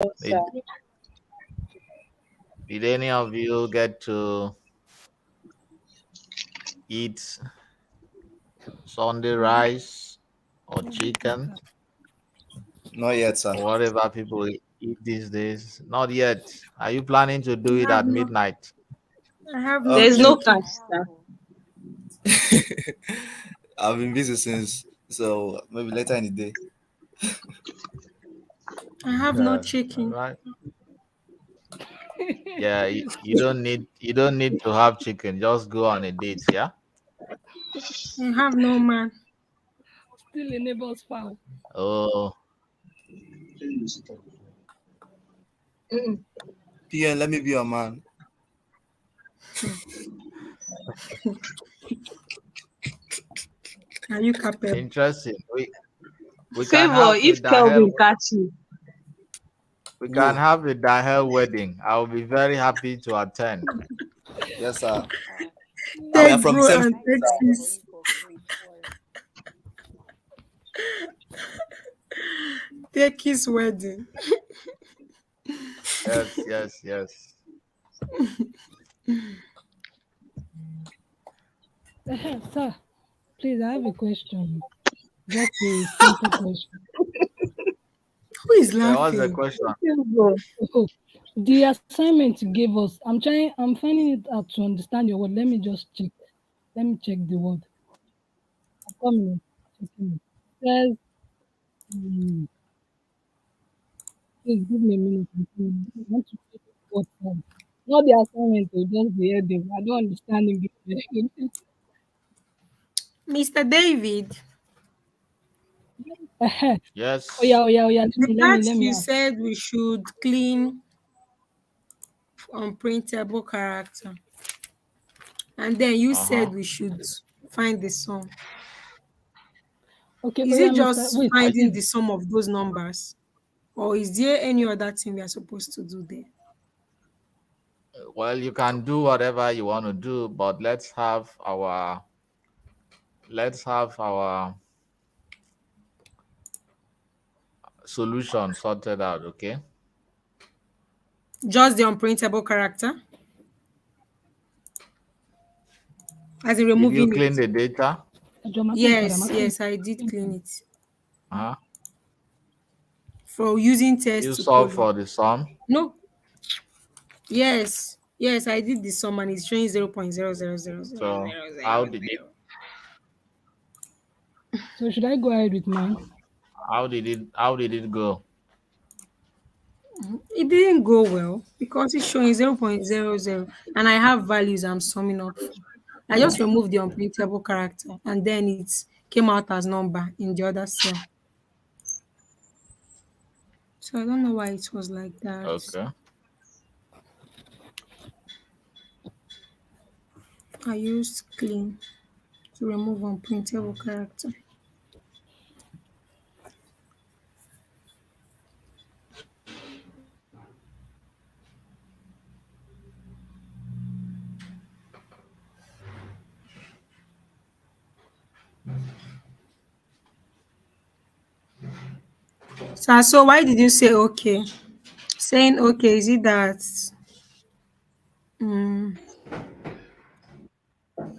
Did, did any of you get to eat Sunday rice or chicken Not yet, sir. or whatever people eat these days? Not yet. Are you planning to do I it have at no, midnight? I have no There's no chicken. cash, sir. I've been busy since, so maybe later in the day. I have no All chicken. right. Yeah, you don't need to have chicken. Just go on a date, yeah? I have no man. Still a neighbor's fowl. Oh, Mm-mm. PN, let me be your man. Are you capable? interesting. We can Favor, have a if Dahel Kelvin catch you, we can Whoa. have a Dahel wedding. I'll be very happy to attend. Yes, sir. And we are Tech from the bro same and state, sir. Texas. Techie's wedding. Yes, yes, yes. Sir, please, I have a question. Just a simple question. Who is Yeah, what's the laughing? question? Favor. Oh, the assignment you gave us, I'm finding it hard to understand your word. Let me just check. Let me check the word. I'm coming. Checking it. Says, hmm, please give me a minute. I want to check what not the assignment, just the heading. I don't understand English. Mr. David, Oh Yes. yeah, oh yeah, oh yeah. the Let part me you ask. said we should clean unprintable character, and then you Uh-huh. said we should find the sum. Okay, oh Is yeah, it Mr. just Wait, Are finding you the sum of those numbers, or is there any other thing we are supposed to do there? well, you can do whatever you want to do, but let's have our solution sorted out, okay? Just the unprintable character, as in Did you removing clean it. the data? Yes, yes, I did clean it Uh-huh. for using You test to solve colon. for the sum. No, yes, yes, I did the sum and it's showing 0.0000000. So how did it So should I go ahead with mine? how did it go? It didn't go well because it's showing 0.00 and I have values I'm summing up for. I just removed the unprintable character and then it came out as number in the other cell. So I don't know why it was like that. Okay. I used clean to remove unprintable character. So why did you say okay? Saying okay, is it that mm,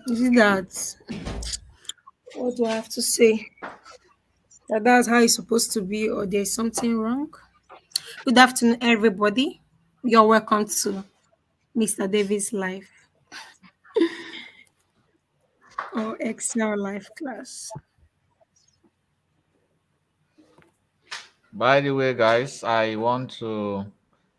is it that what do I have to say? That that's how it's supposed to be, or there's something wrong? Good afternoon, everybody. You're welcome to Mr. David's life or Excel life class. By the way, guys, I want to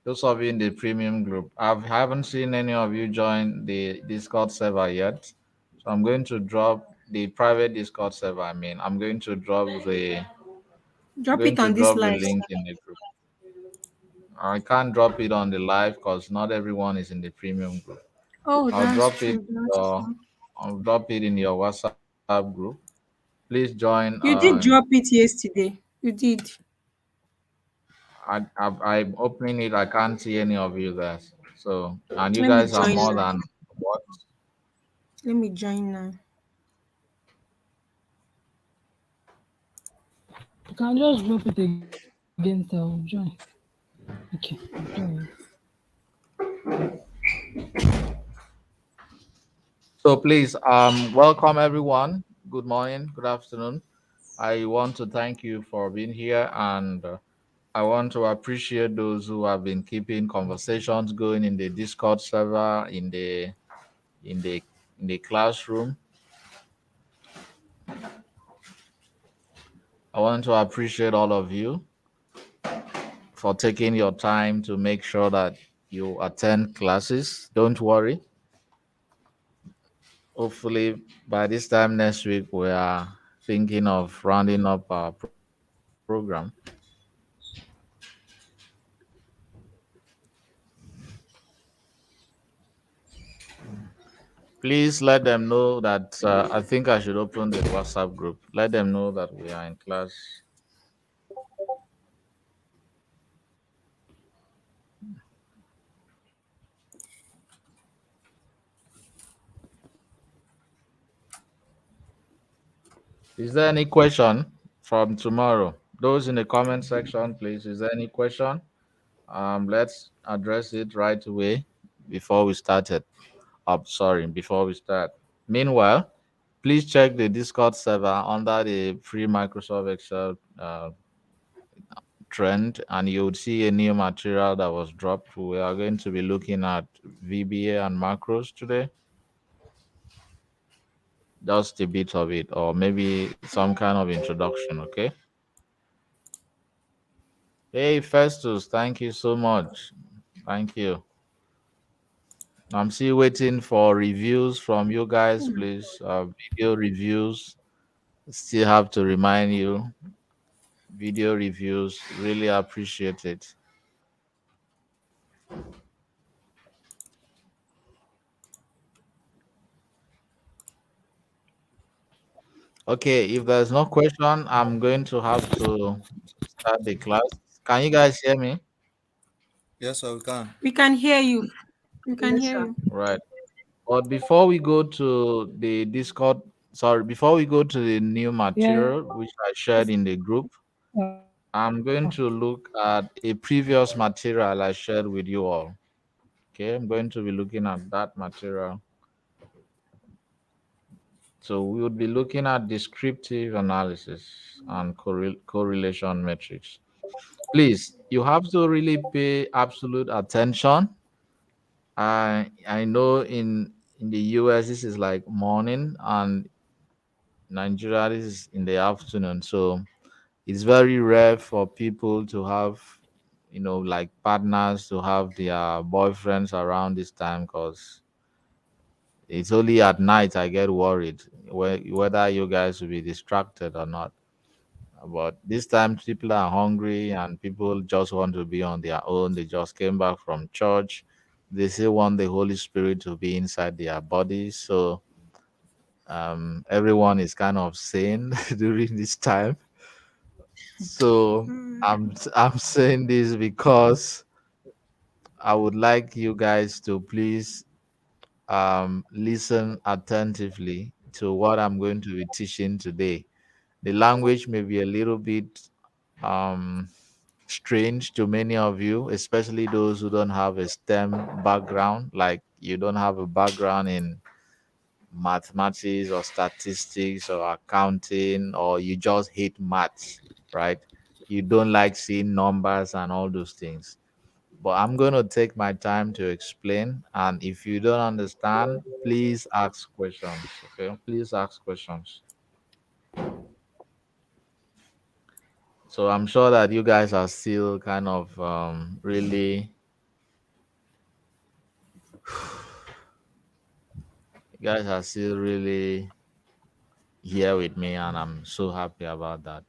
those of you in the premium group. I haven't seen any of you join the Discord server yet. So I'm going to drop the private Discord server. I'm Drop going it to on this drop the live. link in the group. I can't drop it on the live because not everyone is in the premium group. Oh, I'll that's drop it true. That's true. I'll drop it in your WhatsApp group. Please join. You did drop it yesterday. You did. I'm opening it. I can't see any of you guys. So, and you Let me guys are join more now. than what? Let me join now. You can just drop it again, so I'll join. Okay, I'll do it. So please, welcome everyone. Good morning, good afternoon. I want to thank you for being here, and I want to appreciate those who have been keeping conversations going in the Discord server, in the in the classroom. I want to appreciate all of you for taking your time to make sure that you attend classes. Don't worry. Hopefully, by this time next week, we are thinking of rounding up our program. Please let them know that I think I should open the WhatsApp group. Let them know that we are in class. Is there any question from tomorrow? Those in the comment section, please. Is there any question? Let's address it right away before we started. Sorry, before we start. Meanwhile, please check the Discord server under the free Microsoft Excel trend, and you would see a new material that was dropped. We are going to be looking at VBA and macros today, just a bit of it, or maybe some kind of introduction. Okay. Hey, Festus, thank you so much. Thank you. I'm still waiting for reviews from you guys, please. Video reviews. Still have to remind you, video reviews. Really appreciate it. Okay, if there's no question, I'm going to have to start the class. Can you guys hear me? Yes, sir, we can. We can hear you. We can Yes, hear sir. you. Right. But before we go to the Discord, sorry, before we go to the new material Yes. which I shared in the group, I'm going to look at a previous material I shared with you all. Okay, I'm going to be looking at that material. So we would be looking at descriptive analysis and correlation metrics. Please, you have to really pay absolute attention. I know in the US this is like morning, and Nigeria this is in the afternoon. So it's very rare for people to have, like partners to have their boyfriends around this time, because it's only at night I get worried whether you guys will be distracted or not. But this time people are hungry and people just want to be on their own. They just came back from church. They still want the Holy Spirit to be inside their bodies. So everyone is kind of sane during this time. So I'm saying this because I would like you guys to please listen attentively to what I'm going to be teaching today. The language may be a little bit um, strange to many of you, especially those who don't have a STEM background, like you don't have a background in mathematics or statistics or accounting, or you just hate maths, right? You don't like seeing numbers and all those things. But I'm going to take my time to explain. And if you don't understand, please ask questions. Okay, please ask questions. So I'm sure that you guys are still kind of really, you guys are still really here with me, and I'm so happy about that.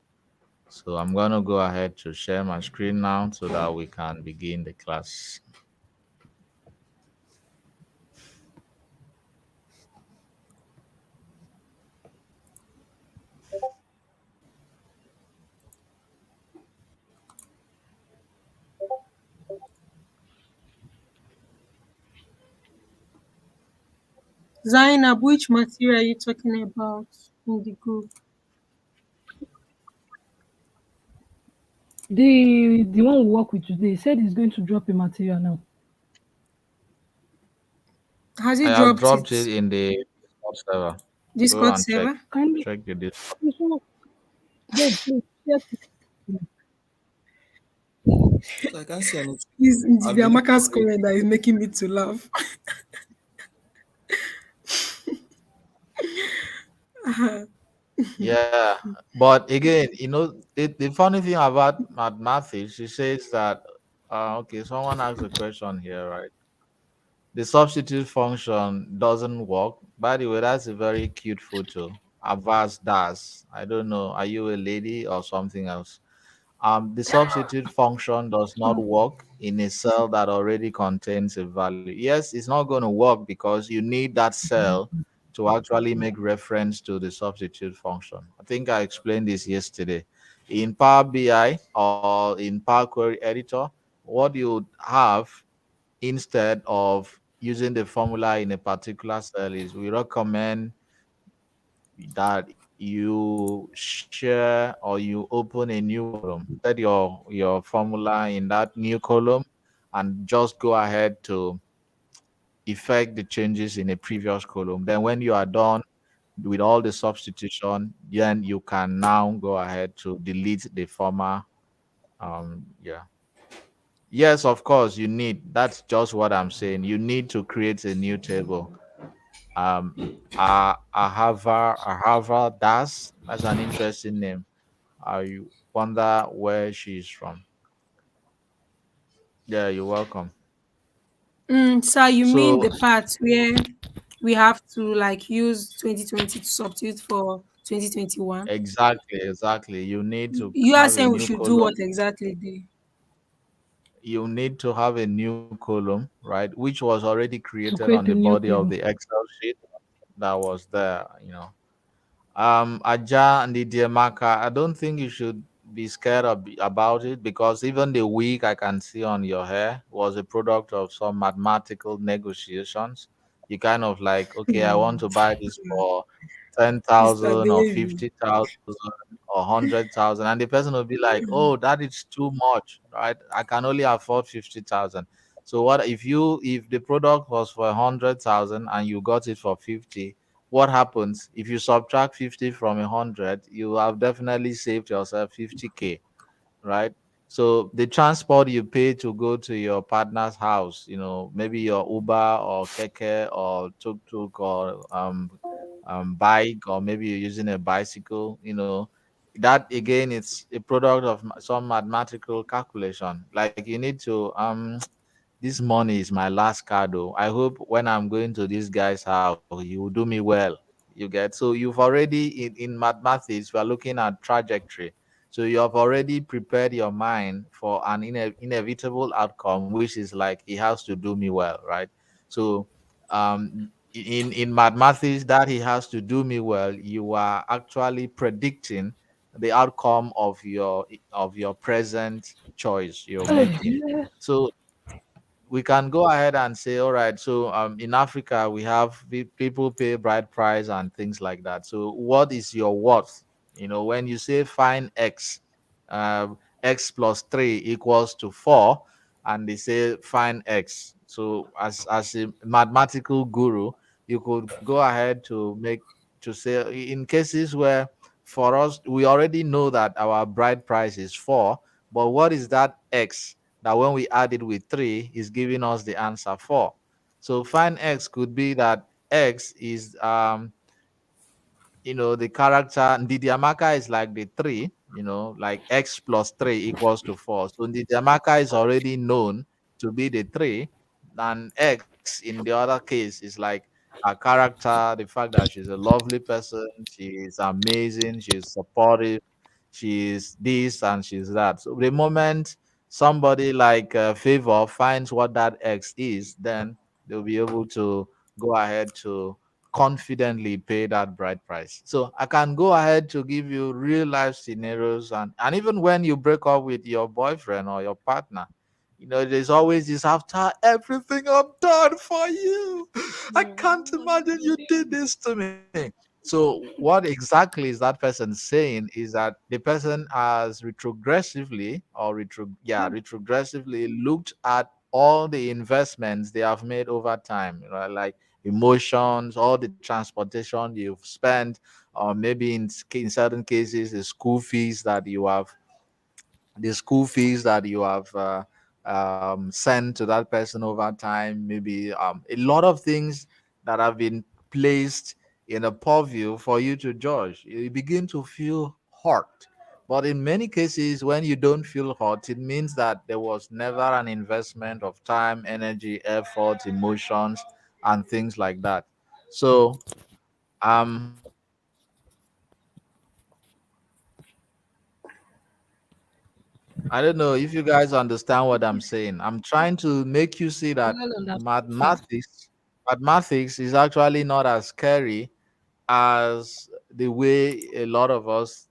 So I'm going to go ahead to share my screen now so that we can begin the class. Zainab, which material are you talking about in the group? The one we work with today said he's going to drop a material now. Has I he have dropped dropped it? it in the Discord server. Go Discord and check. server? Kindly, Check the Discord. so, babe, please share to me. So I can't see anything. It's I've the been looking Amaka's for it. comment that is making me to laugh. Yeah, but again, the funny thing about mathematics, she says that, okay, someone asked a question here, right? The substitute function doesn't work. By the way, that's a very cute photo. Avaz does. I don't know. Are you a lady or something else? The substitute function does not work in a cell that already contains a value. Yes, it's not going to work because you need that cell to actually make reference to the substitute function. I think I explained this yesterday. In Power BI or in Power Query Editor, what you have instead of using the formula in a particular cell is we recommend that you share or you open a new column, set your formula in that new column, and just go ahead to effect the changes in a previous column. Then when you are done with all the substitution, then you can now go ahead to delete the former. Yeah. Yes, of course, you need. That's just what I'm saying. You need to create a new table. Ahava Das. That's an interesting name. I wonder where she's from. Yeah, you're welcome. So you mean So the part where we have to like use 2020 to substitute for 2021? exactly. You need to You are have a saying we new should do column. what exactly there? You need to have a new column, right? Which was already To created on create the a new body of column. the Excel sheet that was there. Aja and the Diamaka, I don't think you should be scared about it because even the wig I can see on your hair was a product of some mathematical negotiations. You kind of like, okay, I want to buy this for Mr. 10,000 or David. 50,000 or 100,000, and the person will be like, oh, that is too much, right? I can only afford 50,000. So what if the product was for 100,000 and you got it for 50? What happens if you subtract 50 from 100? You have definitely saved yourself 50K, right? So the transport you pay to go to your partner's house, maybe your Uber or Keke or Tuk Tuk or bike, or maybe you're using a bicycle, that again, it's a product of some mathematical calculation. Like you need to this money is my last card, though. I hope when I'm going to this guy's house, he will do me well. You get, so you've already in mathematics, we are looking at trajectory. So you have already prepared your mind for an inevitable outcome, which is like he has to do me well, right? So in mathematics, that he has to do me well, you are actually predicting the outcome of your present choice you're making. Hey, So we can go ahead and say, all right, so in Africa, we have people pay bride price and things like that. So what is your worth? When you say find X, X plus 3 equals to 4, and they say find X. So as a mathematical guru, you could go ahead to say in cases where for us, we already know that our bride price is 4, but what is that X that when we add it with 3 is giving us the answer 4? So find X could be that X is the character Ndidiamaka is like the 3, like X plus 3 equals to 4. So Ndidiamaka is already known to be the 3, and X in the other case is like her character, the fact that she's a lovely person, she is amazing, she's supportive, she's this and she's that. So the moment somebody like Favor finds what that X is, then they'll be able to go ahead to confidently pay that bride price. So I can go ahead to give you real life scenarios, and even when you break up with your boyfriend or your partner, there's always this after everything I've done for you. I can't imagine you did this to me. So what exactly is that person saying is that the person has retrogressively or retrogressively looked at all the investments they have made over time, right? Like emotions, all the transportation you've spent, or maybe in certain cases the school fees that you have sent to that person over time, maybe a lot of things that have been placed in a purview for you to judge. You begin to feel hurt. But in many cases, when you don't feel hurt, it means that there was never an investment of time, energy, effort, emotions, and things like that. So, um, I don't know if you guys understand what I'm saying. I'm trying to make you see that Well understood. mathematics is actually not as scary as the way a lot of us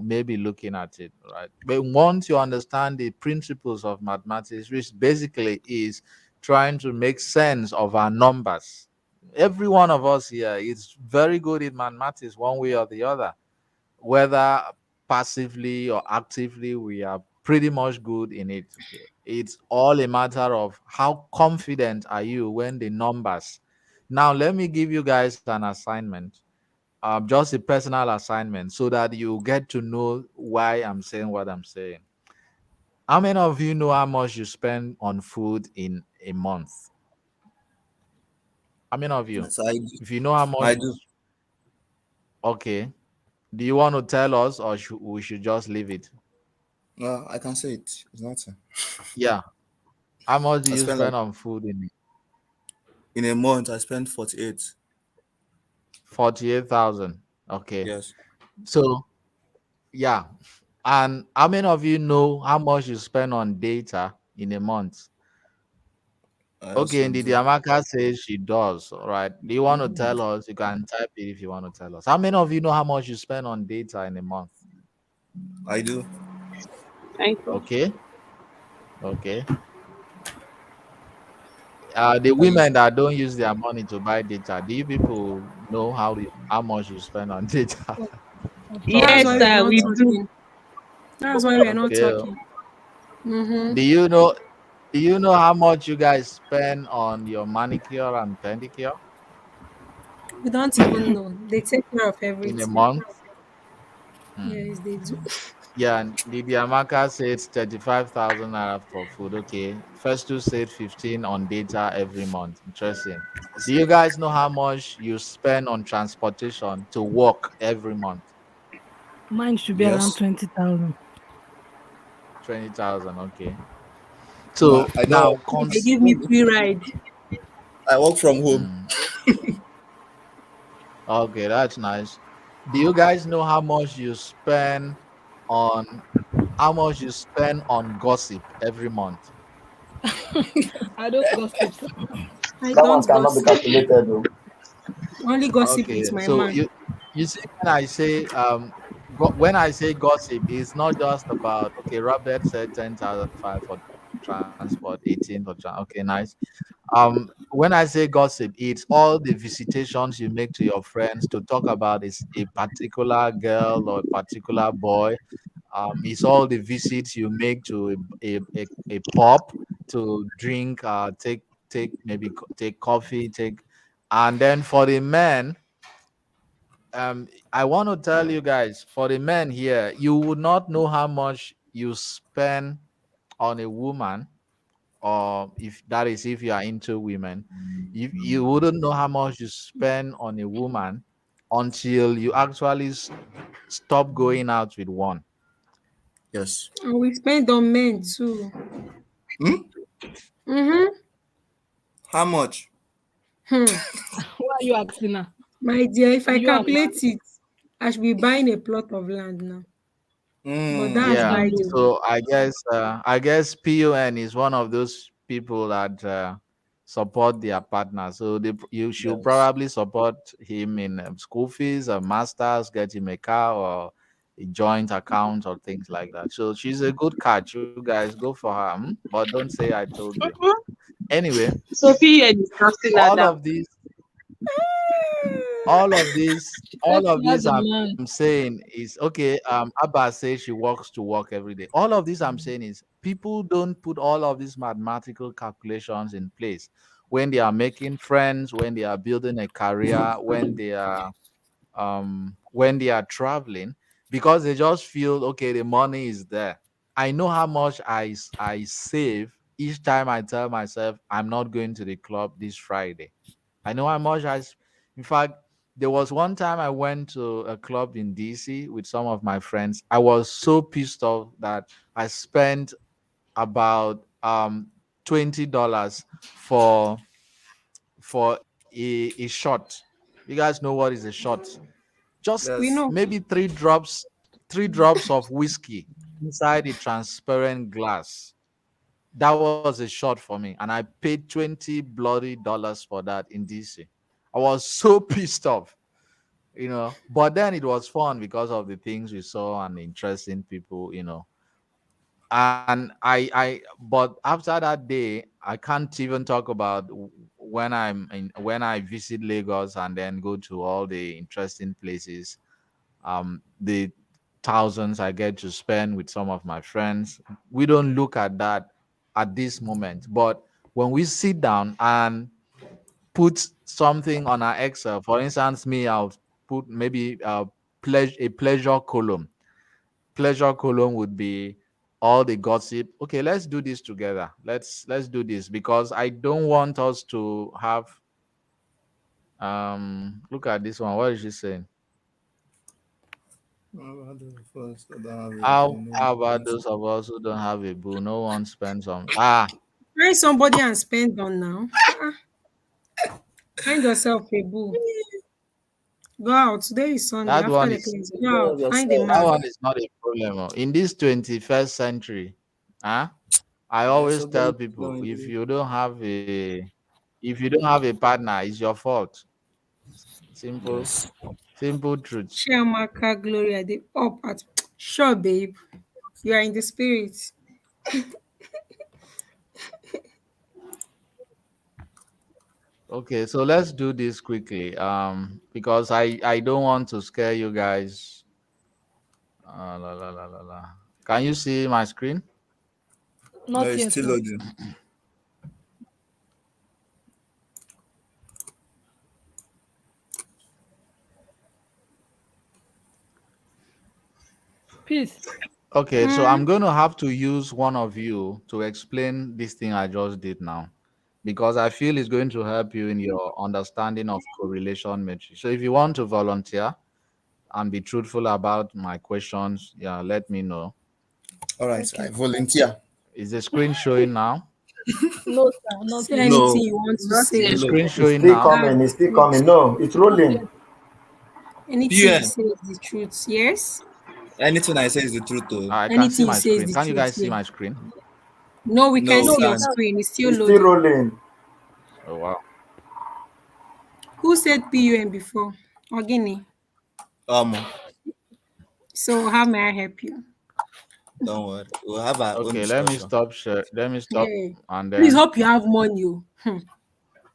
may be looking at it, right? But once you understand the principles of mathematics, which basically is trying to make sense of our numbers, every one of us here is very good in mathematics one way or the other, whether passively or actively, we are pretty much good in it. Okay, it's all a matter of how confident are you when the numbers. Now let me give you guys an assignment, just a personal assignment, so that you get to know why I'm saying what I'm saying. How many of you know how much you spend on food in a month? How many of you? Yes, I do. If you know how much I you do. okay, do you want to tell us, or we should just leave it? I can say it. It's nothing. Yeah. How much do I you spend like spend on food in a month. I spend 48. 48,000? Okay. Yes, So, yeah. And how many of you know how much you spend on data in a month? I Okay, also and do. Amaka says she does. All right. Do you want to tell us? You can type it if you want to tell us. How many of you know how much you spend on data in a month? I do. I do. Okay. Okay. The I do. women that don't use their money to buy data, do you people know how much you spend on data? Of That's course. Yes, why we are sir, not we do. talking. That's why we are not Okay. talking. Mm-hmm. Do you know Do you know how much you guys spend on your manicure and pedicure We don't even know. They take care of in a everything. month? Hmm. Yes, they do. Yeah, and Amaka said 35,000 naira for food. Okay. First two said 15 on data every month. Interesting. Do you guys know how much you spend on transportation to work every month? Mine should be around Yes. 20,000. 20,000. Okay. No, So I now don't. They give me free ride. I work from home. Hmm, okay, that's nice. Do you guys know on how much you spend on gossip every month? I don't gossip. I That one don't cannot be gossip. calculated, though. Only gossip Okay, with my so man. you see when I say gossip, it's not just about okay, Robert said 10,005 for transport, 18 for okay, nice. When I say gossip, it's all the visitations you make to your friends to talk about is a particular girl or a particular boy. It's all the visits you make to a pub to drink, take maybe take coffee, and then for the men, I want to tell you guys, for the men here, you would not know how much you spend on a woman, or if you are into women, you wouldn't know how much you spend on a woman until you actually stop going out with one. Yes. And we spend on men too. Hmm? Mm-hmm. How much? Hmm. Why are you asking her? My dear, if Are I you a man? calculate it, I should be buying a plot of land now. But that's Hmm. Yeah. by Even the though way. So I guess PON is one of those people that support their partner. So you should Yes. probably support him in school fees, or masters, get him a car, or a joint account, or things like that. So she's a good catch. You guys go for her, but don't say I told you. Anyway, Sophie is casting her all down. of these She said all of she has this a I'm man. saying is okay. Abba says she walks to work every day. All of this I'm saying is people don't put all of these mathematical calculations in place when they are making friends, when they are building a career, when they are traveling, because they just feel okay, the money is there. I know how much I save each time I tell myself I'm not going to the club this Friday. I know how much in fact, there was one time I went to a club in DC with some of my friends. I was so pissed off that I spent about $20 for a shot. You guys know what is a shot? Just We Yes. know. maybe three drops of whiskey inside a transparent glass. That was a shot for me, and I paid 20 bloody dollars for that in DC. I was so pissed off. But then it was fun because of the things we saw and the interesting people. And but after that day, I can't even talk about when I visit Lagos and then go to all the interesting places, the thousands I get to spend with some of my friends. We don't look at that at this moment. But when we sit down and put something on our Excel, for instance, me, I'll put maybe a pleasure column. Pleasure column would be all the gossip. Okay, let's do this together. Let's do this because I don't want us to have look at this one. What is she saying? First, I don't have a How boo, no how about offense. those of us who don't have a boo? No one spends on Find somebody and spend on now. Find yourself a boo. Go out. Today is Sunday. that After one the is class, Take go care of out. Find a yourself. that man. one is not a problem. In this 21st century, huh? I Yeah, always tell somebody people going if you don't have a partner, it's your fault. Simple, yes. simple truth. Chiamaka Gloria, they up at sure, babe. You are in the spirit. Okay, so let's do this quickly. Because I don't want to scare you guys. La, la, la, la, la. Can you see my screen? No, Not it's yet, still sir. loading. Peace. Okay, so Hmm. I'm going to have to use one of you to explain this thing I just did now because I feel it's going to help you in your understanding of correlation matrix. So if you want to volunteer and be truthful about my questions, yeah, let me know. All right, I Okay. volunteer. Is the screen showing now? No, sir, not Say yet. anything No, you want to Not Is say. the yet. no. screen It's showing still now? That's coming. It's the still coming. truth. No, it's Not rolling. yet. Anything you PUN. say is the truth. Yes. Anything I say is the truth, though. I can see Anything you my say is screen. the Can you truth guys see here. my screen? No, we No, can't we No, see we your can't. can't. screen. It's still It's still loading. rolling. Oh wow. Who said PUN before? Ogini. Um, So how may I help you? don't worry. We'll have our own Okay, let me discussion. stop share. Let me stop Hey. and Please then hope you have money. Oh.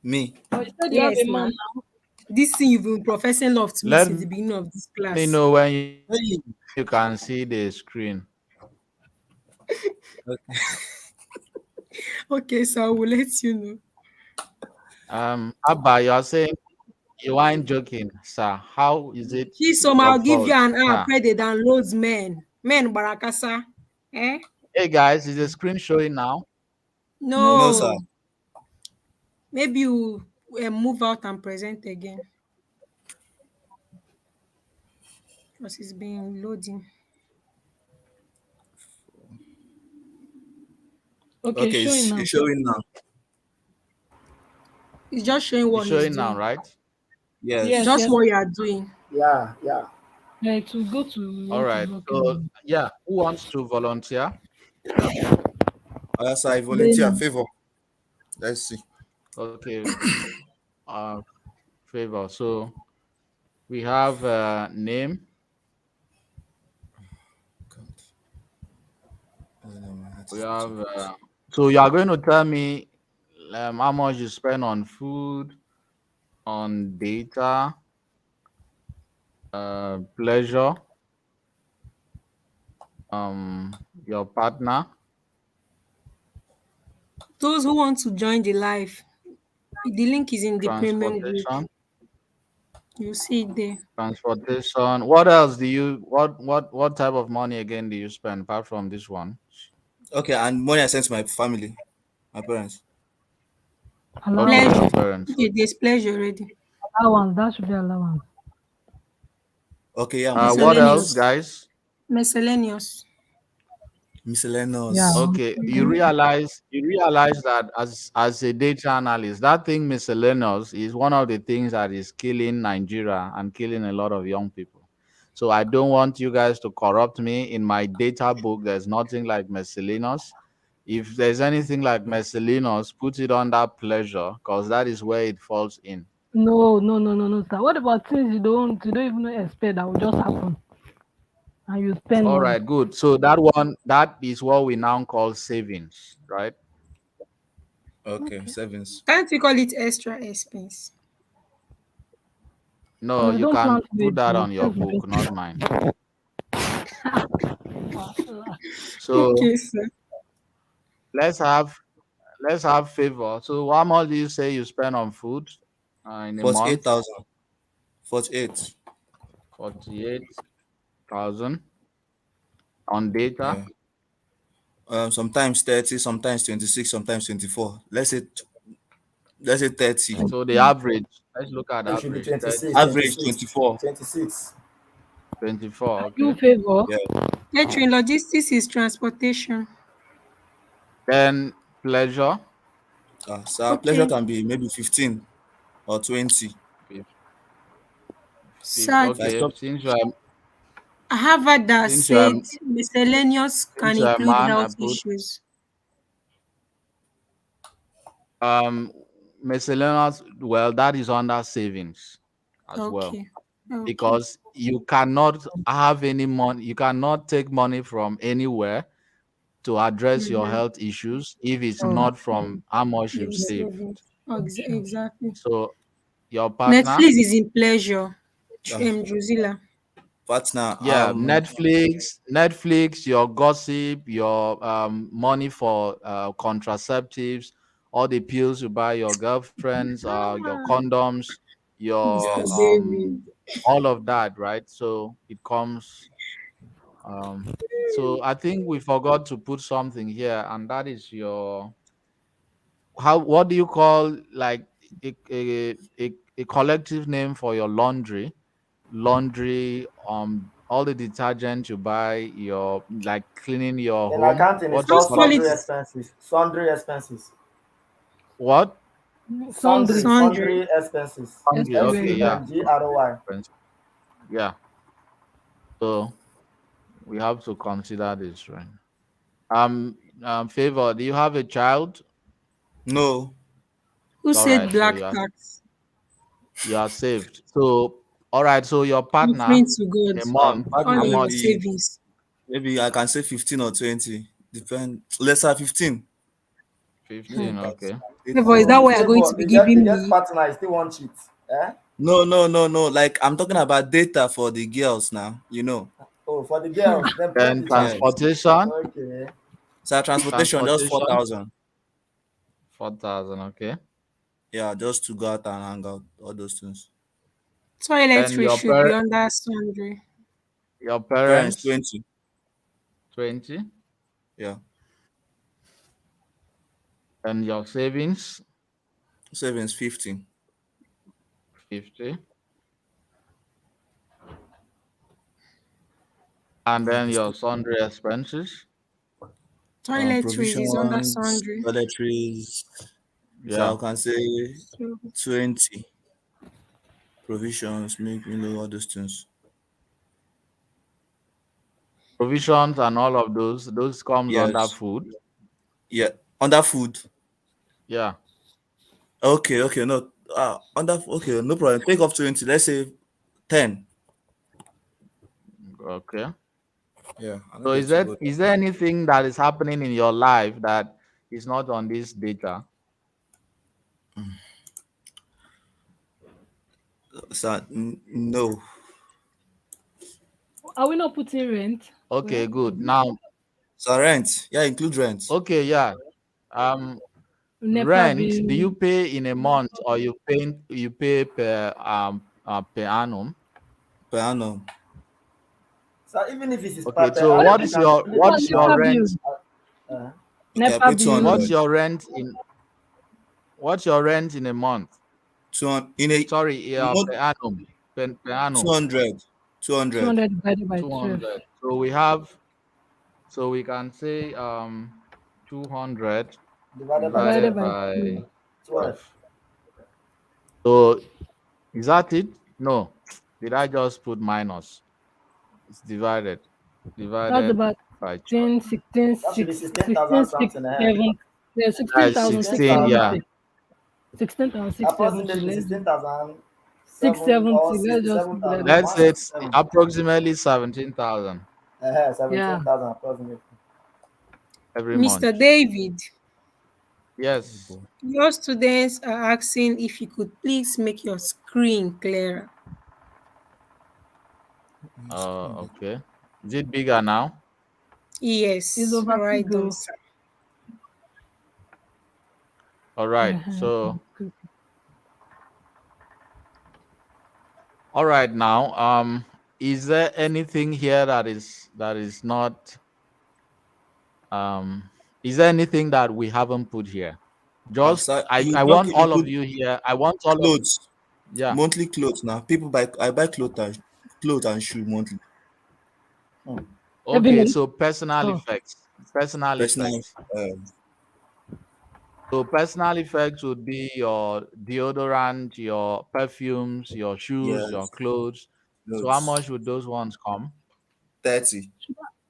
Me. But you said you have a Yes, man now. now. This thing you've been professing love to me let since the me beginning of this know class. when you can see Hey. the screen. Okay. Okay, so I will let you know. Abba, you are saying you aren't joking, sir. How is it She your somehow give you fault? an app Sir. where they downloads men. Men Barakasa. Eh? Hey guys, is the screen showing now? No. No, sir. No. Maybe you move out and present again. Because it's been loading. Okay, Okay, showing it's now. showing now. It's just showing It's what he's showing now, doing. right? Yes. Yes, Just yes. what you are doing. Yeah, yeah. Yeah, it will go to All where it is right. working So on. yeah, who wants to volunteer? So I volunteer. Then Favor. Let's see. Okay. Uh favor. So we have name. My heart We is beating have fast. so you are going to tell me how much you spend on food, on data, Pleasure, your partner, Those who want to join the live, the link is in the premium group. transportation, You see it there. transportation. What else do you what type of money again do you spend apart from this one? Okay, and money I sent to my family, my parents. Okay, Allowance. your Pleasure. parents. Okay, there's pleasure already. Allowance. That should be allowance. Okay, yeah, What miscellaneous. else, Miscellaneous. guys? Miscellaneous. Yeah. Miscellaneous. Okay, Mhm. you realize that as a data analyst, that thing miscellaneous is one of the things that is killing Nigeria and killing a lot of young people. So I don't want you guys to corrupt me. In my data book, there's nothing like miscellaneous. If there's anything like miscellaneous, put it under pleasure because that is where it falls in. No, no, no, no, no, sir. What about things you don't even expect that will just happen and you spend All money? right, good. So that is what we now call savings, right? Okay, Okay. savings. Can't we call it extra expense? No, And you you don't plan can to do put it, that so on your let's book, just not mine. ah, So Okay, sir. let's have let's have favor. So how much do you say you spend on food in a Forty-eight month? thousand. 48. 48,000 on data. Yeah. Sometimes 30, sometimes 26, sometimes 24. Let's say 30. So the average, let's look at It should be average 26, 30, Average 26, 24. 26. 24. you Okay. favor. Yeah. Catering logistics is transportation. Then pleasure, So our pleasure Okay. can be maybe 15 or 20. fif- Sir, Like okay. Harvard that Since you are said miscellaneous can since you're a include man, I health put issues. um miscellaneous. Well, that is under savings as well. Okay. Okay. Because you cannot have any money, you cannot take money from anywhere to address your Mm-hmm. health issues if it's Oh, not from how much you've You saved. saving. sure. Exactly. So your partner, Netflix is in pleasure. uh, Drusilla. partner, yeah, Netflix, your gossip, your money for contraceptives, all the pills you buy your girlfriends, your condoms, your Mr. yes. David. all of that, right? So it comes. Um, so I think we forgot to put something here, and that is your how. What do you call like a collective name for your laundry? Laundry, all the detergent you buy, your like cleaning your In home. accounting, it's What do you called Just call call it? it sundry expenses. Sundry expenses. What? Sundry, Sundry. sundry. sundry expenses. Laundry. Okay, SQL. yeah. SUNGROY. Yeah. So we have to consider this, right? Favor, do you have a child? No. Who All said right, so black tax? you are saved. So all right, so your I'm partner praying to God. in a month, All how Partner your much? savings. maybe I can say 15 or 20. Depend. Let's have 15. Hmm. 15, That's okay. Therefore, is data. that So, what you're going to favor, be giving you get me? partner, you still want cheat. Eh? No, no, no, no. Like I'm talking about data for the girls now. Oh, for the Hmm. girls, then Then plenty charge. Yes. transportation, Okay. So our transportation just transportation, 4,000. 4,000, okay. Yeah, just to go out and hang out, all those things. Then Toiletry should be under sundry. your Parents parents, 20. 20, Yeah. and your savings, Savings 50. 50, and Yeah, then it's your good. sundry expenses. Toiletries is under Provisions, sundry. toiletries. So Yeah. I can say So 20. Provisions, all those things. Provisions and all of those comes under Yes. food. Yeah. Under food. Yeah. Okay, okay, no. Okay, no problem. Take off 20. Let's say 10. Okay. Yeah, I know So they is to that go is there anything that is happening in your life that is not on this data? there. So, no. Are we not putting rent? Okay, Well, good. Now, So rent, yeah, include rent okay, yeah. Um, NEPA rent. Do bill. you pay in a month or you pay per annum? per annum. So even if it is Okay, per so What annum, what you is can your split about it what's your NEPA down. bill? rent? Uh, Okay, I NEPA pay two bill. What's hundred. your rent in a month? Two hundred in a Sorry, yeah, month. per annum. Per Two annum. hundred. 200. 200 divided by 12. 200. So we can say 200 divided by Divided divided 12. by by 12. 12. 12. So is that it? No. Did I just put minus? It's That's divided about by 12. 16, 16, That should be 6, 16,000 16, 6, something. Eh? 7. Yeah, That is 16, 16,000. yeah. 16,670. 16,670. Approximately Let's do 16,007 or 670. Let's just put it 67,000. like that. Let's say it's 167. approximately 17,000 Yeah. 17,000 approximately. every Mr. month. David, Yes. your students are asking if you could please make your screen clearer. Okay. Is it bigger now? It's Yes, over right done, go. sir. All right. Uh-huh. So, all right now. Is there anything here that is not um is there anything that we haven't put here? Just Aside, you I not want all of include you here. I want all of clothes, yeah. monthly clothes now. People buy, I buy clothes and shoe monthly. Hmm. Every Okay, month. so personal Oh, effects. Personal Personal, effects. um, So personal effects would be your deodorant, your perfumes, your shoes, your yes, clothes. So how clothes. much would those ones come? 30.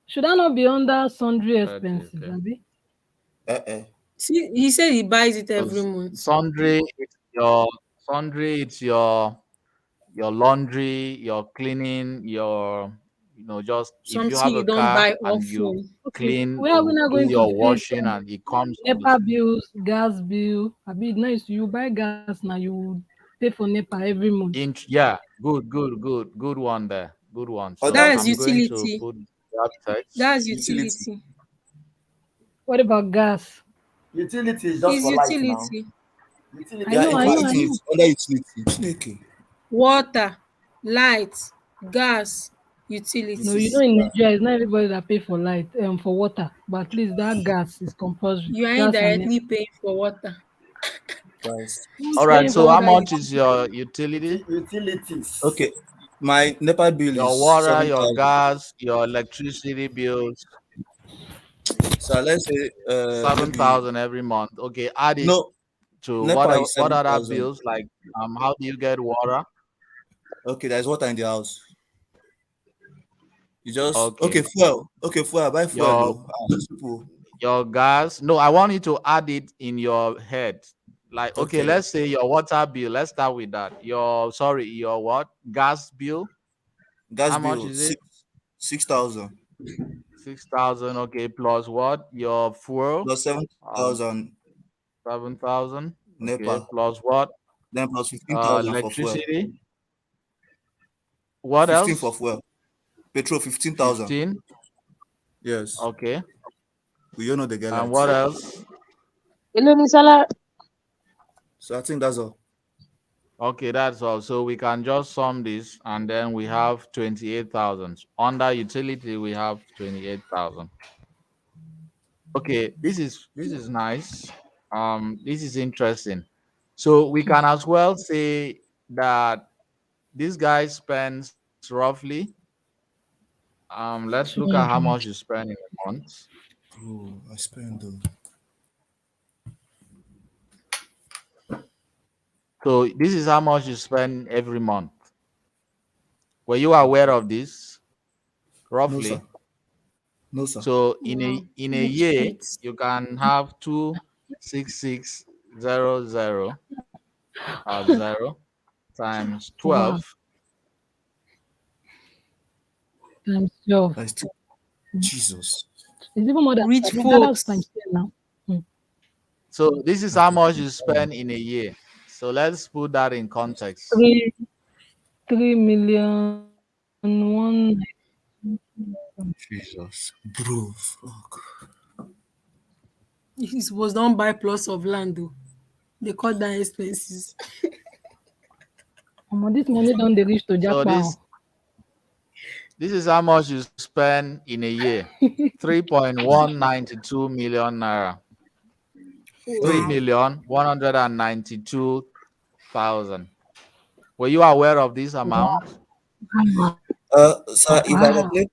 should that not be under sundry 30, expenses, okay. Abi? Uh-uh. See, he said he buys it So every month. sundry, it's your laundry, your cleaning, just if you Something have you a don't car buy and you often. Okay. clean, Where are we you not do going to your face washing and it comes with NEPA bills, gas bill? Abi, nice. You buy gas now, you pay for NEPA every month. yeah, good one there. Good one. So Other That's I'm going to utility. put that text. That's utility. utility. What about gas? Utility is just Is for light now. utility. Utility I is Yeah, know, for I include know, light. I it in know. it under utility. Chineke. Water, light, gas, No, you utilities. know, in Yeah. Nigeria, it's not everybody that pay for light, for water, but at least that gas is compulsory. You are Gas and NEPA. indirectly paying for water. Christ. All Who's right. paying for So how water? much is your utility? Utilities. Okay, my NEPA bill Your is water, your 7,000. gas, your electricity bills, So let's say seven maybe thousand every month. Okay, add it no, to NEPA is what other 7,000. bills like how do you get water? Okay, there's water in the house. You just okay, Okay. fuel. Okay, fuel. I buy fuel. Your Oh, simple. your gas. No, I want you to add it in your head. Like, okay, Okay, let's say your water bill. Let's start with that. Your what? Gas bill. gas How much bill is it? 6,000 6,000. Okay, plus what? Your fuel. plus seven Um, thousand 7,000. NEPA, Okay, plus what? then plus 15,000 for fuel. Electricity. What 15 for else? fuel. Petrol 15,000. 15. Yes, Okay. we all know the get And lights. what else? Hello, ni salary. So I think that's all. Okay, that's all. So we can just sum this and then we have 28,000. Under utility, we have 28,000. Okay, this is nice. This is interesting. So we can as well say that this guy spends roughly let's look at how 200. much you spend in a month. Bro, I spend So this is how much you spend every month. Were you aware of this? no sir, Roughly. no sir. So in a Wow, in a much year, it. you can have 26600 zero times Wow. 12. Times 12. That's too, Jesus. It's even more than Rich that. That's times folks. 10 now. Hmm. So this is That's how too, much you spend in a year. So let's put that in context. Three 3 million one. Jesus, bro. Fuck. It was done by plus of land though. They cut down expenses. This money don't they reach to So Japan. this is how much you spend in a year. 3.192 million naira. Three Hey, Wow. million 192,000. Were you aware of this amount? sir, if I Wow. calculate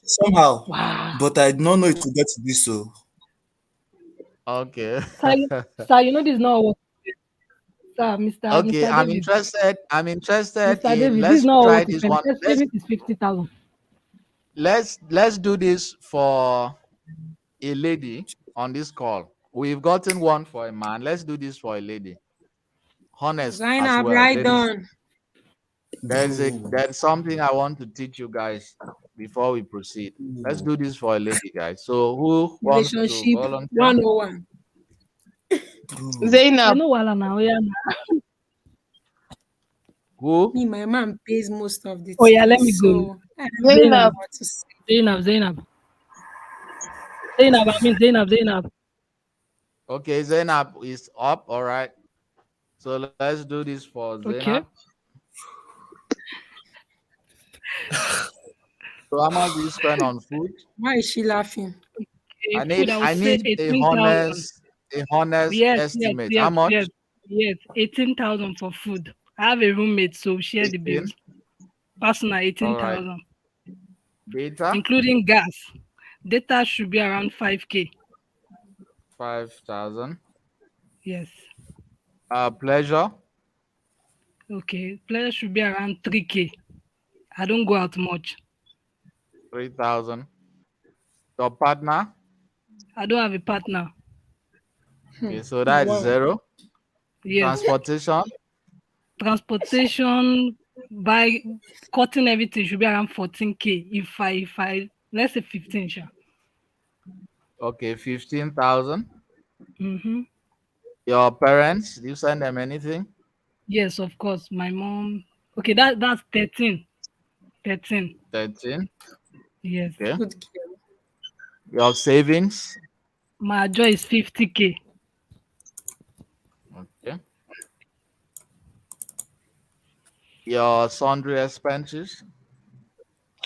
somehow, Wow. but I did not know it would get to this. So, Okay. Sir, you know this is not what, sir, Mr. Okay, Mr. I'm David. interested. I'm interested Mr. in, David, this is let's not try what you this spend. one. First payment is 50,000. Let's do this for a lady on this call. We've gotten one for a man. Let's do this for a lady. Honest as Zainab, well. right on. bro, There's something I want to teach you guys before we proceed. Let's bro, do this for a lady, guys. So who wants to Relationship volunteer? 101. bro. I Zainab. know wala now. Yeah. Who? Me, my man pays most of the Oh yeah, let things, me go. so I don't really know Zainab, Zainab. what to say. Zainab, Zainab, Zainab. I mean Zainab, Zainab. Okay, Zainab is up. All right. So let's do this for Zainab. Okay. So how much do you spend on food? Why is she laughing? Food, I would I say need 18,000. a honest Yes, yes, estimate. How yes, yes, much? yes. 18,000 for food. I have a roommate, so share the 18. bills. Personal All right. 18,000, Data including gas. Data should be around 5K. 5,000. Yes. Pleasure Okay. Pleasure should be around 3K. I don't go out much. 3,000. Your partner. I don't have a partner. Okay, so that's Wow. zero. Yes. Transportation. Transportation by cutting everything should be around 14K. If I let's say 15, sure. Okay, 15,000. Mm-hmm. Your parents. Do you send them anything? Yes, of course. My mom. Okay, that's 13. 13. 13. Yes. Okay. Good girl. Your savings. My address is 50K. Okay. Your sundry expenses.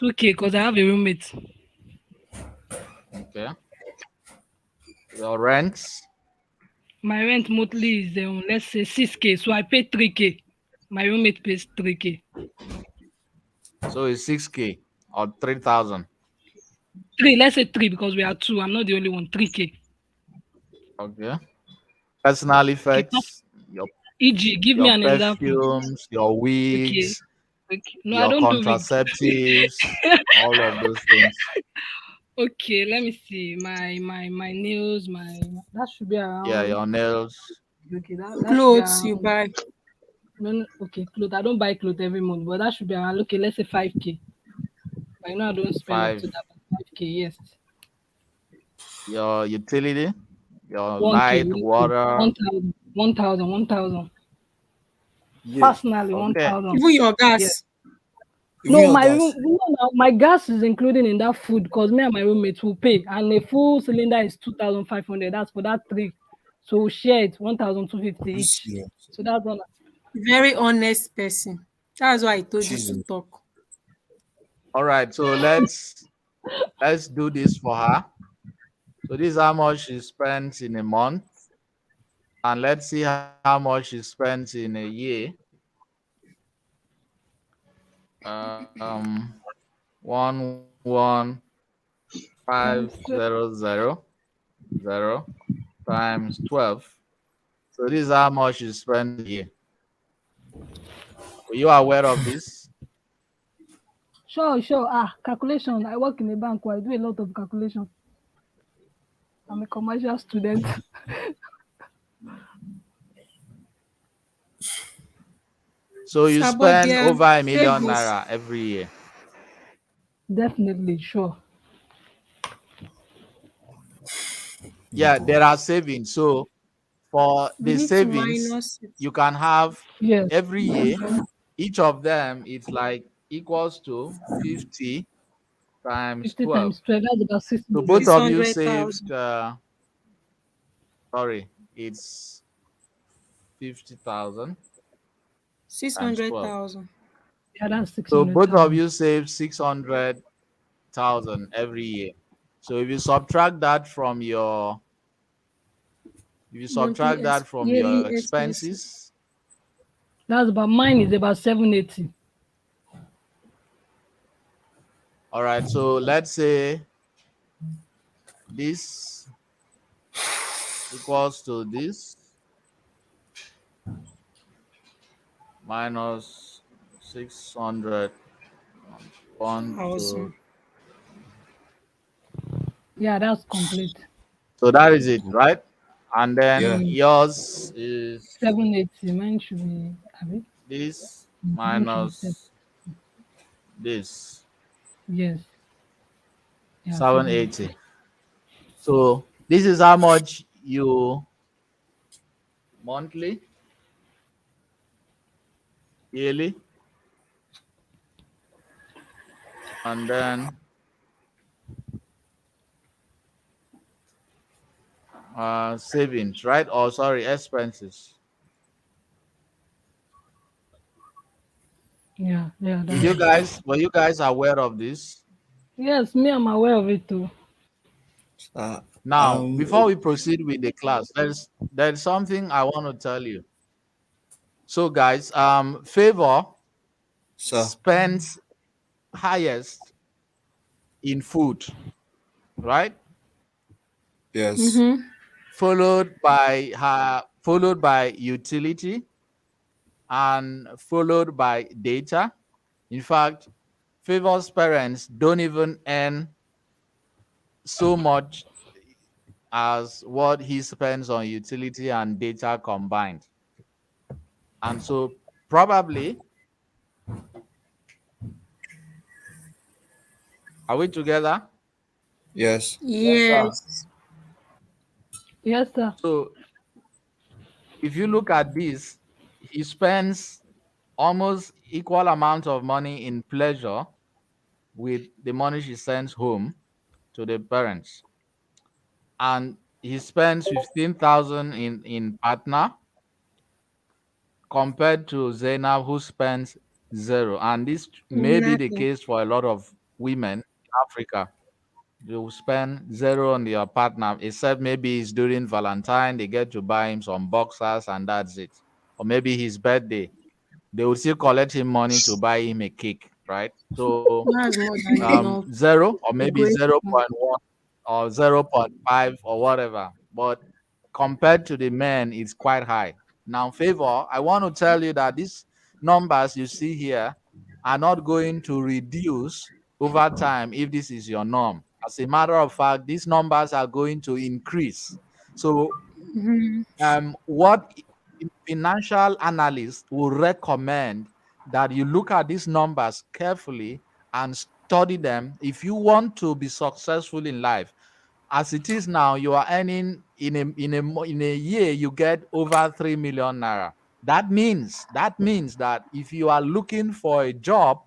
2K because I have a roommate. Okay. Your rents. My rent monthly is let's say 6K. So I pay 3K. My roommate pays 3K. So it's 6K or 3,000. Three, let's say three because we are two. I'm not the only one. 3K. Okay. Personal Okay. effects. E.g., give me Your an example. perfumes, your Okay. wigs, Okay. No, I your don't do wigs. contraceptives, all of those things. Okay, let me see. My nails, that should be Yeah, around. your nails. Okay, that should be Clothes you around. buy. No, no, okay, clothes. I don't buy clothes every month, but that should be around. Okay, let's say 5K. But I don't spend up to Five. that. But 5K, yes. Your utility, your 1K, light, 1K, water. 1,000, 1,000, 1,000. Yeah. Personally, Okay. 1,000. Even your Yes. gas. Even No, your my room, gas. no, no, my gas is included in that food because me and my roommates will pay, and a full cylinder is 2,500. That's for that three, so we share it 1,250 Are you each. serious? So that's one. Very honest person. That's why I told you to Jesus. talk. All right. So let's do this for her. So this is how much she spends in a month, and let's see how much she spends in a year. One five Times 12. zero zero zero times 12. So this is how much she spends a year. Were you aware of this? Sure, sure. Calculation. I work in a bank where I do a lot of calculation. I'm a commercial student. So you About spend their over a million savings. naira every year. Definitely, sure. Yeah, there are savings. So for We the need to savings, minus it. you can have Yes. every year, each of them it's like equals to 50. times 50 12. times 12, that's about So both 600,000. of you saved, 600,000 sorry, it's 50,000 six times hundred 12. thousand. Yeah, that's So both of 600,000. you save 600,000 every year. So if you subtract that from your if you subtract that from your Yearly expenses. expenses, That's about mine is about 780. all right. So let's say this equals to this minus 600 1 2. Thousand. Yeah, that's complete. So that is it, right? And then Yeah. Mm, yours is 780. Mine should be, abi? this Mine should be seven. minus this Yes. Yeah, 780. 780. So this is how much you monthly, yearly, and then savings, right? Or sorry, expenses. Yeah, Did that's you it. guys were you guys aware of this? Yes, me, I'm aware of it too. Uh, Now, before we proceed with the class, there's something I want to tell you. So guys, Favor sir. spends highest in food, right? Yes. Mm-hmm. Followed by utility and followed by data. In fact, Favor's parents don't even earn so much as what he spends on utility and data combined. And so probably, are we together? Yes. Yes, sir. Yes. Yes, sir. So if you look at this, he spends almost equal amount of money in pleasure with the money she sends home to the parents. And he spends 15,000 in partner compared to Zainab who spends zero. And this may be the Nothing. case for a lot of women in Africa. They will spend zero on their partner, except maybe it's during Valentine, they get to buy him some boxers and that's it. Or maybe his birthday. They will still collect him money to buy him a cake, right? So That's more than enough. zero or A maybe great zero one. point 0.1 or 0.5 or whatever. But compared to the men, it's quite high. Now, Favor, I want to tell you that these numbers you see here are not going to reduce over time if this is your norm. As a matter of fact, these numbers are going to increase. So Mm-hmm. what financial analysts will recommend that you look at these numbers carefully and study them if you want to be successful in life. As it is now, you are earning in a year you get over 3 million naira. That means that if you are looking for a job,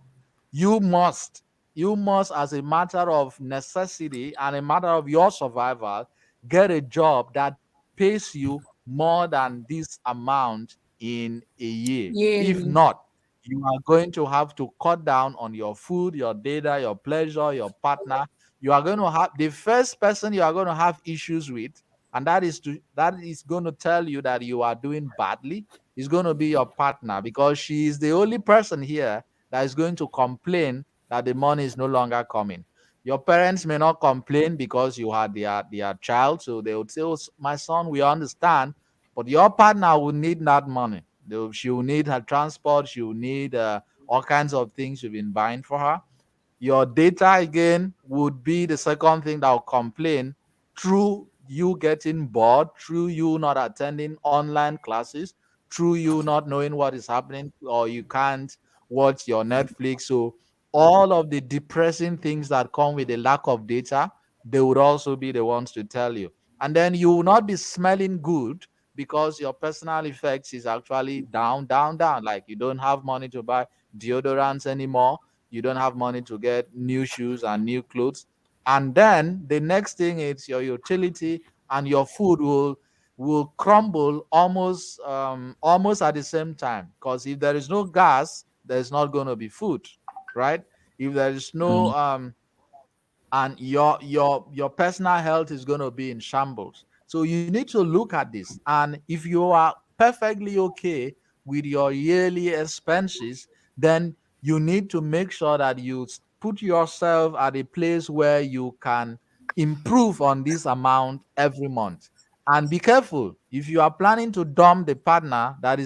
you must you must, as a matter of necessity and a matter of your survival, get a job that pays you more than this amount in a year. If Yearly. not, you are going to have to cut down on your food, your data, your pleasure, your partner. You are going to have the first person you are going to have issues with, and that is going to tell you that you are doing badly, is going to be your partner, because she is the only person here that is going to complain that the money is no longer coming. Your parents may not complain because you are their child, so they would say, "Oh, my son, we understand," but your partner will need that money. She will need her transport. She will need all kinds of things you've been buying for her. Your data again would be the second thing that will complain through you getting bored, through you not attending online classes, through you not knowing what is happening, or you can't watch your Netflix. So all of the depressing things that come with the lack of data, they would also be the ones to tell you. And then you will not be smelling good because your personal effects is actually down, down, down. Like you don't have money to buy deodorants anymore. you don't have money to get new shoes and new clothes. And then the next thing is your utility, and your food will crumble almost at the same time, because if there is no gas, there's not going to be food, right? If there is no Mm. and your personal health is going to be in shambles. So you need to look at this, and if you are perfectly okay with your yearly expenses, then you need to make sure that you put yourself at a place where you can improve on this amount every month. And be careful, if you are planning to dump the partner that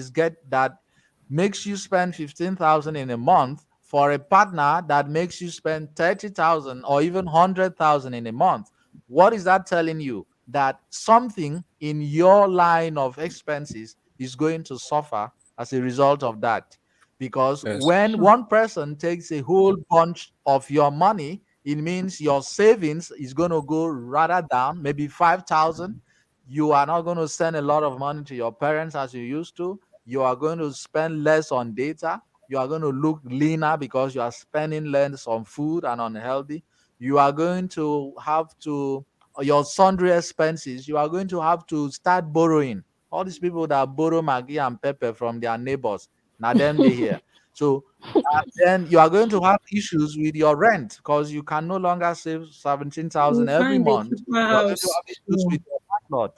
makes you spend 15,000 in a month for a partner that makes you spend 30,000 or even 100,000 in a month. What is that telling you? That something in your line of expenses is going to suffer as a result of that. Because Yes. when Sure. one person takes a whole bunch of your money, it means your savings is going to go rather down, maybe 5,000. You are not going to send a lot of money to your parents as you used to. You are going to spend less on data. You are going to look leaner because you are spending less on food and unhealthy. You are going to have to your sundry expenses. You are going to have to start borrowing. All these people that borrow Maggie and pepper from their neighbors, now them they here. So then you are going to have issues with your rent because you can no longer save You 17,000 every find a month. cheaper You are going to house. have issues Yeah. with your landlord.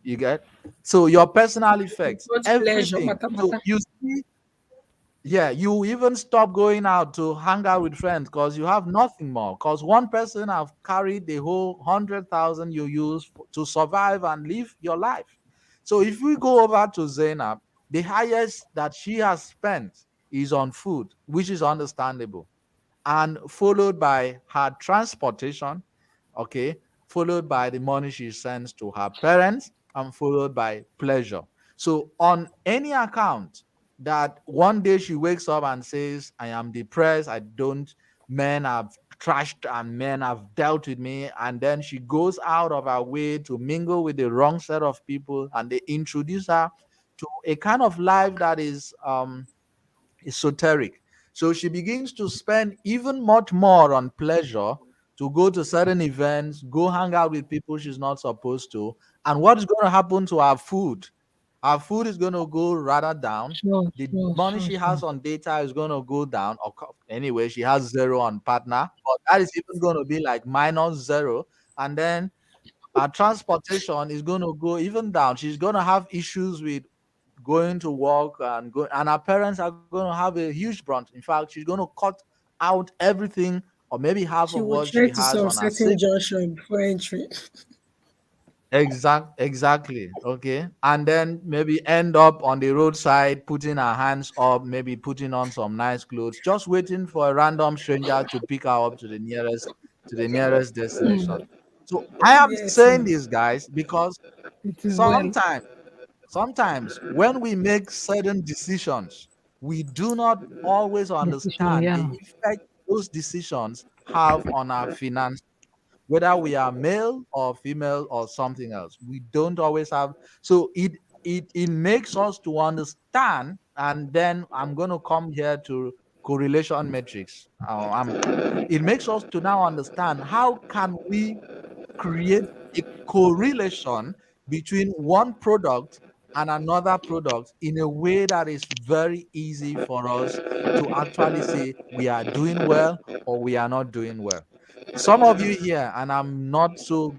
You get, so your personal effects, What pleasure, everything. bata So bata. you see, yeah, you even stop going out to hang out with friends because you have nothing more. Because one person have carried the whole 100,000 you use to survive and live your life. So if we go over to Zainab, the highest that she has spent is on food, which is understandable, and followed by her transportation, okay, followed by the money she sends to her parents, and followed by pleasure. So, on any account that one day she wakes up and says, I am depressed, I don't, men have trashed and men have dealt with me, and then she goes out of her way to mingle with the wrong set of people, and they introduce her to a kind of life that is esoteric. So she begins to spend even much more on pleasure, to go to certain events, go hang out with people she's not supposed to. And what is going to happen to our food? Our food is going to go rather down. Sure, The sure, money sure, she has sure. on data is going to go down. Anyway, she has zero on partner, but that is even going to be like minus zero. And then our transportation is going to go even down. She's going to have issues with going to work and her parents are going to have a huge brunt. In fact, she's going to cut out everything or maybe half She of will what try she to has some on her certain savings. junction before entry. Exactly. Okay. And then maybe end up on the roadside, putting her hands up, maybe putting on some nice clothes, just waiting for a random stranger to pick her up to the nearest destination. So I am Yes, saying no. this, guys, because It is well. sometimes when we make certain decisions, we do not always Decision, understand the yeah. effect those decisions have on our finance, whether we are male or female or something else. We don't always have, so it makes us to understand. And then I'm going to come here to correlation metrics. It makes us to now understand how can we create a correlation between one product and another product in a way that is very easy for us to actually say we are doing well or we are not doing well. Some of you here, and I'm not so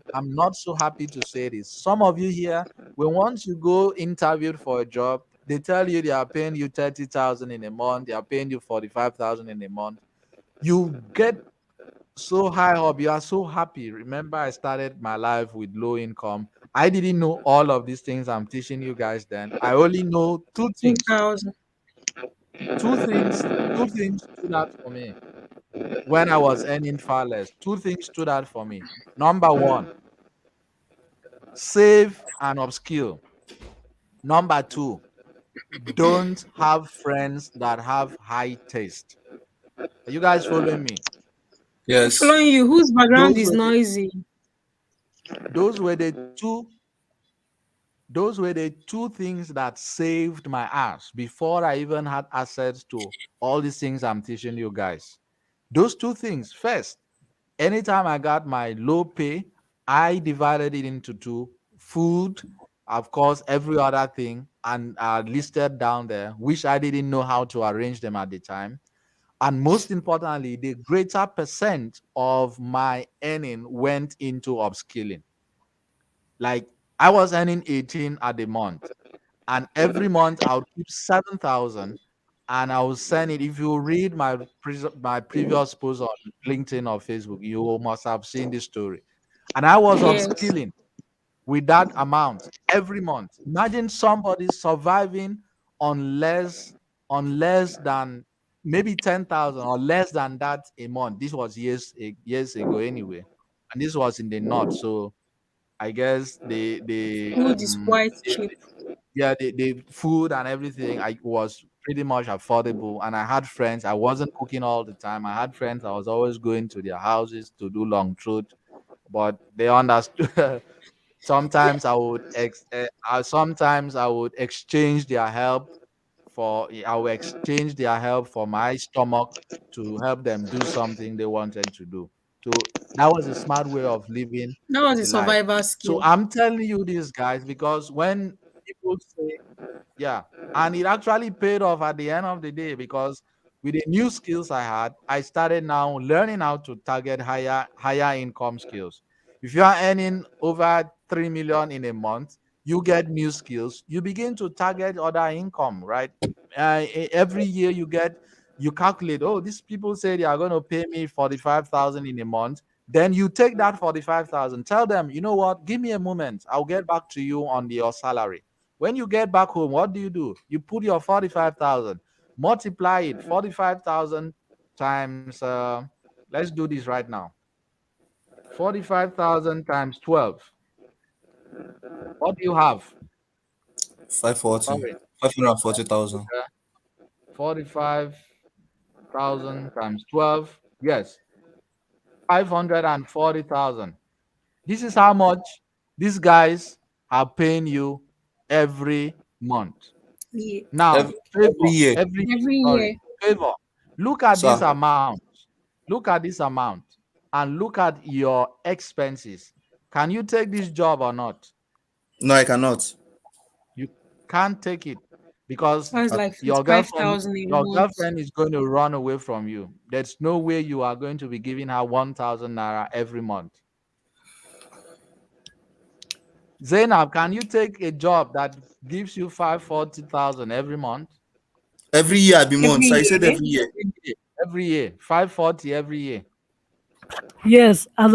happy to say this, some of you here, when once you go interviewed for a job, they tell you they are paying you 30,000 in a month, they are paying you 45,000 in a month. You get so high up, you are so happy. Remember, I started my life with low income. I didn't know all of these things I'm teaching you guys then. I only know two things. 2,000. Two things stood out for me when I was earning far less. Two things stood out for me. Number one, save and upskill. Number two, don't have friends that have high taste. Are you guys following me? I'm Yes. following you. Whose background Those is were the, noisy? those were the two Those were the two things that saved my ass before I even had access to all these things I'm teaching you guys. Those two things. First, anytime I got my low pay, I divided it into two: food, of course, every other thing, and listed down there, which I didn't know how to arrange them at the time. And most importantly, the greater percent of my earning went into upskilling. Like, I was earning 18 at the month, and every month I would keep 7,000, and I will send it. If you read my previous post on LinkedIn or Facebook, you must have seen this story. And I was Yes. upskilling with that amount every month. Imagine somebody surviving on less than maybe 10,000 or less than that a month. This was years ago anyway, and this was in the north. So I guess Food is quite cheap. yeah, the food and everything I was pretty much affordable, and I had friends. I wasn't cooking all the time. I had friends. I was always going to their houses to do long truth, but they understood. Sometimes I would exchange their help I would exchange their help for my stomach to help them do something they wanted to do. So that was a smart way of living That was a the life. survival So skill. I'm telling you this, guys, because when people say, yeah, and it actually paid off at the end of the day, because with the new skills I had, I started now learning how to target higher income skills. If you are earning over 3 million in a month, you get new skills, you begin to target other income, right? Every year you calculate, oh, these people say they are going to pay me 45,000 in a month. Then you take that 45,000, tell them, you know what, give me a moment, I'll get back to you on your salary. When you get back home, what do? You put your 45,000, multiply it, 45,000 times, let's do this right now. 45,000 times 12. What do you have? 540. Sorry. 540,000. Okay. 45,000 times 12. Yes. 540,000. This is how much these guys are paying you every month. Yeah. Now, Every favor, year. Every sorry, year. favor. Look at this Sir, amount. Look at this amount and look at your expenses. Can you take this job or not? no, I cannot. You can't take it because That's like your girlfriend 55,000 a your month. girlfriend is going to run away from you. There's no way you are going to be giving her 1,000 naira every month. Zainab, can you take a job that gives you 540,000 every month? Every year I be Every months. I said year. every year. Every year, 540 every year. Yes, as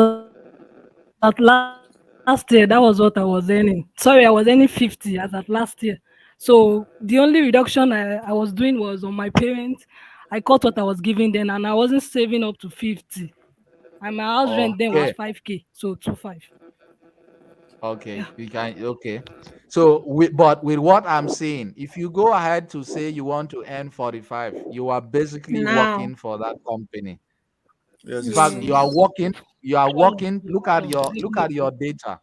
at last year, that was what I was earning. Sorry, I was earning 50 as at last year. So the only reduction I was doing was on my parents. I cut what I was giving them, and I wasn't saving up to 50. And my house rent then was 5K, so Okay. 2.5. Yeah. Okay, we can. Okay, so but with what I'm saying, if you go ahead to say you want to earn 45, you are basically Now. working for that company. Yes, In it's fact, true. you are Yes. working. You are All of working. the above, definitely. Data.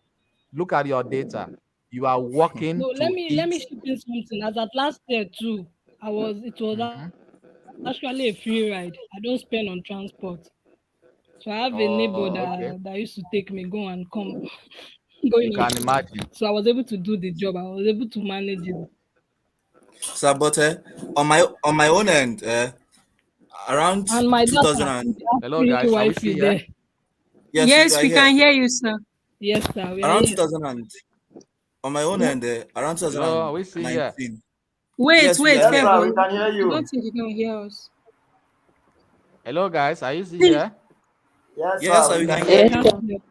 Look at your data. You are working No, let to me let eat. me chip in something. As at last year too, it was Mhm. actually a free ride. I don't spend on transport. So I have a neighbor that Oh, used to okay. take me go and come going off shift. You can So I was imagine. able to do the job. I was able to manage it. Sir, but on my own end, around And my 2000 daughter, and we have Hello, free guys. Are we Wi-Fi still here? there. yes, we Yes, are we here. can hear you, sir. Yes, sir, we are Around here. 2000 and on my own end, around Hello, are we still here? 2019. Wait, Yes, we wait, are Yes, here. sir. Favor. We can hear I don't you. think you can hear us. Hello, guys. Are you still Please, here? Yes, Yes, sir. sir, We we can can hear hear Yes, you. you. sir. Yep.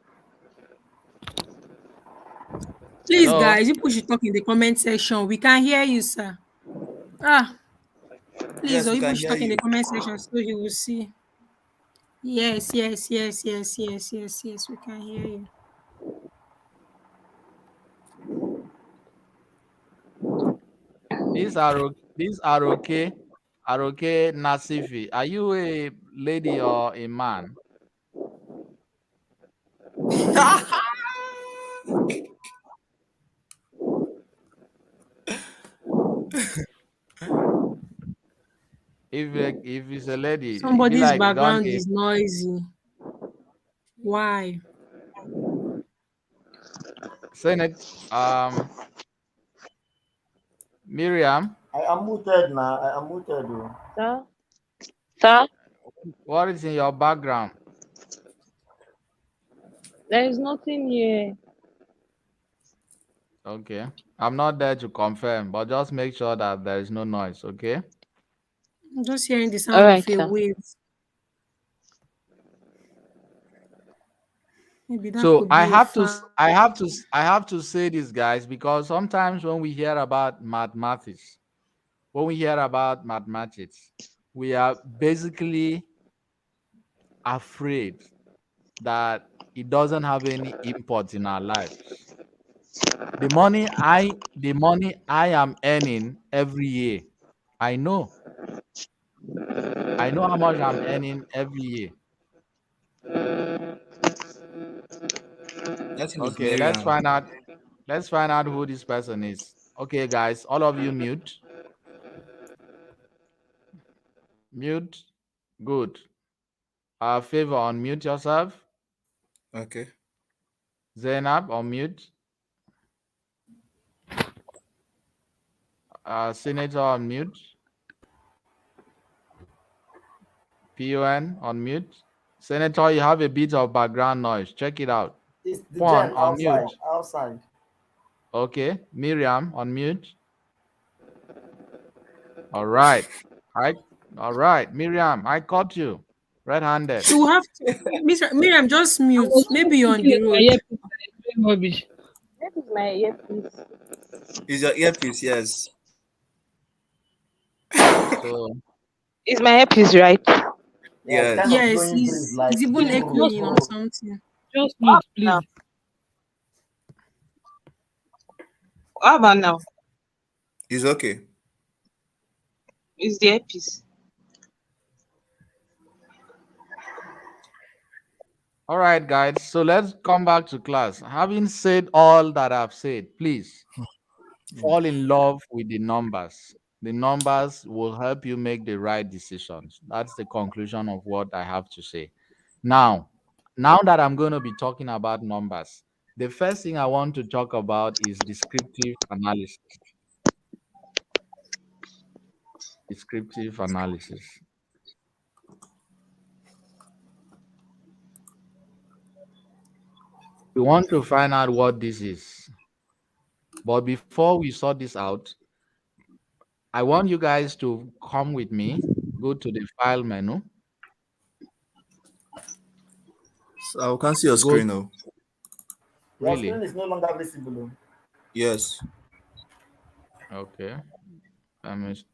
please, Hello. guys, you should talk in the comment section. We can hear you, sir. Ah, please, Yes, or we you can should hear talk in the you. comment section so you will see. Yes, yes, yes, yes, yes, yes, yes. We can hear you. These are okay. Are okay, Nasifi. Are you a lady or a man? if it's a lady, it be Somebody's like done background a is noisy. Why? Senate. Miriam, I am muted now. I am muted. Oh. Sir? Sir? what is in your background? There is nothing here. Okay. I'm not there to confirm, but just make sure that there is no noise, okay? I'm just hearing the All sound of right, a sir. wave. Maybe that So could be a fan. I have to say this, guys, because sometimes when we hear about mathematics, when we hear about mathematics, we are basically afraid that it doesn't have any import in our lives. The money I am earning every year, I know. I know how much I'm earning every year. I think it's Okay, Miriam. let's find out who this person is. Okay, guys, all of you mute. Mute. Good. Favor, unmute yourself. Okay. Zainab, unmute. Senator, unmute. PON, unmute. Senator, you have a bit of background noise. Check it out. It's the Pon, gen outside. unmute. Outside. Okay. Miriam, unmute. All right. I, all right. Miriam, I caught you. Red-handed. You will have to, Miss Miriam, just I mute. was Maybe even you're on thinking the of my road. earpiece and it's doing rubbish. That is my earpiece. Is your earpiece? Yes. So, Is my earpiece right? Yeah, it's kind Yes. of Yes, blowing breeze like it's even brrr, Just echoing or brrr. something. just How mute, about now? please. How about now? It's okay. Is the earpiece? all right, guys. So let's come back to class. Having said all that I've said, please Mm. fall in love with the numbers. The numbers will help you make the right decisions. That's the conclusion of what I have to say. Now, now that I'm going to be talking about numbers, the first thing I want to talk about is descriptive analysis. Descriptive analysis. We want to find out what this is. But before we sort this out, I want you guys to come with me, go to the file menu, So I can see your go screen now. Your really. screen is no longer visible. Oh. Yes. Okay. Let me,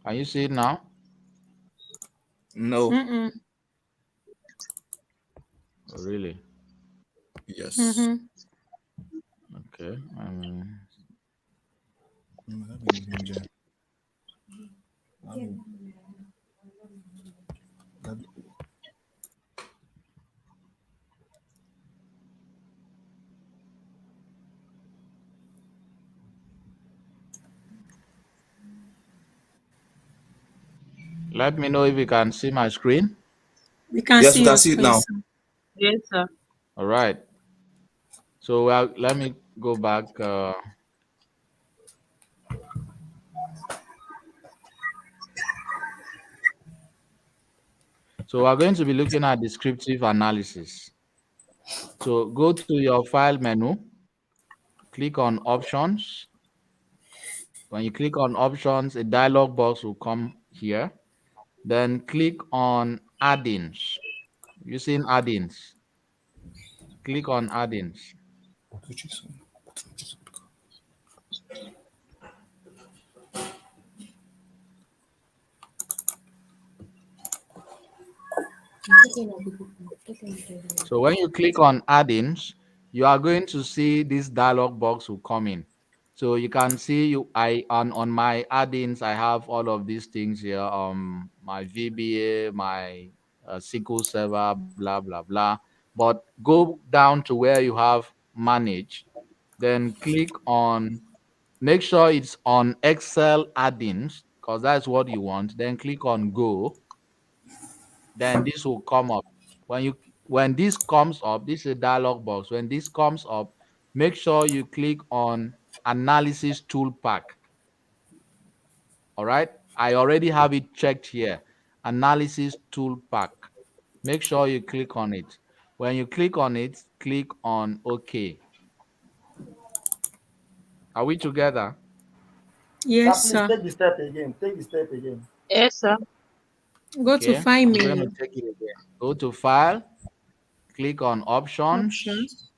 can you see it now? No. Mm-mm. Oh, really? Yes. Mm-hmm. Okay. Let me know if you can see my screen. We can Yes, we see can your see it screen, now. sir. Yes, sir. All right. So let me go back. So we're going to be looking at descriptive analysis. So go to your file menu, click on options. When you click on options, a dialog box will come here. Then click on add-ins. Using add-ins. Click on add-ins. So when you click on add-ins, you are going to see this dialog box will come in. So you can see on my add-ins, I have all of these things here. My VBA, my SQL Server, blah blah blah. But go down to where you have manage, then click on Make sure it's on Excel add-ins because that's what you want. Then click on go. Then this will come up. When this comes up, this is a dialog box. When this comes up, make sure you click on analysis tool pack. All right. I already have it checked here. Analysis tool pack. Make sure you click on it. When you click on it, click on OK. Are we together? Sir, Yes, please sir. take the step again. Take the step again. Yes, sir. Go to Okay. File I'm going to menu, take it again. Go to File, click on Options, Options,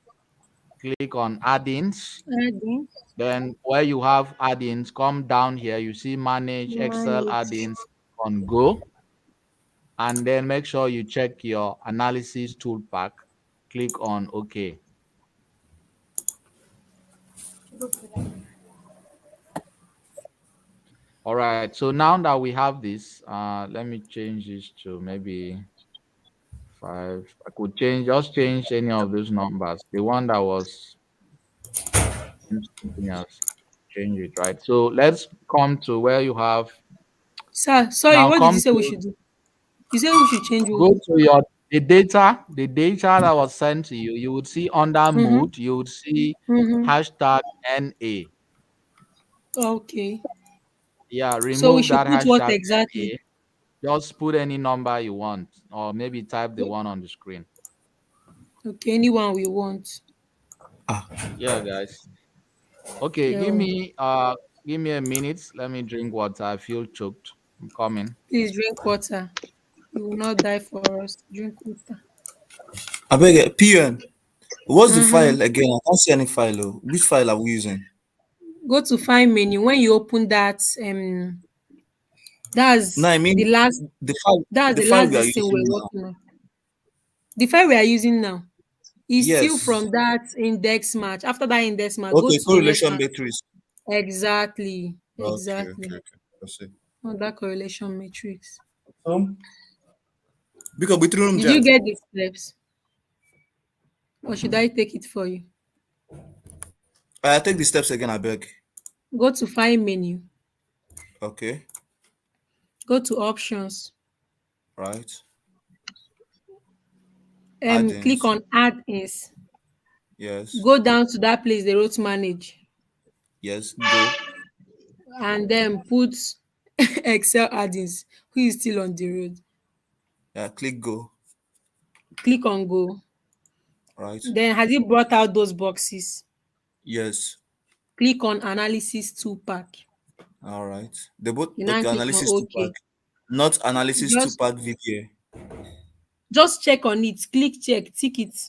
click on Add-ins. Add-in, Then where you have add-ins, come down here. You see Manage Excel Manage. add-ins on Go. And then make sure you check your analysis tool pack. Click on OK. All right. So now that we have this, let me change this to maybe 5. I could just change any of those numbers. The one that was something else, change it, right? So let's come to where you have Sir, sorry, now what did you come say we to should do? You said we should change what? go to your the data that was sent to you. You would see under Mm-hmm. mood, you would see Mm-hmm. hashtag NA. Okay. Yeah, So we remove should that put what hashtag exactly? NA. Just put any number you want, or maybe type the one on the screen. Okay, anyone we want. Yeah, guys. Okay, Yeah. give me a minute. Let me drink water. I feel choked. I'm coming. Please drink water. You will not die for us. Drink water. I beg you, PN. What's the Mm-hmm. file again? I can't see any file. Oh. Which file are we using? Go to File menu. When you open that, No, that's I the mean last. That's the the file last we are this thing using we're now. working on. The file we are using now is still Yes. from that index match. After that index match, go Okay, to the next correlation one. matrix. Exactly. Okay, okay, Exactly. okay. I see. On that correlation matrix. So, because we threw them Did you jam. get the steps? Or should I take it for you? I take the steps again, I beg. Go to File menu. Okay, Go to Options. right. Click Add-ins. on Add-ins. Yes. Go down to that place they wrote Manage, Yes. Go. and then put Excel add-ins. Who is still on the road? Yeah, click go. Click on Go. Right. Then has it brought out those boxes? Yes. Click on Analysis 2 pack. All right. The both You now okay, click on analysis two pack. OK. Not analysis two Just pack VBA. just check on it. Click check, tick it.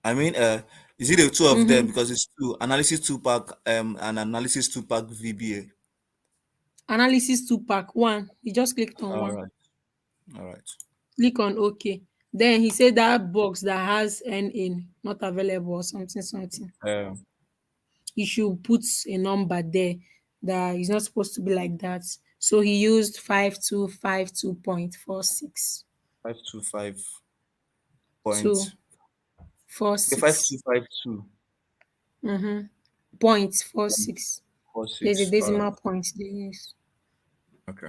I mean is it the two of them Mm-hmm. because it's two analysis two pack and analysis two pack VBA. Analysis 2 pack 1. You just clicked on All 1. right. All right. Click on OK. Then he said that box that has N in not available or something something. Um You should put a number there that is not supposed to be like that. So he used 5252.46. 525 2 point okay 46. 5252 Mm-hmm. Point 46. There's a 46. All right. decimal point they use. Okay.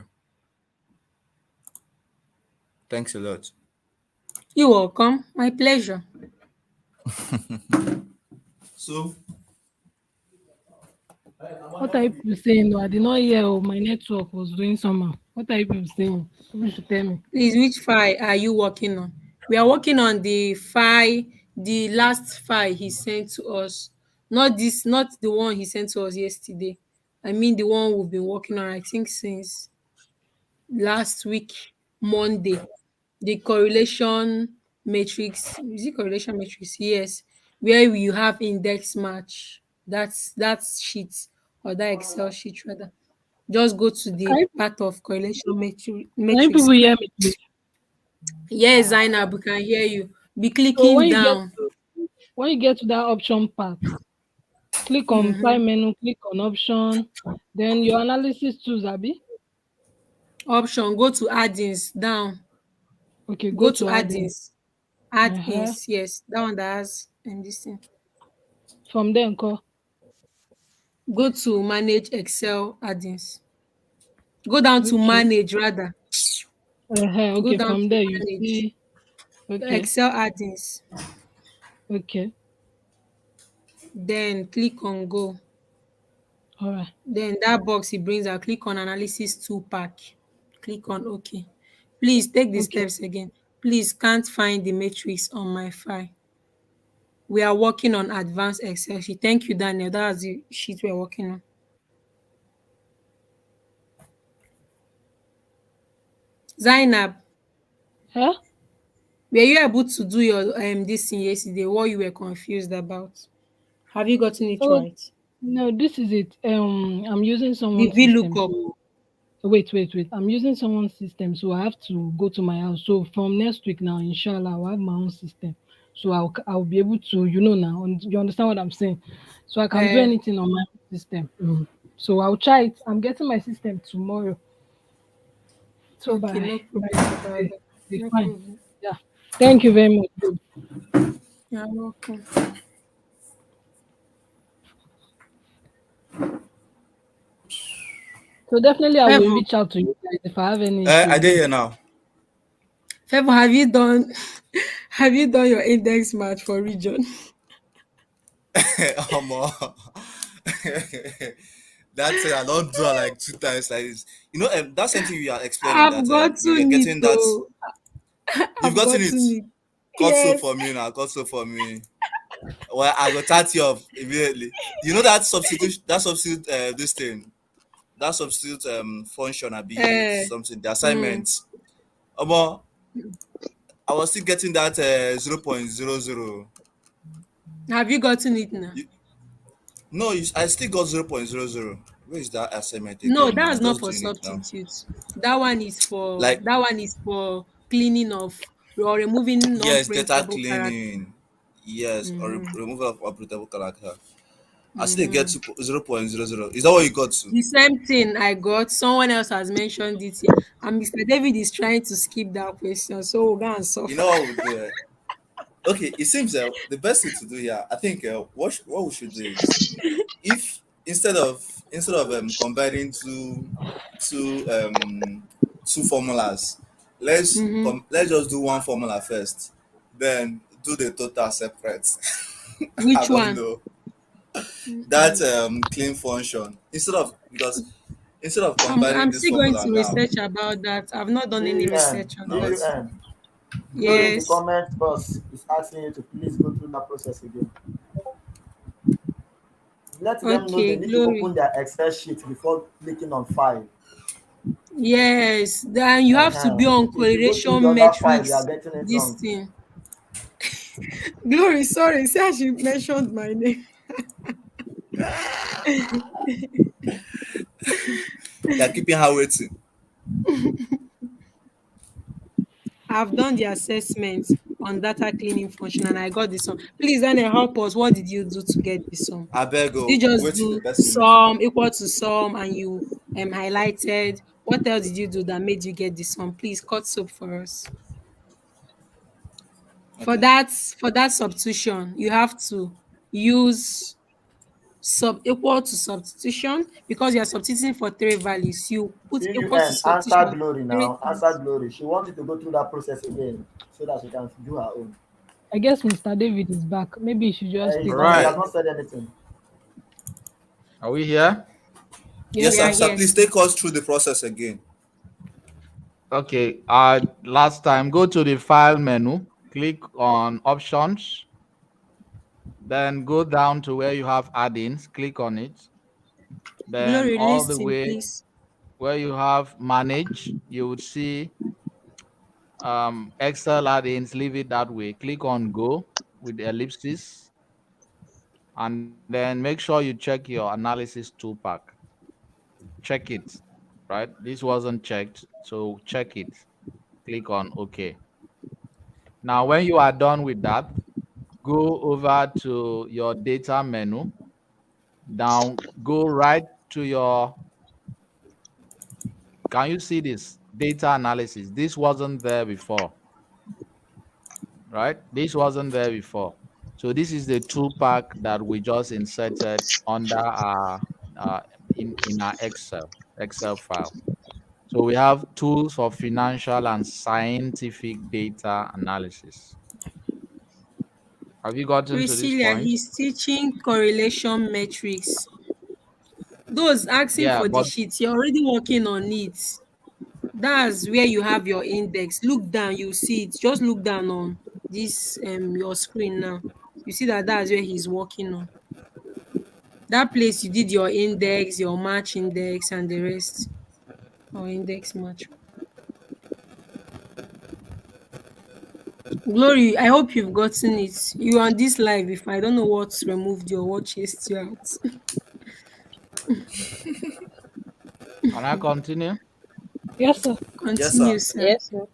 Thanks a lot. You're welcome. My pleasure. So What are you people saying? No, I did not hear. Oh, my network was doing somehow. What are you people saying? You should tell me. Please, which file are you working on? We are working on the file, the last file he sent to us. Not this, not the one he sent to us yesterday. I mean the one we've been working on, I think, since last week, Monday. The correlation matrix. Is it correlation matrix? Yes. Where you have index match. That's sheet, or that Excel sheet rather. Just go to Can the you, part of correlation can you matrix. people hear me, please? Yes, Zainab, we can hear you. Be So clicking down. when you get to that option part, click on file Mhm. menu, click on option, then your analysis tools, Abi. Option, go to add-ins down. Okay, go Go to to add-in. add-ins. Uh-huh. Add-ins, yes. That one that has this thing. From there, call. Go to manage Excel add-ins. Go down to Okay. manage rather. Go Okay, down from to there you manage see. Okay. Excel add-ins. Okay. Then click on go. All right. Then that box it brings out, click on analysis two pack. Click on OK. Please take the Okay. steps again. Please can't find the matrix on my file. We are working on advanced Excel sheet. Thank you, Daniel. That's the sheet we're working on. Zainab, Huh? were you able to do your this thing yesterday? What you were confused about? Have you gotten it Oh right? no, this is it. I'm using The someone's system. VLOOKUP. So wait. I'm using someone's system, so I have to go to my house. So from next week now, inshallah, I'll have my own system. So I'll be able to, now, you understand what I'm saying. So I can do Uh, anything on my own system. So I'll try it. I'm getting my system tomorrow. So okay, by no by problem about Tuesday, that. it'll be No fine. problem. Yeah. Thank you very much. You're welcome. So definitely I will Favor, reach out to you guys if I have any issue I did again. here now. Favor, have you done have you done your index match for region? Omo. That's I don't draw like two times like this. That's something we are explaining I've that we were gotten it getting that. though. You've I've gotten it. gotten it. Cut so Yes. for me now. Cut so for me. Well, I got 30 off immediately. You know that substitute. That substitute. This thing. That substitute function. I be Uh, something. The mm. assignments. I was still getting that 0.00. Have you gotten it now? No, I still got 0.00. Where is that assignment No, again? Now that's I'm not just for doing it now. substitutes. That Like, one is for cleaning of or removing yes, data non-printable character. cleaning. Yes, or Mm-hmm. removal of operable character. I still get Mm-hmm. 0.00. Is that what you got to? The same thing I got. Someone else has mentioned it here, and Mr. David is trying to skip that question, so we'll go and You suffer. know what we do? Okay, it seems the best thing to do here. I think what we should do is, if instead of combining two formulas, Mm-hmm. let's just do one formula first, then do the total separate. I Which don't one? know that clean function, instead of combining I'm this still going formula to now. research about that. I've not done any GUN, research on Now that. it's GUN. Glory in the Yes. comment box is asking you to please go through that process again. Let them know Okay, they need to Glory. open their Excel sheet before clicking on file. Yes. Then you have to be Uh-huh. on If you go through the correlation other file, you are metrics. getting it This wrong. thing. Glory, sorry. See how she mentioned my name. They're keeping her waiting. I've done the assessment on data cleaning function and I got this one. Please, Daniel, help us. What did you do to get this one? I beg Did you just wait till the do person finish. sum equal to sum and you highlighted? What else did you do that made you get this one? Please cut soap for us. Okay. For that substitution, you have to use sub equal to substitution because you are substituting for three values. You put equal to GUN, answer substitution Glory three now. Answer times. Glory. She wants you to go through that process again so that she can do her own. I guess Mr. David is back. Maybe you should just He's take not. He over. has Right. not said anything. Are we here? Yes, We Yes. sir. are Sir, here. please take us through the process again. Okay. Last time, go to the file menu, click on options, then go down to where you have add-ins, click on it. Then Glory, all the listen, way please. where you have manage, you would see Excel add-ins, leave it that way. Click on go with the ellipsis, and then make sure you check your analysis two pack. Check it, right? This wasn't checked, so check it. Click on OK. Now, when you are done with that, go over to your data menu. Now, go right to your, can you see this? Data analysis. This wasn't there before, right? This wasn't there before. So this is the two pack that we just inserted under our in our Excel file. So we have tools for financial and scientific data analysis. Have you gotten to this Priscilla, point? he's teaching correlation metrics. Those asking Yeah, for the but sheet, you're already working on it. That's where you have your index. Look down, you see it. Just look down on this your screen now. You see that that's where he's working on. That place you did your index, your match index, and the rest. Or index match. Glory, I hope you've gotten it. You on this live. If I don't know what's removed you or what chased you out. can I continue? Yes, sir. Yes, sir. Continue, sir. Yes, sir.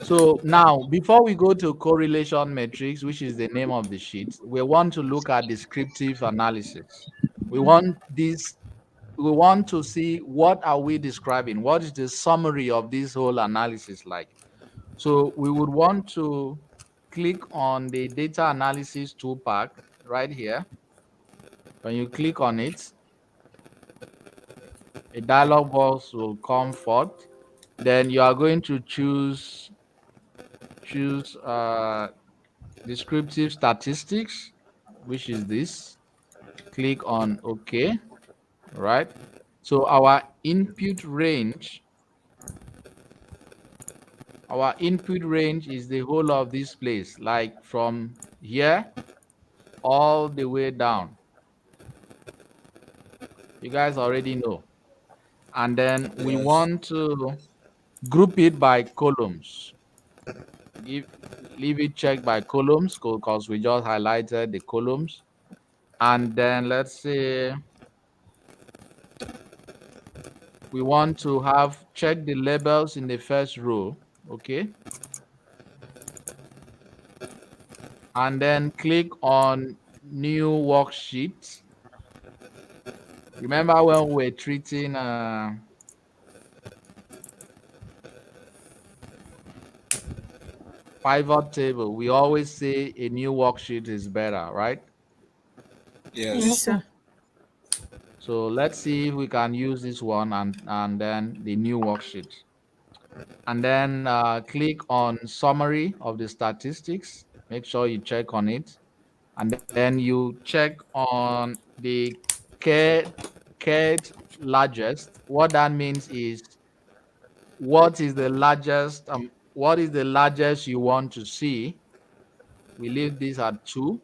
So now, before we go to correlation matrix, which is the name of the sheet, we want to look at descriptive analysis. We want this. We want to see what are we describing. What is the summary of this whole analysis like? So we would want to click on the data analysis toolpack right here. When you click on it, a dialog box will come forth. Then you are going to choose descriptive statistics, which is this. Click on OK. Right. So our input range is the whole of this place, like from here all the way down. You guys already know. And then we Yes. want to group it by columns. Give Leave it checked by columns because we just highlighted the columns. And then let's say we want to have check the labels in the first row. Okay. And then click on new worksheet. Remember when we were treating pivot table, we always say a new worksheet is better, right? Yes, Yes, Yes. sir. sir. So let's see if we can use this one and then the new worksheet. And then click on summary of the statistics. Make sure you check on it. And then you check on the K largest. What that means is what is the largest you want to see. We leave this at 2.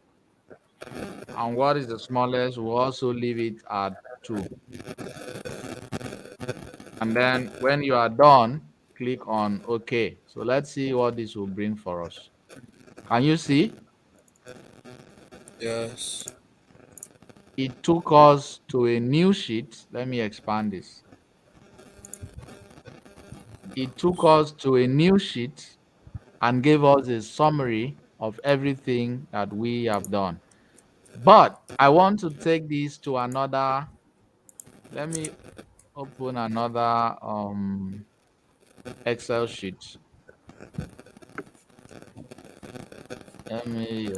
And what is the smallest? We'll also leave it at 2. And then when you are done, click on OK. So let's see what this will bring for us. Can you see? Yes. It took us to a new sheet. Let me expand this. It took us to a new sheet and gave us a summary of everything that we have done. But I want to take this to another. Let me open another Excel sheet. Let me.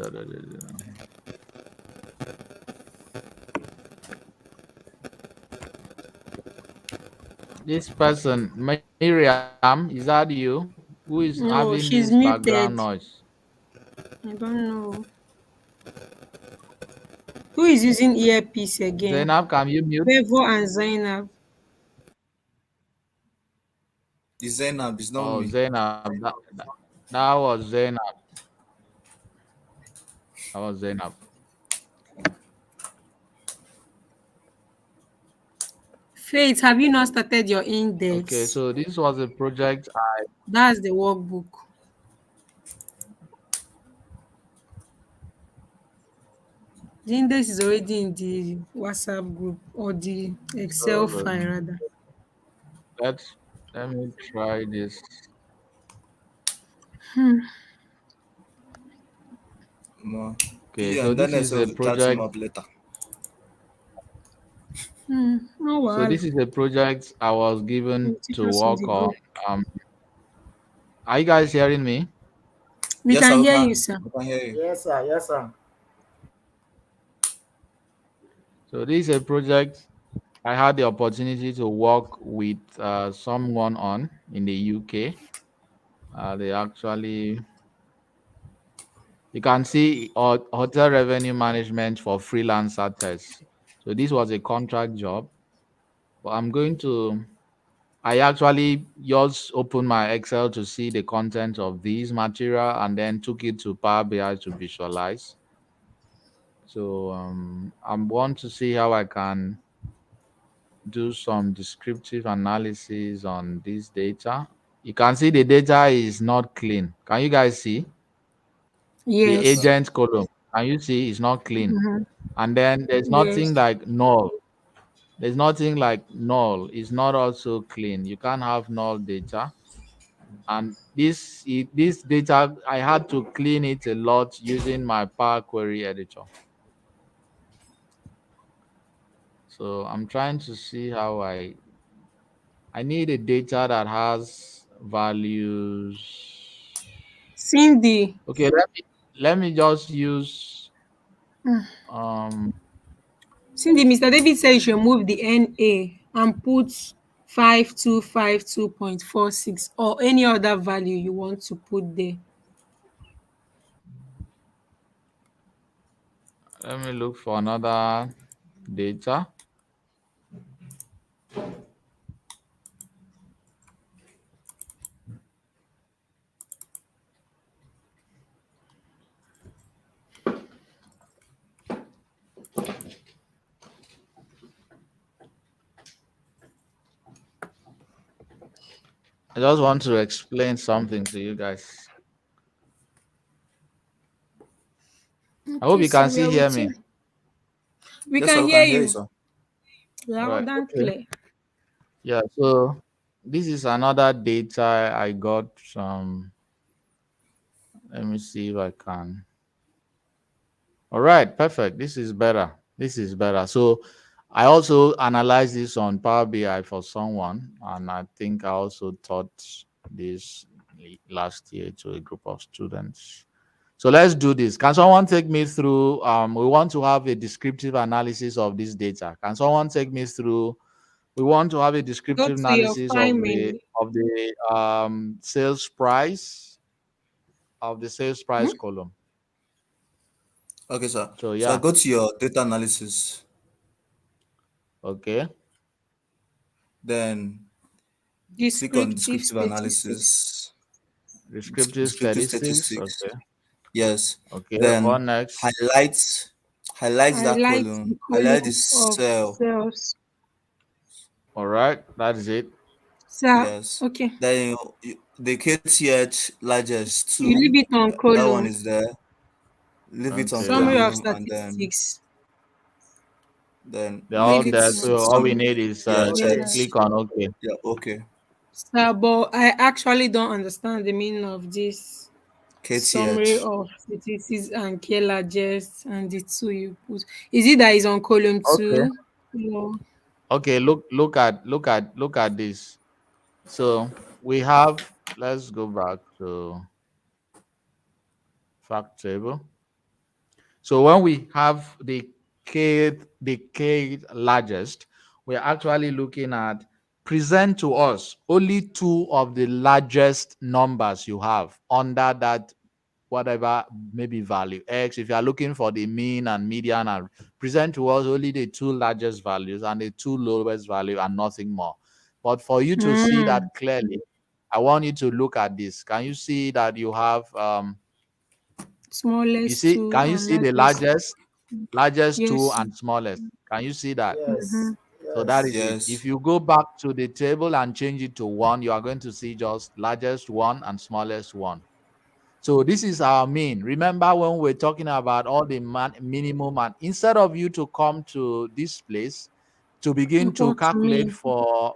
This person, Miriam, is that you? Who is having No, this she's background muted. noise? I don't know. Who is using earpiece again? Zainab, can you mute? Bevo and Zainab. It's Zainab. It's not Oh, me. Zainab. That was Zainab. That was Zainab. Faith, have you not started your Okay, index? so this was a project. That's the workbook. The index is already in the WhatsApp group or the Excel file rather. Let's Let me try this. No. Okay, You so and this Daniel is will a catch him project. up later. No So wahala. this is a project I was given You teach to us in the work on. group. Um, are you guys hearing me? We Yes, can sir. We hear you, can. sir. We can hear you. Yes, sir. Yes, sir. So this is a project I had the opportunity to work with someone on in the UK. They actually, you can see hotel revenue management for freelancer tests. So this was a contract job, but I actually just opened my Excel to see the content of this material and then took it to Power BI to visualize. So I want to see how I can do some descriptive analysis on this data. You can see the data is not clean. Can you guys see the Yes. agent column? Can you see it's not clean? And then there's nothing Yes. like null. There's nothing like null. It's not also clean. You can't have null data. And this data, I had to clean it a lot using my Power Query editor. So I'm trying to see how I need a data that has values. Cindy. Okay, let me just use um Cindy, Mr. David said you should move the NA and put 5252.46 or any other value you want to put there. let me look for another data. I just want to explain something to you guys. I hope Okay, you can sir, we see are hear with me. you. We Yes, sir, can we hear can hear you, you sir. All loud right. and Okay. clear. Yeah. So this is another data I got from. Let me see if I can. All right, perfect. This is better. This is better. So I also analyzed this on Power BI for someone, and I think I also taught this last year to a group of students. So let's do this. Can someone take me through? We want to have a descriptive analysis of this data. Can someone take me through? We want to have a Go descriptive to your analysis fine menu. of the sales price of the sales price Hmm? column. Okay, sir. So So yeah, go to your data analysis, okay. then click on Descriptive descriptive statistics. analysis, Descriptive descriptive statistics. statistics. Okay. Yes. Okay. What Then next? highlight that Highlight the column, highlight the column of cell. cells. All right. That is it. So, Yes. okay. Then the KTH largest You two, leave it on that one column. is there. Leave it on Okay. Summary of column, and then statistics. They're all Leave it there. on So all we some, need column. is yeah, check. Yeah. click on OK. Yeah, okay. So, but I actually don't understand the meaning of this summary KTH. of statistics and care largest and the two you put. Is it that is on column Okay. two? No. Okay. Look at this. So we have. Let's go back to fact table. So when we have the k largest, we're actually looking at present to us only two of the largest numbers you have under that whatever maybe value x. If you are looking for the mean and median, and present to us only the two largest values and the two lowest value and nothing more. But for you to see that Mm. clearly, I want you to look at this. Can you see that you have you Smallest see, two can you and see the largest. largest two Yes. and smallest? Can you see that? Mm-hmm. Yes. So that Yes. is it. If Yes. you go back to the table and change it to one, you are going to see just largest one and smallest one. So this is our mean. Remember when we're talking about all the minimum, and instead of you to come to this place to begin to Equal to calculate me. for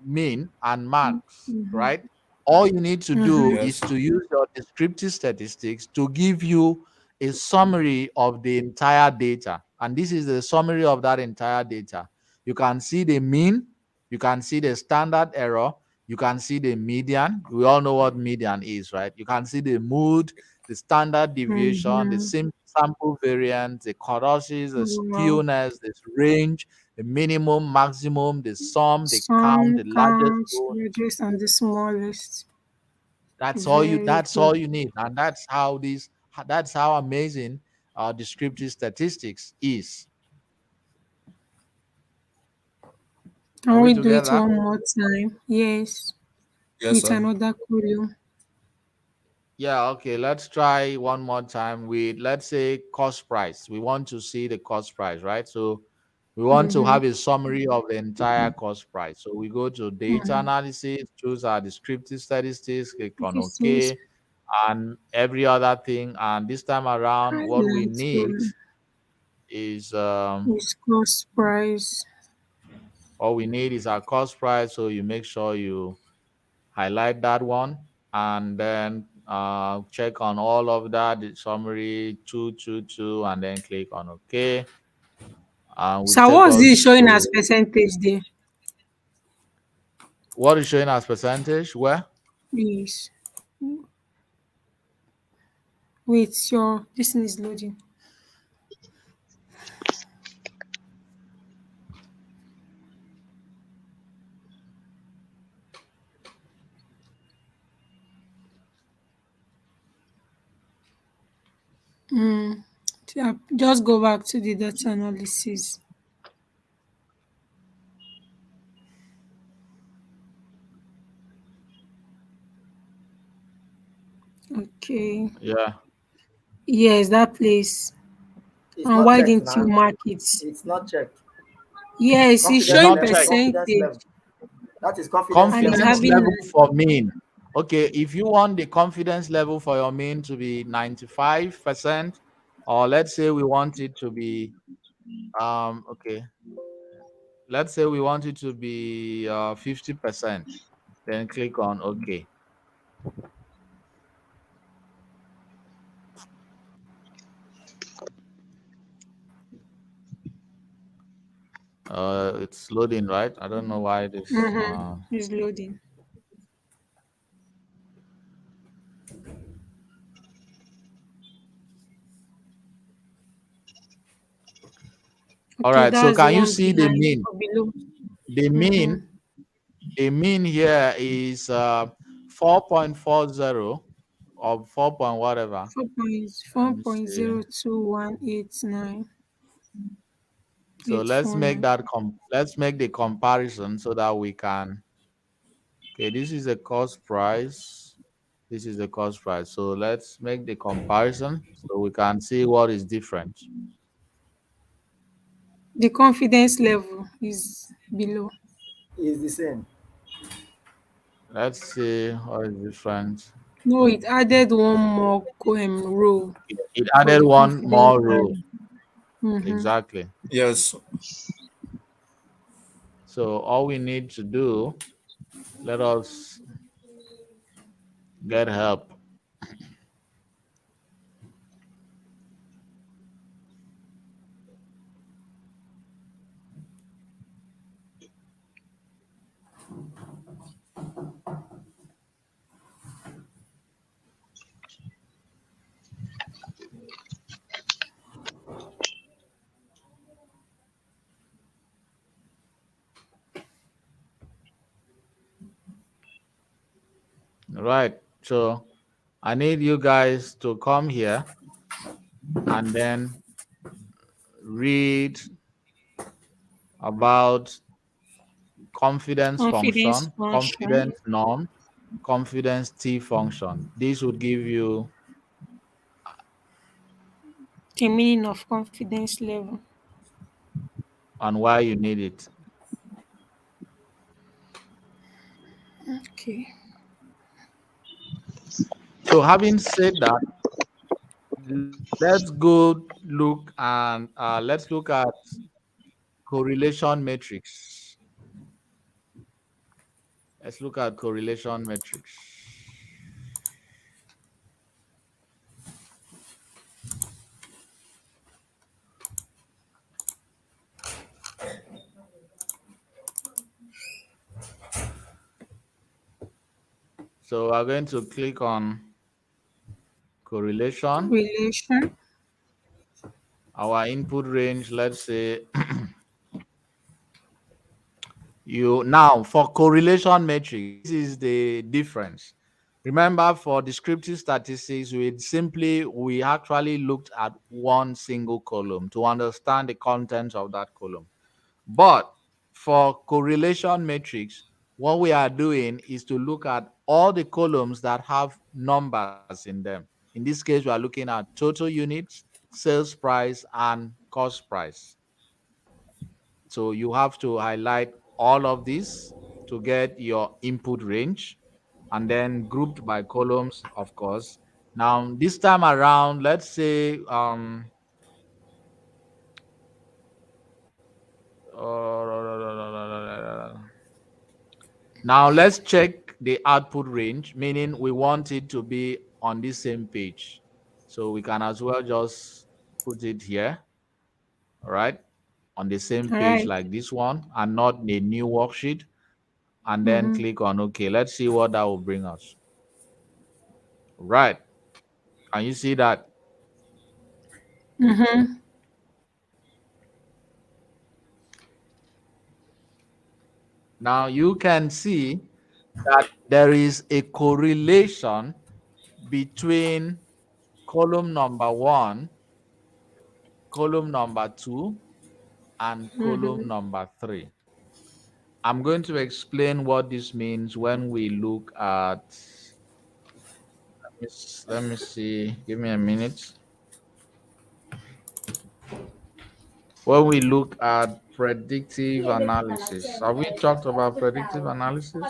mean and max, Mm-hmm. right? All you need to Mm-hmm. do is Yes. to use your descriptive statistics to give you a summary of the entire data. And this is the summary of that entire data. You can see the mean, you can see the standard error, you can see the median. We all know what median is, right? You can see the mood, the standard deviation, the Mm-hmm. sample variance, the kurtosis, the Wow. skewness, this range, the minimum, maximum, the sum, the count, Some the largest count, row. largest, and the smallest. That's all you. Very That's good. all you need, and that's how this. That's how amazing descriptive statistics is. Are Can we we do it together? one more time? Yes, Yes, with sir. another column. Yeah. Okay. Let's try one more time with, let's say, cost price. We want to see the cost price, right? So we want to Mm-hmm. have a summary of the entire cost price. So we go to data Mm-hmm. analysis, choose our descriptive statistics, click on This is OK, and every other thing. And this time around, what we highlight need is is cost price. all we need is our cost price. So you make sure you highlight that one, and then check on all of that, the summary 222, and then click on OK. And will So take what's us this showing as to percentage there? what is showing as percentage. Where? Yes. Wait, your this thing is loading. Yeah, just go back to the data analysis. Okay. Yeah. Yes, that place. It's And not why checked didn't you now. mark it? It's not checked. Yes, it's It's Confidence showing not level. checked. Confidence percentage level. That is confidence and it's level for Confidence having me. level for mean. Okay, if you want the confidence level for your mean to be 95%, or let's say we want it to be okay, let's say we want it to be 50%, then click on OK. It's loading, right? I don't know why this is loading. all Okay, right. So that's the can you one see the behind mean? or below. The Mm-hmm. mean, the mean here is 4.40 or 4 point whatever. Let Four me point see. zero two one eight nine So eight let's four make nine. that let's make the comparison so that we can. Okay, this is the cost price. This is the cost price. So let's make the comparison so we can see what is different. The confidence level is below. It's the same. Let's see what is different. No, it added one more row It for added the one confidence more row. level. Mm-hmm. Exactly. Yes. So all we need to do, let us get help. Right. So I need you guys to come here and then read about confidence Confidence function, function, confidence norm, confidence T function. This would give you the meaning of confidence level. on why you need it. Okay. So having said that, let's go look and let's look at correlation matrix. Let's look at correlation matrix. So we're going to click on correlation. Relation. Our input range, let's say You now for correlation metrics, this is the difference. Remember, for descriptive statistics, we actually looked at one single column to understand the contents of that column. But for correlation matrix, what we are doing is to look at all the columns that have numbers in them. In this case, we are looking at total units, sales price, and cost price. So you have to highlight all of these to get your input range and then grouped by columns, of course. Now, this time around, let's say now let's check the output range, meaning we want it to be on the same page. So we can as well just put it here, all right, on the same All page right. like this one and not a new worksheet. And then Mm-hmm. click on OK. Let's see what that will bring us. Right. Can you see that? Mm-hmm. Now you can see that there is a correlation between column number one, column number two, and column Mm-hmm. number three. I'm going to explain what this means when we look at. Let me see. Give me a minute. When we look at predictive analysis, have we talked about predictive analysis?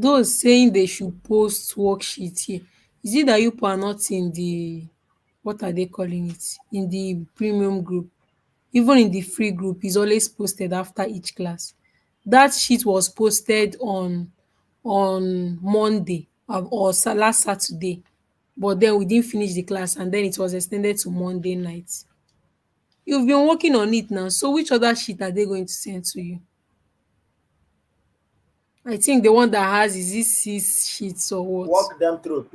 Those saying they should post worksheet here, is it that you people are not in the, what are they calling it? In the premium group. Even in the free group, is always posted after each class. That sheet was posted on Monday last Saturday, but then we didn't finish the class and then it was extended to Monday night. You've been working on it now, so which other sheet are they going to send to you? I think the one that has, is it six sheets or what? Walk them through.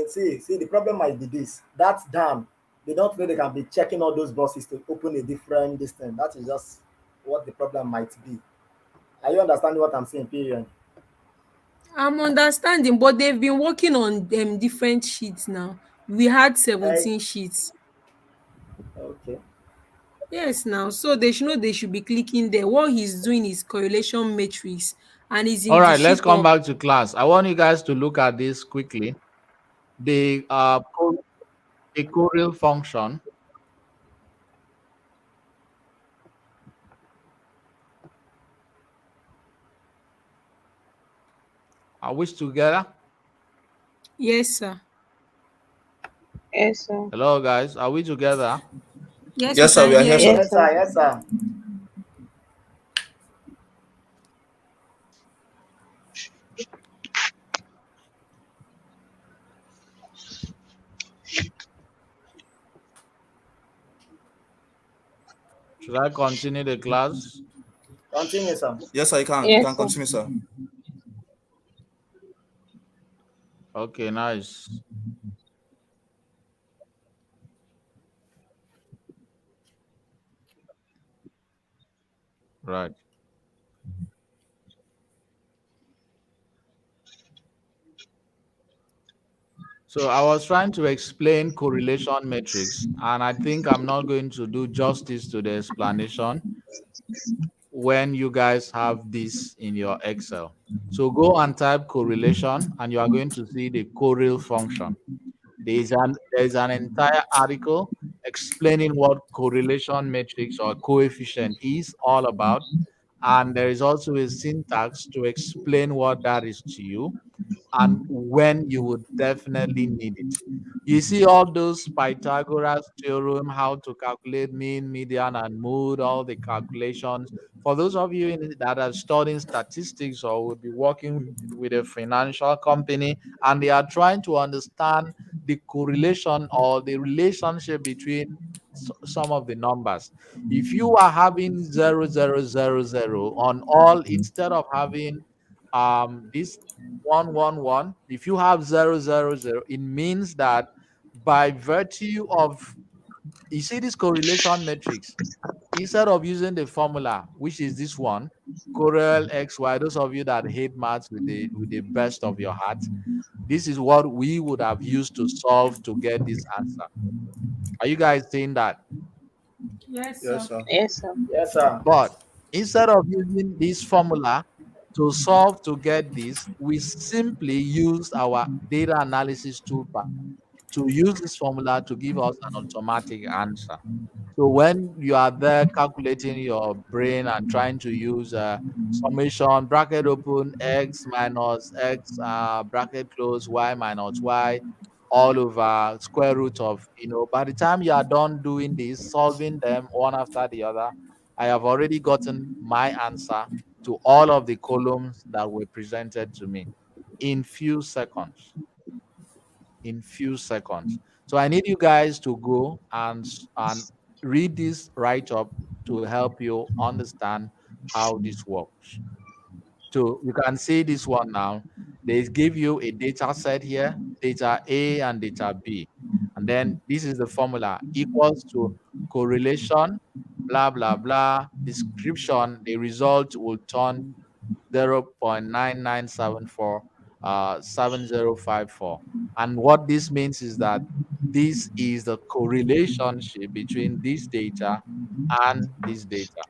See, the problem might be this. That's done. They don't know they can be checking all those boxes to open a different distance. That is just what the problem might be. Are you understanding what I'm saying, period? I'm understanding, but they've been working on different sheets now. We had Eh, 17 sheets. okay. Yes, now. So they should know they should be clicking there. What he's doing is correlation matrix and is All in the right, let's sheet come of, back to class. I want you guys to look at this quickly. The a Corel function. Are we together? yes, sir. Yes, sir. Hello, guys. Are we together? Yes, we Yes, sir. can We are hear here, sir. you. Yes, Yes, sir. sir. Yes, sir. Should I continue the class? Continue, sir. Yes, sir. You can. You Yes, can sir. continue, sir. Okay, nice. Right. So I was trying to explain correlation metrics, and I think I'm not going to do justice to the explanation when you guys have this in your Excel. So go and type correlation, and you are going to see the Corel function. There is an entire article explaining what correlation matrix or coefficient is all about, and there is also a syntax to explain what that is to you and when you would definitely need it. You see all those Pythagoras theorem, how to calculate mean, median, and mode, all the calculations. For those of you that are studying statistics or will be working with a financial company and they are trying to understand the correlation or the relationship between some of the numbers. If you are having 0000 on all, instead of having this 111, if you have 000, it means that by virtue of, you see this correlation matrix, instead of using the formula, which is this one, Corel XY, those of you that hate maths with the best of your heart, this is what we would have used to solve to get this answer. Are you guys seeing that? Yes, Yes, sir. sir. Yes, sir. Yes, sir. But instead of using this formula to solve to get this, we simply use our data analysis toolbar to use this formula to give us an automatic answer. So when you are there calculating your brain and trying to use summation, bracket open, x minus x, bracket close, y minus y, all over square root of, by the time you are done doing this, solving them one after the other, I have already gotten my answer to all of the columns that were presented to me in few seconds. In few seconds. So I need you guys to go and read this write up to help you understand how this works. So you can see this one now. They give you a data set here, data A and data B. And then this is the formula equals to correlation, blah, blah, blah, description. The result will turn 0.9974 7054. And what this means is that this is the correlationship between this data and this data.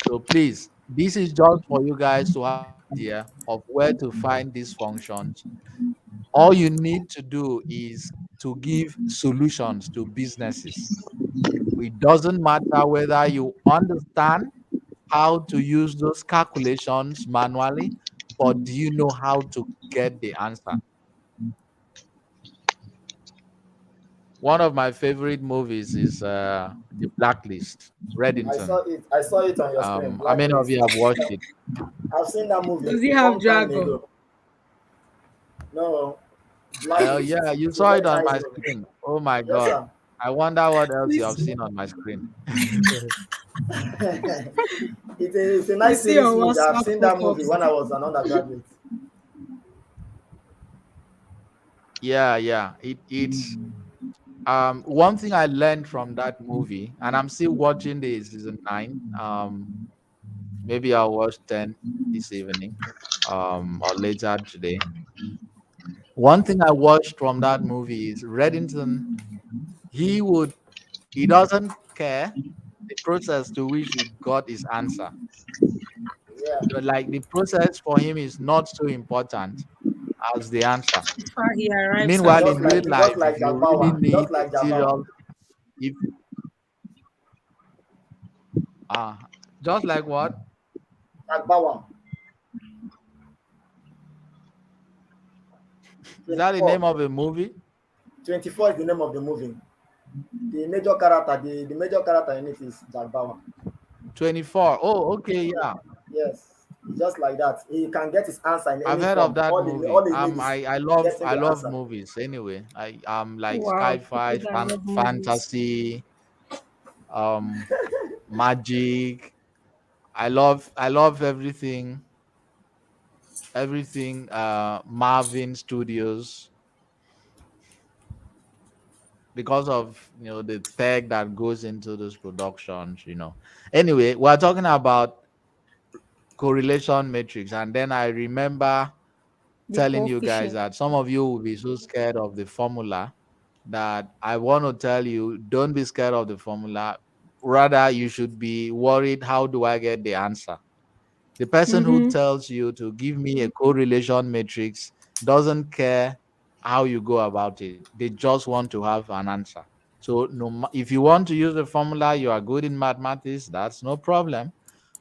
So please, this is just for you guys to have an idea of where to find these functions. All you need to do is to give solutions to businesses. It doesn't matter whether you understand how to use those calculations manually, but do you know how to get the answer? One of my favorite movies is The Blacklist, I saw Reddington. it. I saw it on your screen. How many of you Blacklist. have watched it? I've seen that movie Does he a have long time dragon? ago. No, Yeah, Blacklist. you It's a saw it very on nice my movie. screen. Oh my Yes, God. sir. I wonder what else you have Please, seen on my screen. It's a we nice see series your movie. I've WhatsApp seen that movie pop-ups. when I was an undergraduate. Yeah, yeah. It's one thing I learned from that movie, and I'm still watching the season 9. Maybe I'll watch 10 this evening, or later today. One thing I watched from that movie is Reddington. He would he doesn't care the process to which he got his answer. Yeah. Like the process for him is not so important as the answer. Far he arrives at. Meanwhile, in real Just life, if like you Jack really Bauer. need Just a like Jack Bauer. serious, if uh just like what? Jack Bauer. Is that the 24. name of a movie? 24 is the name of the movie. The major character in it is Jack Bauer. 24. Oh, okay, yeah. Yes. It's just like that. He can get his answer in I've any heard of form. that All movie. he needs is getting I the love answer. movies anyway. I like Wow, sci-fi, people that love movies. fantasy, um magic. I love everything Marvin Studios, because of the tech that goes into those productions. Anyway, we're talking about correlation matrix, and then I remember The telling you guys coefficient. that some of you will be so scared of the formula that I want to tell you, don't be scared of the formula. Rather, you should be worried, how do I get the answer? The person who Mm-hmm. tells you to give me a correlation matrix doesn't care how you go about it. They just want to have an answer. So if you want to use the formula, you are good in mathematics, that's no problem.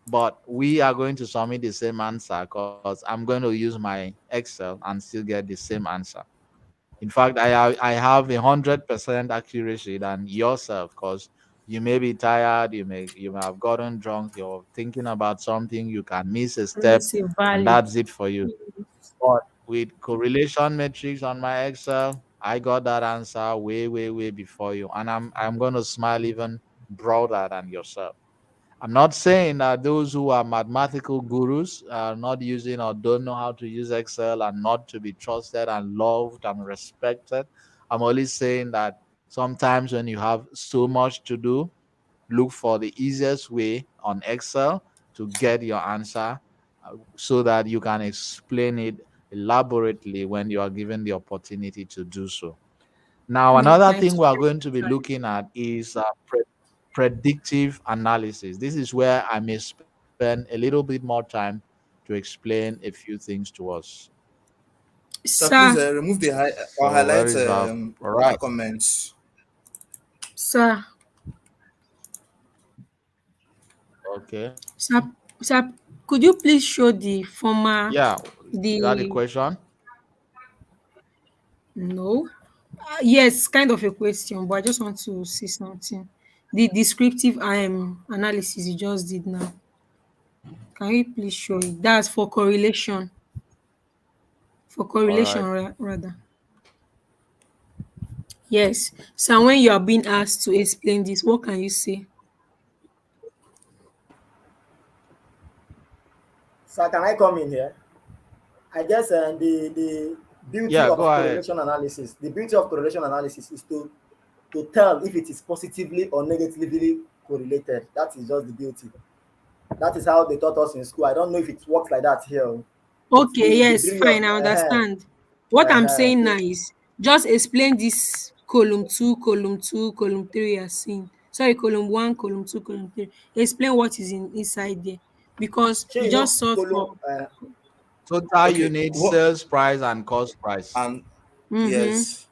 But we are going to submit the same answer because I'm going to use my Excel and still get the same answer. In fact, I have 100% accuracy than yourself, because you may be tired, you may have gotten drunk, you're thinking about something, you can miss a step, Miss a and valid. that's it for you. with correlation metrics on my Excel, I got that answer way, way, way before you. And I'm gonna smile even broader than yourself. I'm not saying that those who are mathematical gurus are not using or don't know how to use Excel and not to be trusted and loved and respected. I'm only saying that sometimes when you have so much to do, look for the easiest way on Excel to get your answer so that you can explain it elaborately when you are given the opportunity to do so. Now, No another time thing to we are waste going to be time. looking at is predictive analysis. This is where I may spend a little bit more time to explain a few things to us. So please Sir, remove the or So, where highlight is that? All other right. comments. sir, Okay. sir, sir, could you please show the former, Yeah. Is that the the, question? no? Yes, kind of a question, but I just want to see something. The descriptive analysis you just did now. Can you please show it? That's for correlation. For All correlation, right. rather. Yes. So when you are being asked to explain this, what can you say? So can I come in here? I guess the beauty Yeah, of go ahead. correlation analysis, the beauty of correlation analysis is to tell if it is positively or negatively correlated. That is just the beauty. That is how they taught us in school. I don't know if it works like that here. It's Okay, the yes, degree of fine, I understand. What I'm saying so now is just explain this column two, column two, column three you're seeing. Sorry, column one, column two, column three. Explain what is inside there. Because sure you you know just solved column for Total Okay, unit, what sales price, and cost price. and mm-hmm. yes,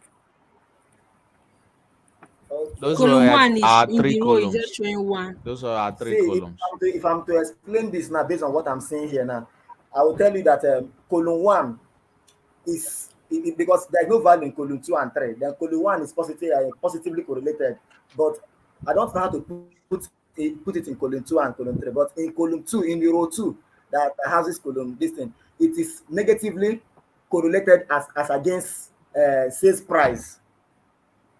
okay. Those Column were one is our in three the row, is just columns. showing one. Those are our three See, columns. if I'm to explain this now based on what I'm saying here now, I will tell you that column one is because there's no value in column two and three. Then column one is positively correlated, but I don't know how to put it in column two and column three. But in column two, in the row two that has this column, this thing, it is negatively correlated as against sales price.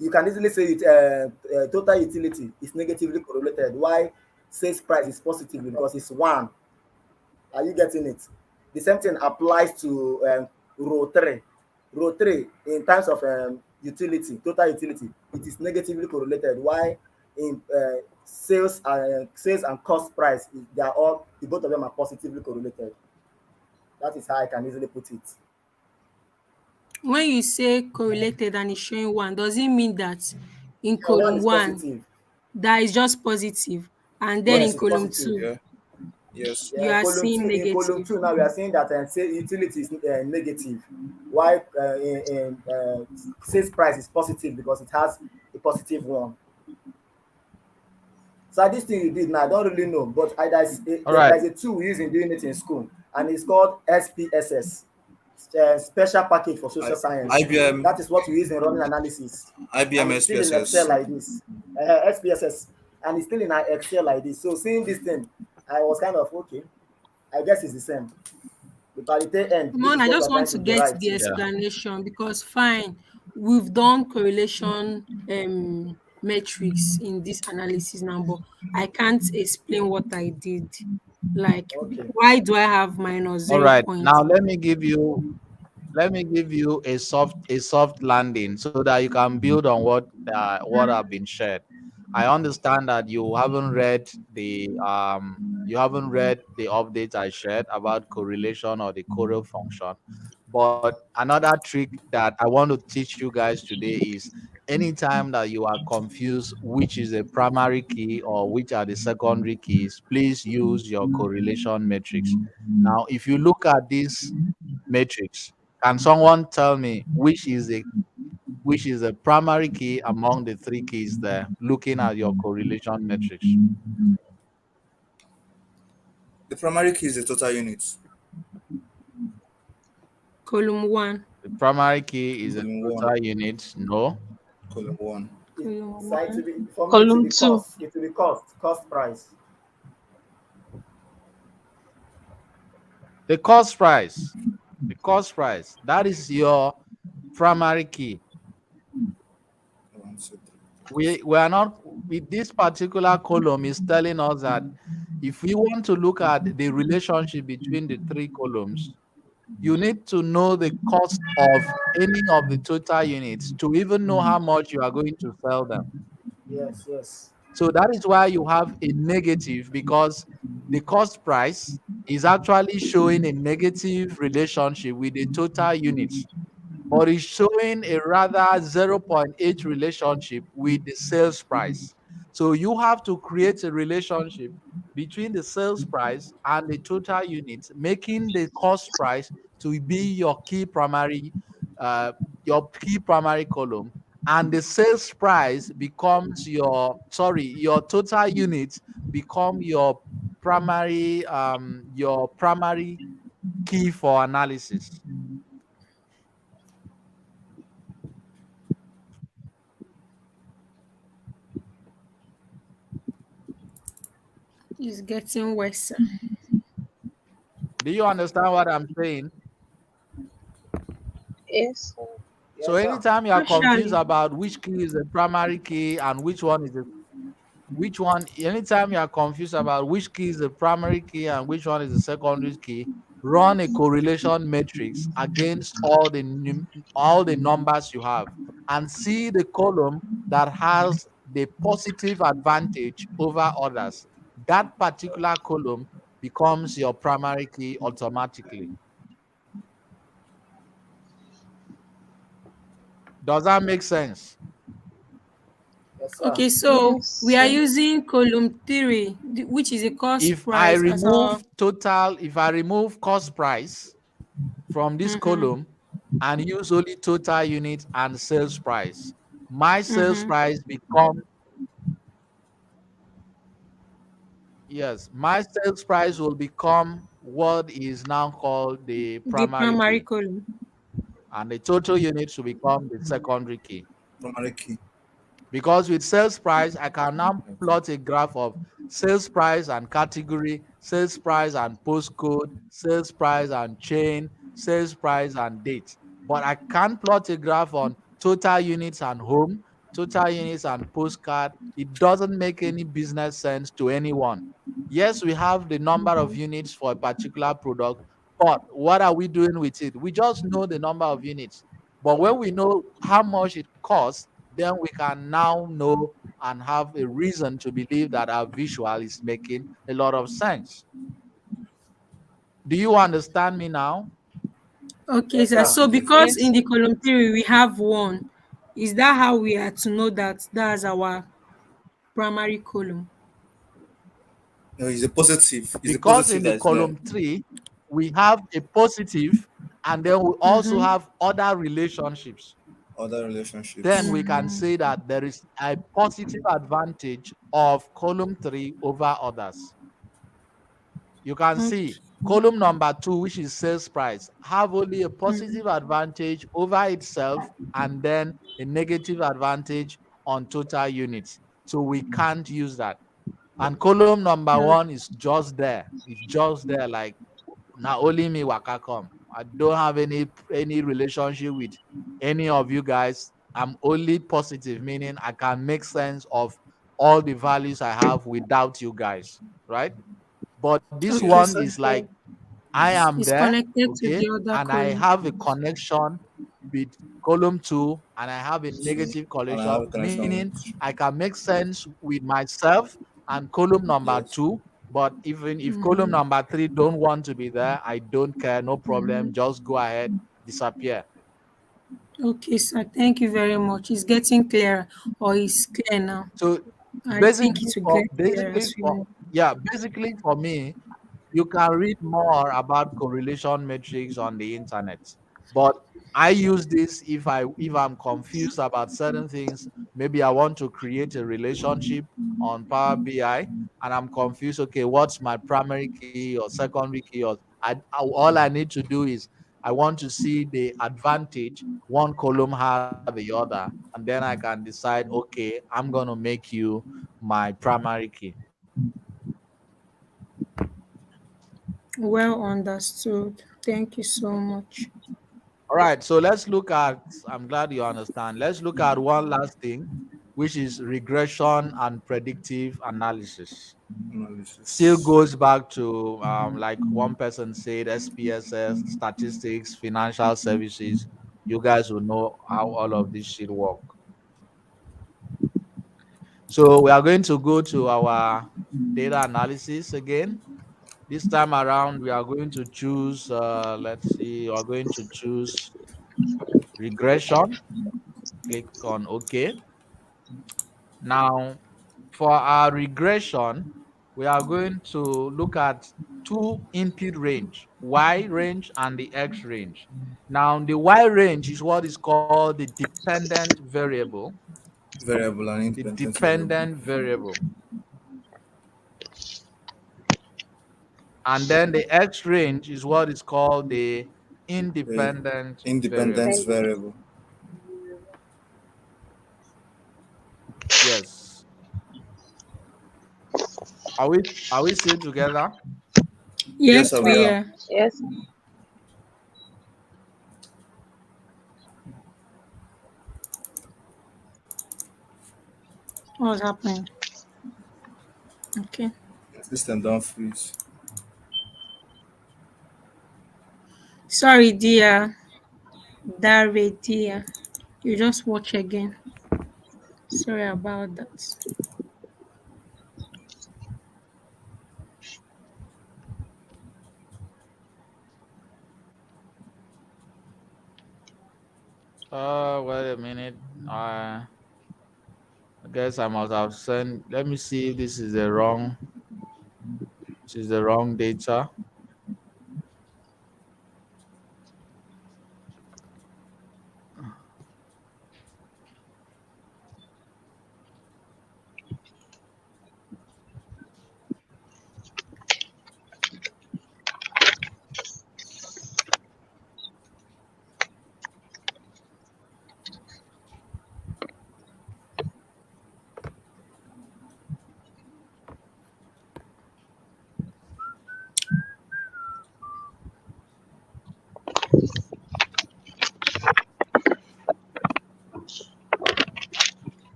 You can easily say it total utility is negatively correlated. Why sales price is positive because it's one. Are you getting it? The same thing applies to row three. Row three, in terms of total utility, it is negatively correlated. Why in sales and cost price, they are all the both of them are positively correlated. That is how I can easily put it. When you say correlated and it's showing one, does it mean that in Yeah, one column is one positive. that is just positive, and then Yes, in it's column positive. two yeah, yes. you Yeah, are column seeing two. In column negative? two, now we are seeing that say utility is negative. Why in sales price is positive because it has a positive one. So this thing you did now, I don't really know, but All right. there's a tool we use in doing it in school, and it's called SPSS, Special Package for Social Science. IBM That is what we use in running analysis, and IBM it's still in Excel SPSS. like this, SPSS, and it's still in our Excel like this. So seeing this thing, I was kind of okay. I guess it's the same. But at the end, Come this on, is I what just we're want trying to to get derive the to. Yeah. explanation because fine, we've done correlation metrics in this analysis now, but I can't explain what I did. Like, Okay. why do I have minus All zero right. point? Now let me give you a soft landing so that you can build on what have been shared. I understand that you haven't read the update I shared about correlation or the Corel function. But another trick that I want to teach you guys today is anytime that you are confused which is a primary key or which are the secondary keys, please use your correlation matrix. Now, if you look at this matrix, can someone tell me which is the primary key among the three keys there, looking at your correlation matrix? The primary key is the total unit. Column one. The primary key is a Column one. total unit. No. Column one. Column So it will one. be for me. It will Column be 2. cost. It will be cost price. The cost price. The cost price. That is your primary key. One, two, three. We are not with this particular column is telling us that if we want to look at the relationship between the three columns, you need to know the cost of any of the total units to even know how much you are going to sell them. Yes, yes. So that is why you have a negative, because the cost price is actually showing a negative relationship with the total units, but it's showing a rather zero point 0.8 relationship with the sales price. So you have to create a relationship between the sales price and the total units, making the cost price to be uh, your key primary column, and the sales price becomes your total units become your primary key for analysis. It's getting worse. Do you understand what I'm saying? Yes, sir. So Yes, sir. anytime you are confused Partially. about which key is a primary key and which one, anytime you are confused about which key is the primary key and which one is the secondary key, run a correlation matrix against all the numbers you have and see the column that has the positive advantage over others. That particular column becomes your primary key automatically. Does that make sense? Yes, sir. Okay, so Yes, we are sir. using column 3, which is a cost If I price as our. remove if I remove cost price from this Mm-hmm, column and use only total unit and sales price, my sales mm-hmm. price become yes, my sales price will become what is now called the The primary primary key, column. and the total units will become the secondary key. Primary key. Because with sales price, I can now Okay. plot a graph of sales price and category, sales price and postcode, sales price and chain, sales price and date. But I can't plot a graph on total units and home, total units and postcard. It doesn't make any business sense to anyone. Yes, we have the number of units for a particular product, but what are we doing with it? We just know the number of units. But when we know how much it costs, then we can now know and have a reason to believe that our visual is making a lot of sense. Do you understand me now? Okay, Yes, sir. sir. So Yes, because Yes, in sir. the column 3 we have 1, is that how we are to know that that's our primary column? no, it's a positive. It's a Because positive in the that is there. column 3, we have a positive, and then we also Mm-hmm. have other relationships. Other relationships. Then we can say that there is a positive advantage of column 3 over others. You can see Okay. column number 2, which is sales price, have only a positive advantage over itself and then a negative advantage on total units. So we can't use that. And column number Mm. 1 is just there. It's just there, like now only me waka come. I don't have any relationship with any of you guys. I'm only positive, meaning I can make sense of all the values I have without you guys, right? But this Okay, one Yes. sir. is like I am It's there, connected to okay, the other and I column. have a connection with column 2, and I have a So, negative and I have correlation, a connection meaning with I can make sense with myself and column number yes. 2. But even if column number 3 don't want to be there, I don't care, no problem. Just go ahead, disappear. Okay, sir. Thank you very much. It's getting clearer, or it's clear now. So I think basically it will for get clearer basically as we for move. yeah, basically for me, you can read more about correlation metrics on the internet, but I use this if I'm confused about certain things. Maybe I want to create a relationship on Power BI and I'm confused. Okay, what's my primary key or secondary key? Or all I need to do is I want to see the advantage one column have the other, and then I can decide, okay, I'm going to make you my primary key. Well understood. Thank you so much. All right, so let's look at, I'm glad you understand. Let's look at one last thing, which is regression and predictive analysis. Still Analysis. goes back to, like one person said, SPSS, statistics, financial services. You guys will know how all of this should work. So we are going to go to our data analysis again. This time around, we are going to choose, let's see, we are going to choose regression. Click on OK. Now, for our regression, we are going to look at two input range, Y range and the X range. Now, the Y range is what is called the dependent variable. Variable and The independent variable. dependent variable. And then the X range is what is called the The independent independent variable. Dependent. variable. Yes. Are we still together? Yes, Yes, sir, we we are. are. Yes. What's happening? Okay. System don't freeze. Sorry, dear. Dare, dear. You just watch again. Sorry about that. Wait a minute. I guess I must have sent. Let me see if this is the wrong. This is the wrong data.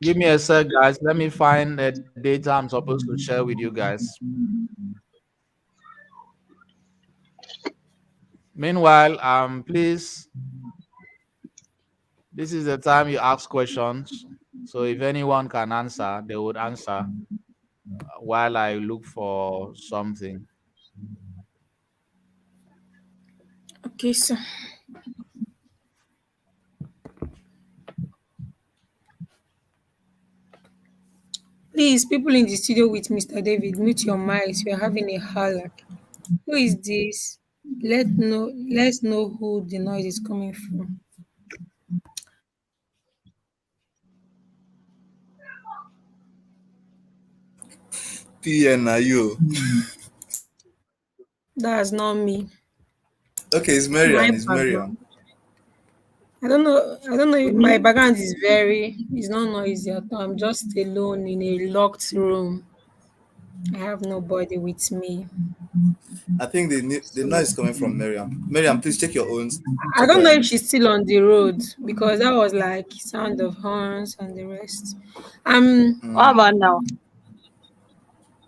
Give me a sec, guys. Let me find the data I'm supposed to share with you guys. Meanwhile, please, this is the time you ask questions. So if anyone can answer, they would answer while I look for something. Okay, so please, people in the studio with Mr. David, mute your mics. We are having a holler. Who is this? Let's know who the noise is coming from. TN are you? That's not me. Okay, it's My Marian. It's Marian. background. I don't know. My background is it's not noisy at all. I'm just alone in a locked room. I have nobody with me. I think the So noise is coming from Marian. Marian, please check your own. I Check don't your know if end. she's still on the road because that was like sound of horns and the rest. What Mm. about now?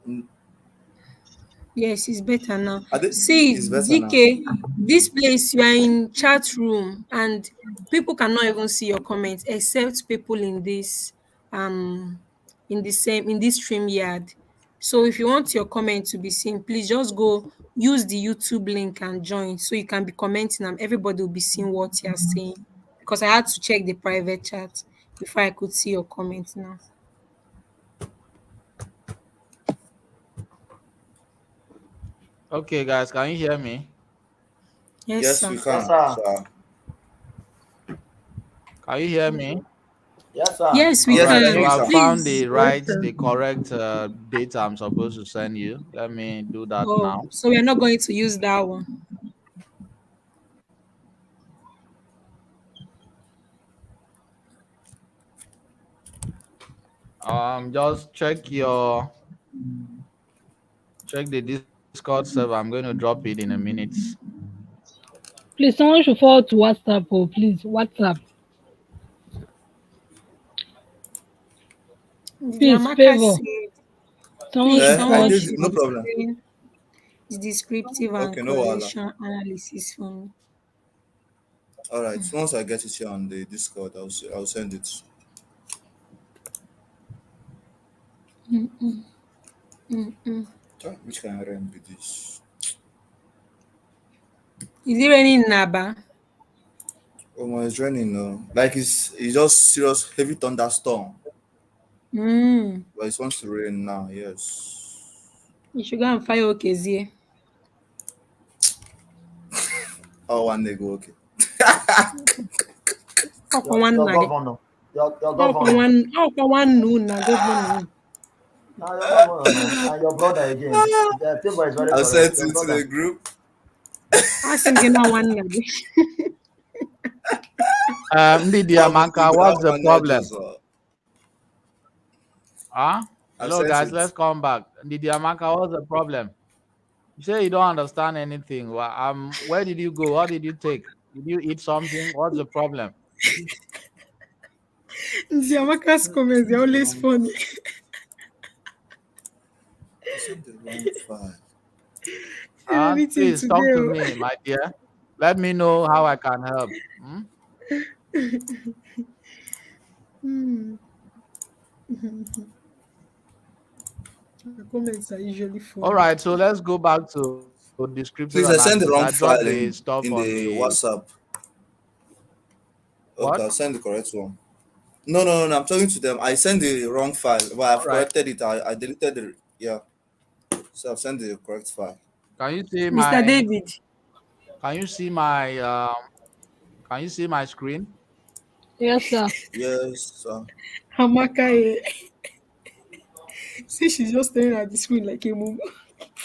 Mm. Yes, it's better now. I think See, it's better now. DK, this place you are in chat room and people cannot even see your comments except people um in the same in this stream yard. So if you want your comment to be seen, please just go use the YouTube link and join so you can be commenting and everybody will be seeing what you are saying. Because I had to check the private chat before I could see your comments now. Okay, guys, can you hear me? Yes, Yes, we sir. Yes, can, sir. sir. Can you hear me? Yes, sir. Yes, we All Yes, we right. can So hear you, can. I've sir. found Please. the correct data I'm supposed to send you. Let me do that Oh, now. so we're not going to use that one. Just check the Discord server. I'm going to drop it in a minute. Please, someone should forward to WhatsApp. Oh, please, WhatsApp. Did Please, Amaka favor. say, Someone please, should I someone forward. did should no problem. explain the descriptive and Okay, no wala. correlation analysis for me? All right. Once I get it here on the Discord, I'll send it. Mm-mm, mm-mm. Ah, which kind of rain be this? Is it raining in Naba? Oh my, it's raining now. Like it's just serious heavy thunderstorm. Mm. But it wants to rain now. Yes. You should go and fire Okezie. Oh, one day go okay. Ọkwa Your nwanna gị. governor. Your Ọkwa governor. nwanne unu na gọvanọ unu. Now your governor no. And your brother again. The favor is very I'll send correct. it Your to the brother. group. Asị m gị na nwanna gị. Ndidi I'm a Amaka, big what's the problem? managers. Huh? I Hello, sent guys. it. Let's come back. Ndidi Amaka, what's the problem? You say you don't understand anything. Well, where did you go? What did you take? Did you eat something? What's the problem? Nzi Amaka's comments are always funny. I sent the wrong file. Anything Please talk today. to me, my dear. Let me know how I can help. Hmm? Hmm. The comments are usually All funny. right, so let's go back to descriptive Please, I analysis. sent the I wrong dropped file the stuff in on the the WhatsApp. Okay, what? I'll send the correct one. No. I'm talking to them. I sent the wrong file, but All I've right. corrected it. I deleted the yeah. So I've sent the correct file. Can you see Mr. my David, can you see my can you see my screen? Yes, sir. Yes. Amaka see she's just staring at the screen like a mum.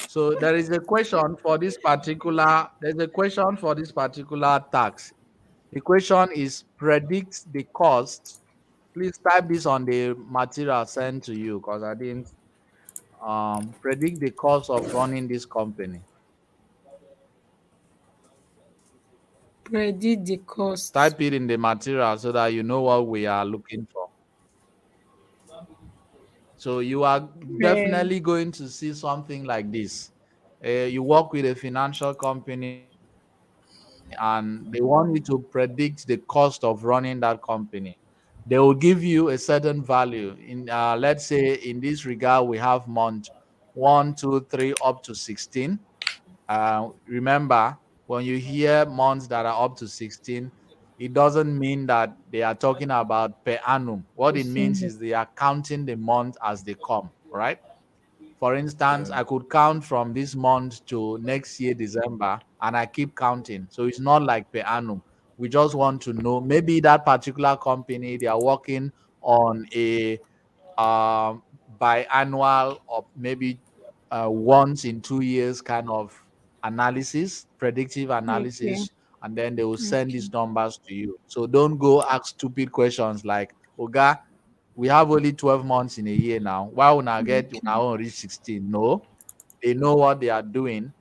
So there's a question for this particular tax. The question is predict the cost. Please type this on the material sent to you because I didn't predict the cost of running this company. Predict the cost. Type it in the material so that you know what we are looking for. So you are Um, definitely going to see something like this. You work with a financial company and they want you to predict the cost of running that company. They will give you a certain value. Let's say in this regard, we have month 1, 2, 3 up to 16. Remember, when you hear months that are up to 16, it doesn't mean that they are talking about per annum. What it means December. is they are counting the months as they come, right? For instance, Yeah. I could count from this month to next year, December, and I keep counting. So it's not like per annum. We just want to know maybe that particular company, they are working on a biannual or maybe once in 2 years kind of analysis, predictive okay. analysis, and then they will send Okay. these numbers to you. So don't go ask stupid questions like, Oga, we have only 12 months in a year now. Why will I get when I Okay. won't reach 16? No, they know what they are doing.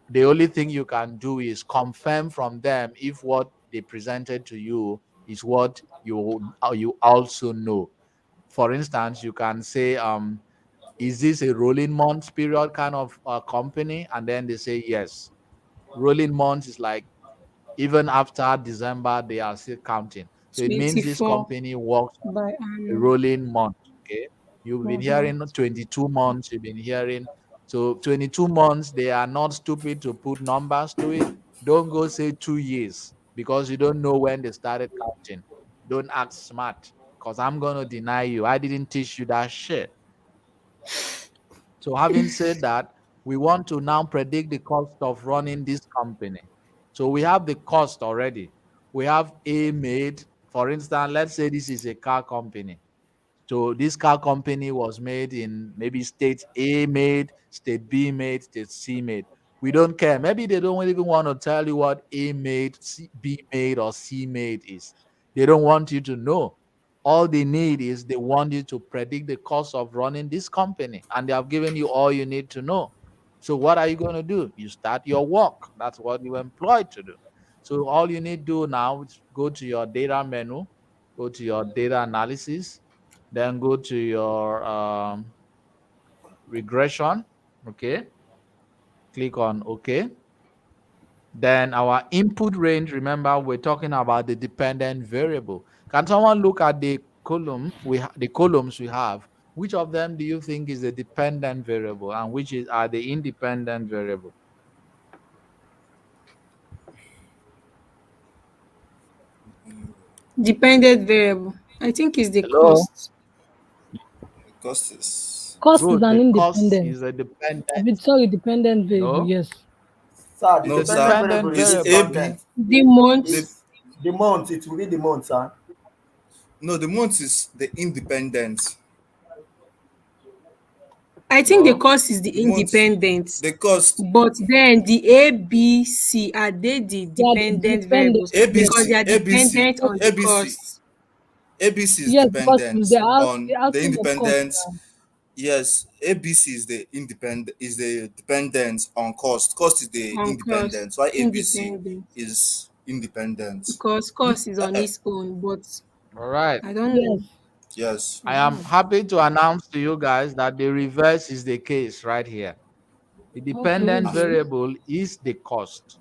The only thing you can do is confirm from them if what they presented to you is what you also know. For instance, you can say, is this a rolling months period kind of company? And then they say yes. Rolling months is like even after December, they are still counting. So it means this 24 company works by a annum. rolling month. Okay. You've been Uh-huh. hearing 22 months, you've been hearing. So 22 months, they are not stupid to put numbers to it. Don't go say 2 years because you don't know when they started counting. Don't act smart because I'm going to deny you. I didn't teach you that shit. So, having said that, we want to now predict the cost of running this company. So, we have the cost already. We have A made, for instance, let's say this is a car company. So, this car company was made in maybe state A made, state B made, state C made. We don't care. Maybe they don't even want to tell you what A made, B made, or C made is. They don't want you to know. All they need is they want you to predict the cost of running this company, and they have given you all you need to know. So what are you going to do? You start your work. That's what you were employed to do. So all you need to do now is go to your data menu, go to your data analysis, then go to your regression. Okay, click on OK. Then our input range, remember we're talking about the dependent variable. Can someone look at the the columns we have? Which of them do you think is a dependent variable and which are the independent variable? Dependent variable. I think is the Hello? cost. Cost is Cost is Good. an The cost independent. is a dependent. I mean, sorry, dependent variable. No, Yes. Sir, the it's no, a sir. dependent dependent variable is It's variable. AB. independent. The month. The It's the month. It will be the month, sir. no, the month is the independent. I think the No. cost is the The month, independent. the cost But then the A, B, C are they the They are the dependent dependent. variables Yes. because ABC, they are ABC, dependent on the ABC, cost. ABC is Yes, because dependent they on are the asking the cost independent. now. Yes, ABC is the independent, is the dependent on cost. Cost is the On cost, independent. Why ABC independent is independent? because cost is on its own. But All right. I don't know. Yes. Yes. I am happy to announce to you guys that the reverse is the case right here. The Okay. dependent variable is the cost.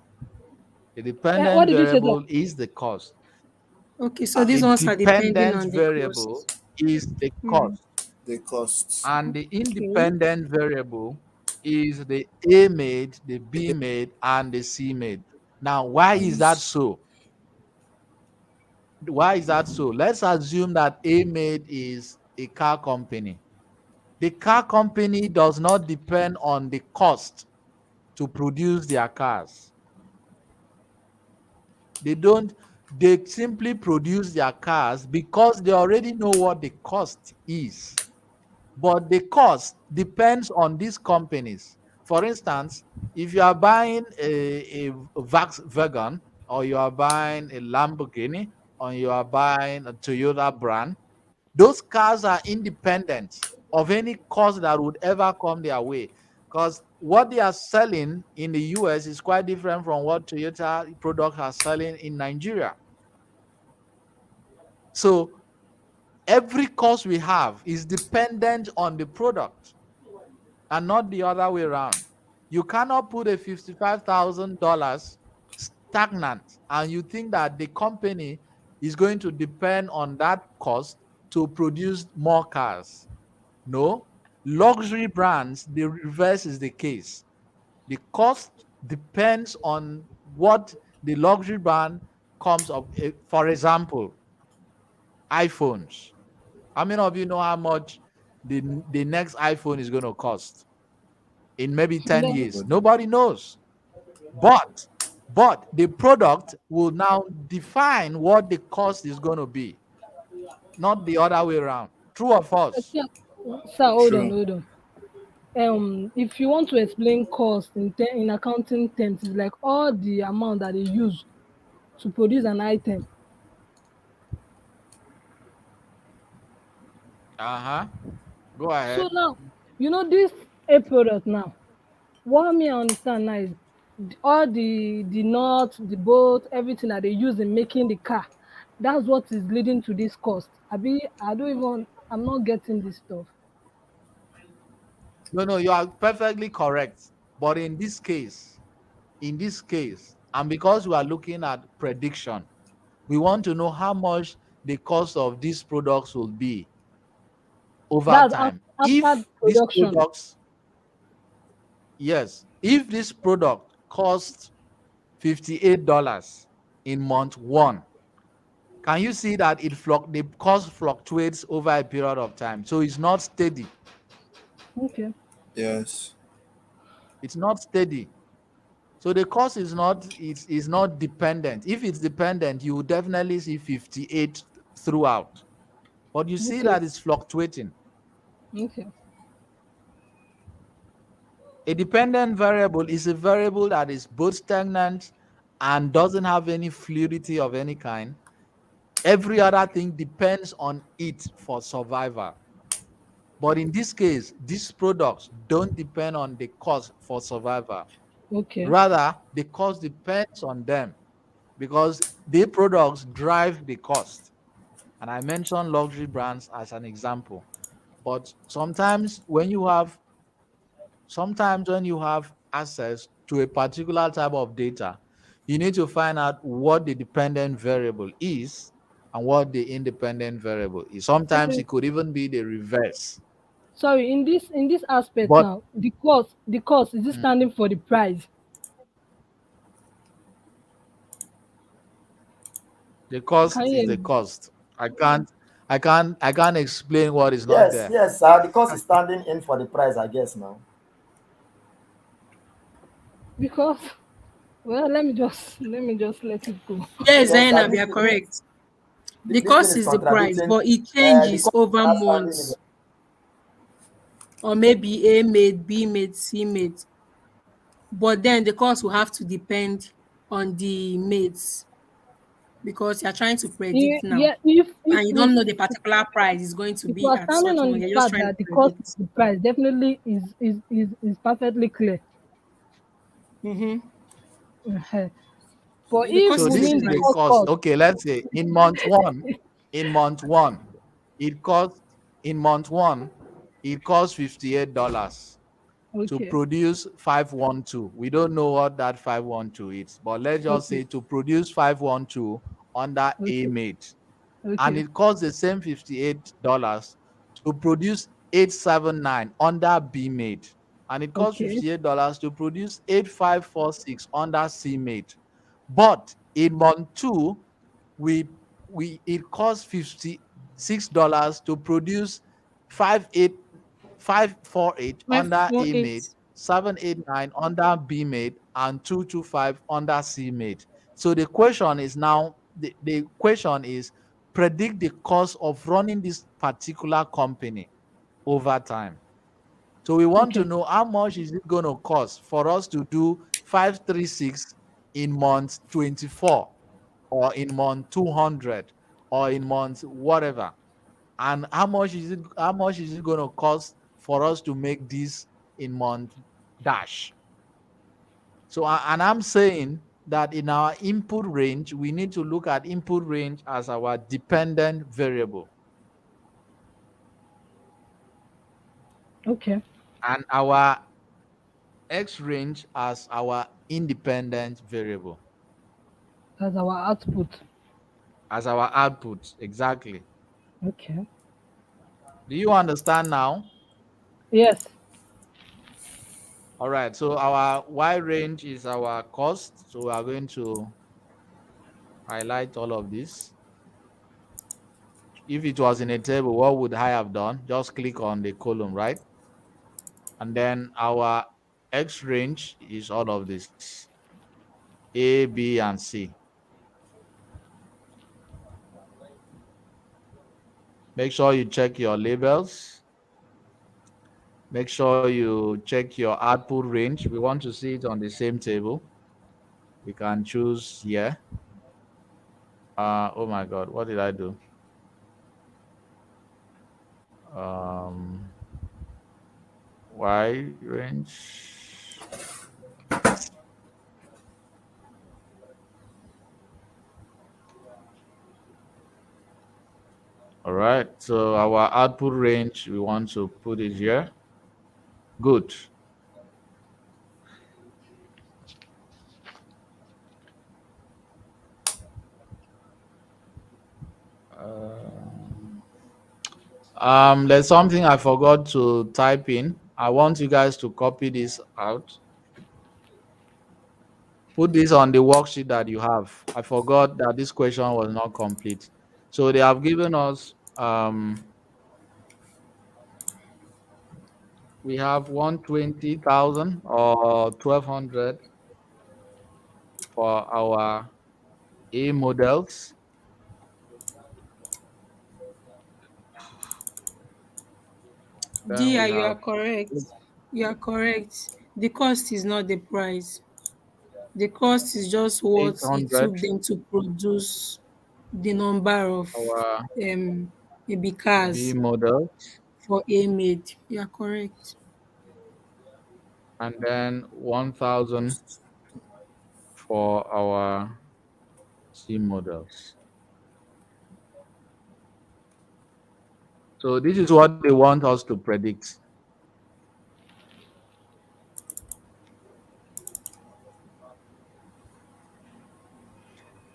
The What dependent did you say, sir? variable is the cost. Okay, so Ah, these The ones are depending dependent on the variable cost. is the Hmm. cost. the costs. And the Okay. independent variable is the A made, the B made, and the C made. Now, why is And that so? Why is that so? Let's assume that A made is a car company. The car company does not depend on the cost to produce their cars. They don't, they simply produce their cars because they already know what the cost is. But the cost depends on these companies. For instance, if you are buying a Volkswagen, or you are buying a Lamborghini, or you are buying a Toyota brand, those cars are independent of any cost that would ever come their way. Because what they are selling in the US is quite different from what Toyota products are selling in Nigeria. So every cost we have is dependent on the product and not the other way around. You cannot put a $55,000 stagnant and you think that the company is going to depend on that cost to produce more cars. No, luxury brands, the reverse is the case. The cost depends on what the luxury brand comes up. For example, iPhones. How many of you know how much the next iPhone is going to cost in maybe 10 No. years? nobody. Nobody knows. But the product will now define what the cost is going to be, not the other way around. True or false? Sir, sir, hold on, True. hold on. If you want to explain cost in accounting terms, it's like all the amount that they use to produce an item. Uh-huh. Go So ahead. now, this a product now. What me I understand now is all the nuts, the bolt, everything that they use in making the car. That's what is leading to this cost. I don't even. I'm not getting this stuff. No, no, you are perfectly correct. But in this case, and because we are looking at prediction, we want to know how much the cost of these products will be over That's time. after If these production. products, yes, if this product costs $58 in month one, can you see that the cost fluctuates over a period of time? So it's not steady. Okay. Yes. It's not steady. So the cost is not dependent. If it's dependent, you will definitely see 58 throughout. But you see Okay. that it's fluctuating. Okay. A dependent variable is a variable that is both stagnant and doesn't have any fluidity of any kind. Every other thing depends on it for survival. But in this case, these products don't depend on the cost for survival. Okay. Rather, the cost depends on them because the products drive the cost. And I mentioned luxury brands as an example. But sometimes when you have access to a particular type of data, you need to find out what the dependent variable is and what the independent variable is. Sometimes Okay. it could even be the reverse. Sorry, in this aspect But now, the cost is it mm, standing for the price? the Can cost you is hear the me? cost. I can't explain what is not Yes, there. yes, the cost is standing in for the price, I guess now. Because well, let me just let it go. Yes, Yes, Zainab, this you're correct. The this thing cost is is the price, contradicting. but it The changes cost is over not standing in. months. Or maybe A made, B made, C made. But then the cost will have to depend on the mates because you're trying to predict now. Yeah, if And you don't if know the particular price is going to if you be are at standing such on moment. the You're just fact trying to that the cost is predict. the price, definitely is perfectly clear. Mm-hmm. Ehen. But The if So cost is this the within is the the price. whole cost. cost, Okay, let's say in month one, it costs in month one, it costs $58 to okay, produce 512. We don't know what that 512 is, but let's just okay, say to produce 512 under A okay, mate. And okay, it costs the same $58 to produce 879 under B mate. And it costs okay, $58 to produce 8546 under C mate. But in month two, we it costs $56 to produce 548 under A mate, 548. 789 under B mate, and 225 under C mate. So the question is predict the cost of running this particular company over time. So we want to okay, know how much is it going to cost for us to do 536 in month 24 or in month 200 or in month whatever, and how much is it going to cost for us to make this in month dash. So and I'm saying that in our input range we need to look at input range as our dependent variable okay. and our x range as our independent variable, That's our output. as our output. Exactly. Okay. Do you understand now? Yes. All right, so our y range is our cost, so we are going to highlight all of this. If it was in a table, what would I have done? Just click on the column, right? And then our x range is all of this, A, B, and C. Make sure you check your labels. Make sure you check your output range. We want to see it on the same table. We can choose here. Oh my God, what did I do? Um, Y range. All right, so our output range, we want to put it here. Good. There's something I forgot to type in. I want you guys to copy this out. Put this on the worksheet that you have. I forgot that this question was not complete. So they have given us we have 120,000 or 1,200 for our A models. Then Dia, we you are have correct. You are correct. The cost is not the price. The cost is just what it 800. took them to produce. the number of our maybe B cars models, for A made. Yeah, correct. and then 1,000 for our C models. So this is what they want us to predict.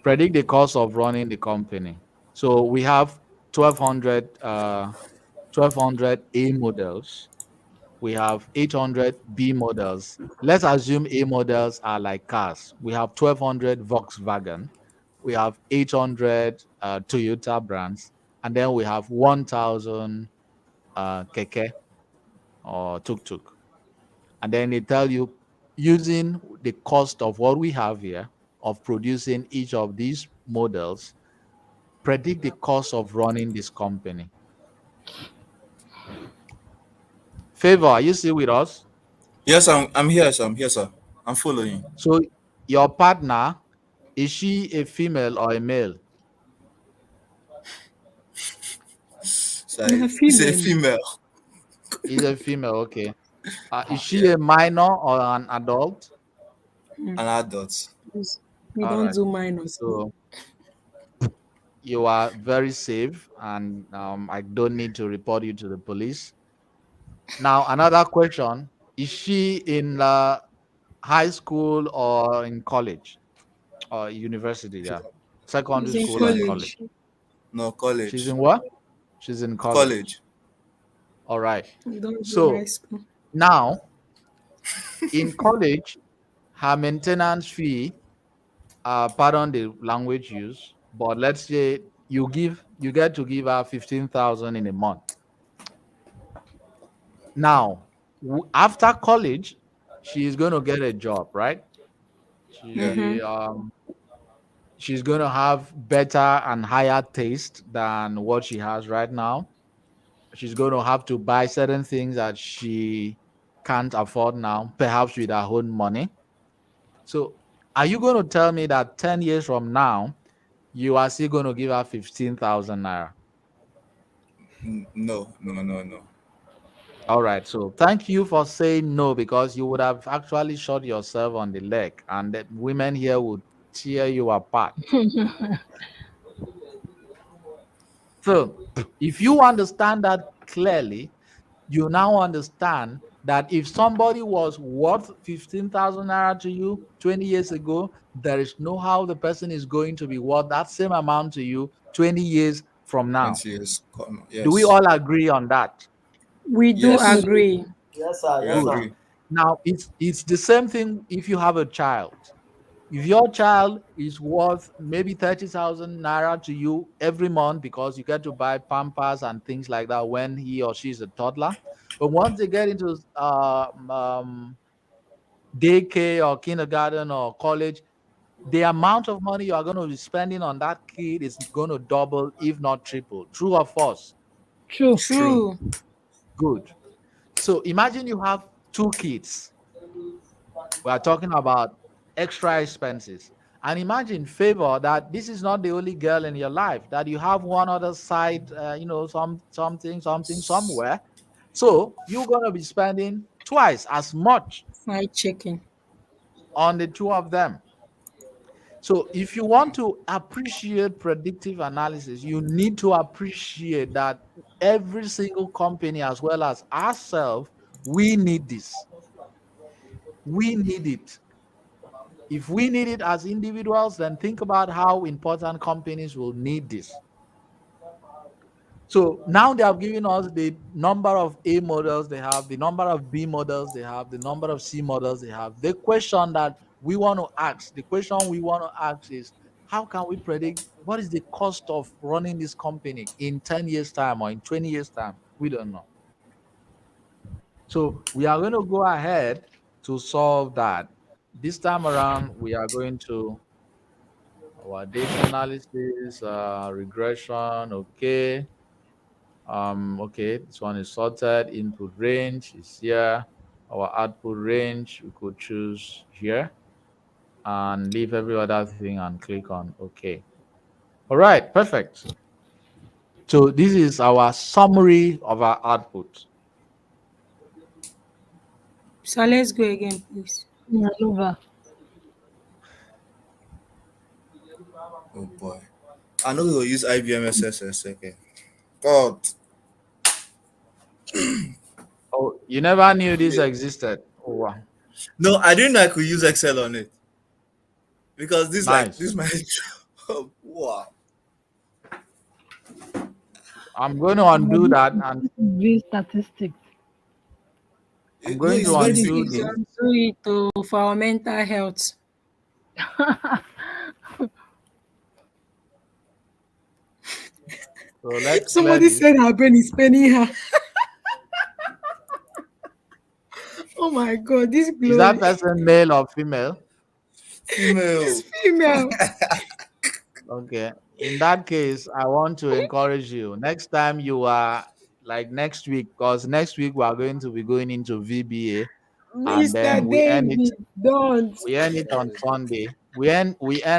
Predict the cost of running the company. So we have 1,200 A models. We have 800 B models. Let's assume A models are like cars. We have 1,200 Volkswagen. We have 800 Toyota brands. And then we have 1,000 Keke or Tuk Tuk. And then they tell you using the cost of what we have here of producing each of these models, predict the cost of running this company. Favor, are you still with us? Yes, I'm here, sir. I'm here, sir. I'm following. So your partner, is she a female or a male? Sorry, Na it's a female. female, Is a female, okay. Is she yeah, a minor or an adult? an adult. Yes. We All don't right. do minors. So you are very safe, and I don't need to report you to the police. Now, another question: is she in high school or in college or university? Yeah, secondary It's in school or in college. college. No, She's college. in what? She's in college. College. All right. We don't do high So school. now in college, her maintenance fee, pardon the language use, but let's say you get to give her 15,000 in a month. Now, after college, she is going to get a job, right? Yeah. Mm-hmm. She's going to have better and higher taste than what she has right now. She's going to have to buy certain things that she can't afford now, perhaps with her own money. So, are you going to tell me that 10 years from now, you are still going to give her 15,000 naira? No, no, no, no. All right. So, thank you for saying no, because you would have actually shot yourself on the leg, and the women here would tear you apart. So, if you understand that clearly, you now understand that if somebody was worth 15,000 naira to you 20 years ago, there is no how the person is going to be worth that same amount to you 20 years from now. 20 years. Do we Yes. all agree on that? We do Yes. Definitely. agree. Yes, sir. We Yes, Good. sir. agree. Now, it's the same thing if you have a child. If your child is worth maybe 30,000 naira to you every month because you get to buy pampers and things like that when he or she is a toddler, but once they get into daycare or kindergarten or college, the amount of money you are going to be spending on that kid is going to double, if not triple. True or false? True. True. True. Good. So imagine you have two kids. We are talking about extra expenses. And imagine, favor, that this is not the only girl in your life, that you have one other side, something somewhere. So you're going to be spending twice as much Fried chicken. on the two of them. So if you want to appreciate predictive analysis, you need to appreciate that every single company, as well as ourselves, we need this. We need it. If we need it as individuals, then think about how important companies will need this. So now they have given us the number of A models they have, the number of B models they have, the number of C models they have. The question that we want to ask, the question we want to ask is, how can we predict what is the cost of running this company in 10 years' time or in 20 years' time? We don't know. So we are going to go ahead to solve that. This time around, we are going to our data analysis, regression, okay. Okay, this one is sorted. Input range is here. Our output range, we could choose here and leave every other thing and click on OK. All right, perfect. So this is our summary of our output. So let's go again, please. Maneuver. Oh boy. I know we will use IBM SSS. Okay. God. Oh, you never knew this existed. Oh, wow. No, I didn't know I could use Excel on it because Nice. this my oh, wow. I'm going to Now, undo this that, is and this is real statistics. I'm No, going it's to very Please, undo simple. please this. do it for our mental health. So let's clear Somebody this. said her brain is paining her. Oh my god, this Is that glory. person male or female? It's Female. female. Okay. In that case, I want to encourage you. Next time you are like next week, because next week we are going to be going into VBA, and Mr. then David, don't. we end it on Sunday. We end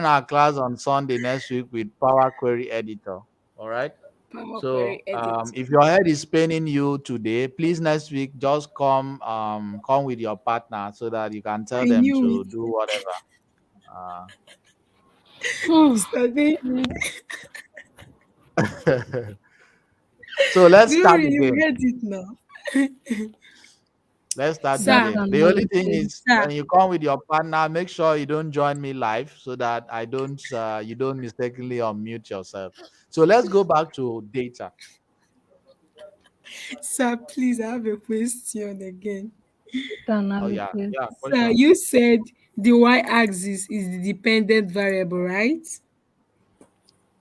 our class on Sunday next week with Power Query Editor. All right. Power So query edit. if your head is paining you today, please next week just come with your partner so that you can tell I them knew to it. do whatever. Uh, Hmm. Mr. David. so let's start Glory, you again. get it now. Let's start Data Sir, again. The only thing analysis. is sir, when you come with your partner, make sure you don't join me live so that I don't you don't mistakenly unmute yourself. So let's go back to data. sir, please, I have a question again. Data Oh yeah, analysis. yeah, Sir, question. you said the y-axis is the dependent variable, right?